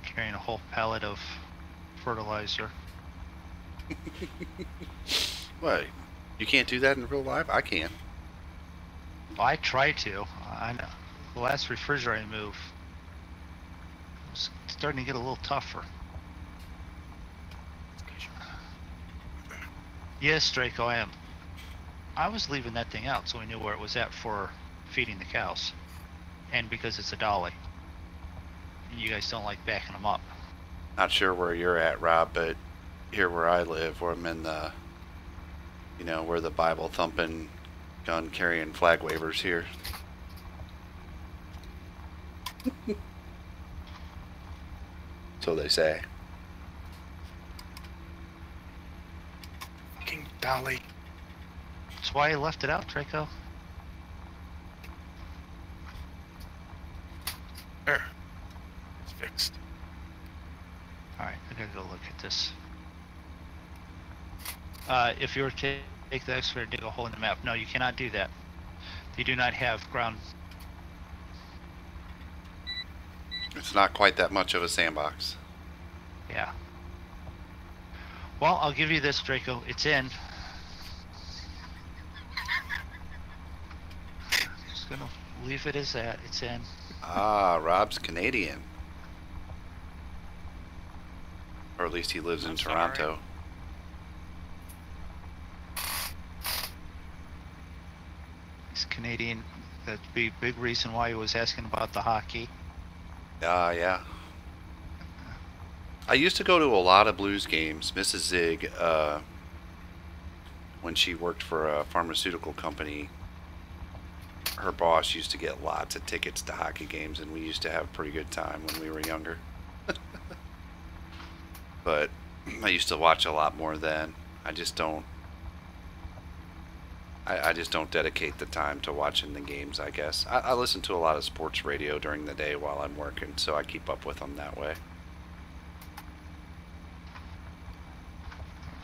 Carrying a whole pallet of fertilizer. What? You can't do that in real life? I can. I try to. I know. The last refrigerator move was starting to get a little tougher. Yes, Draco, I am. I was leaving that thing out so we knew where it was at for feeding the cows. And because it's a dolly. And you guys don't like backing them up. Not sure where you're at, Rob, but here where I live, where I'm in the, you know, where the Bible thumping, gun carrying flag wavers here. So they say. Fucking dolly. That's why I left it out, Draco. There. It's fixed. Alright, I gotta go look at this. If you were to take the excavator and dig a hole in the map, no, you cannot do that. They do not have ground. It's not quite that much of a sandbox. Yeah. Well, I'll give you this, Draco. It's in. Just gonna leave it as that. It's in. Ah, Rob's Canadian. Or at least he lives in I'm Toronto. He's Canadian. That'd be a big reason why he was asking about the hockey. Yeah. I used to go to a lot of blues games. Mrs. Zig, when she worked for a pharmaceutical company, her boss used to get lots of tickets to hockey games, and we used to have a pretty good time when we were younger. But I used to watch a lot more then. I just don't. I just don't dedicate the time to watching the games, I guess. I listen to a lot of sports radio during the day while I'm working, so I keep up with them that way.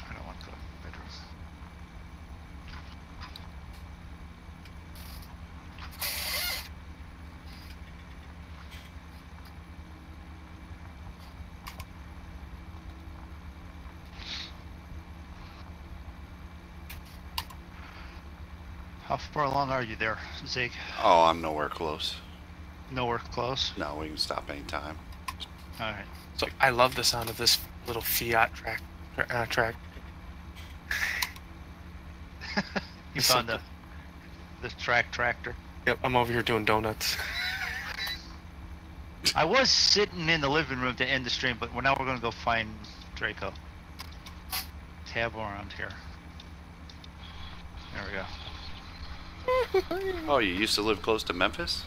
I don't want to go to the bedroom. How far along are you there, Zig? Oh, I'm nowhere close. Nowhere close? No, we can stop anytime. Alright. So I love the sound of this little Fiat track. You found the tractor. Yep, I'm over here doing donuts. I was sitting in the living room to end the stream, but now we're gonna go find Draco. tab around here. There we go. Oh, you used to live close to Memphis?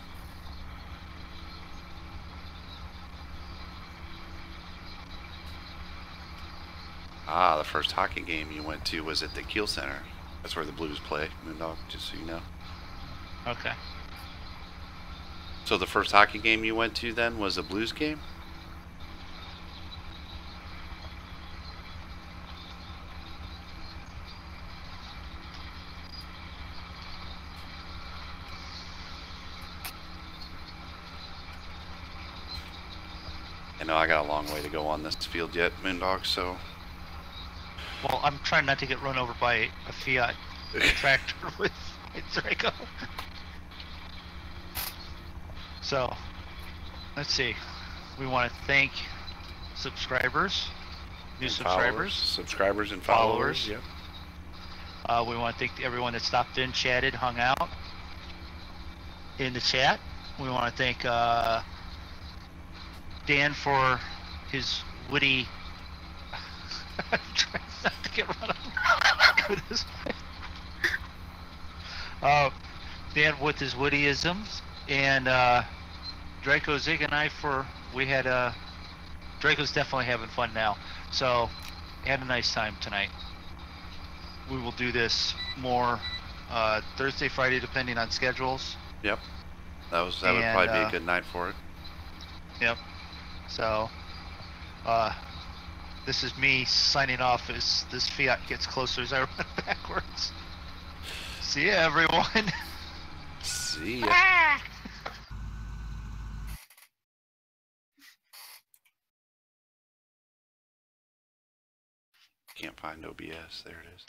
Ah, the first hockey game you went to was at the Kiel Center. That's where the Blues play, Moondog, just so you know. Okay. So the first hockey game you went to then was a Blues game? I know I got a long way to go on this field yet, Moondog, so... Well, I'm trying not to get run over by a Fiat tractor with my Draco. So, let's see. We want to thank subscribers, new subscribers, subscribers and followers. Yep. We want to thank everyone that stopped in, chatted, hung out in the chat. We want to thank Dan for his witty. I'm trying not to get run over this way. Dan with his wittyisms, and Draco, Zig, and I Draco's definitely having fun now, so had a nice time tonight. We will do this more Thursday, Friday, depending on schedules. Yep. That would probably be a good night for it. Yep. So, this is me signing off as this Fiat gets closer as I run backwards. See ya, everyone. See ya. Can't find OBS. There it is.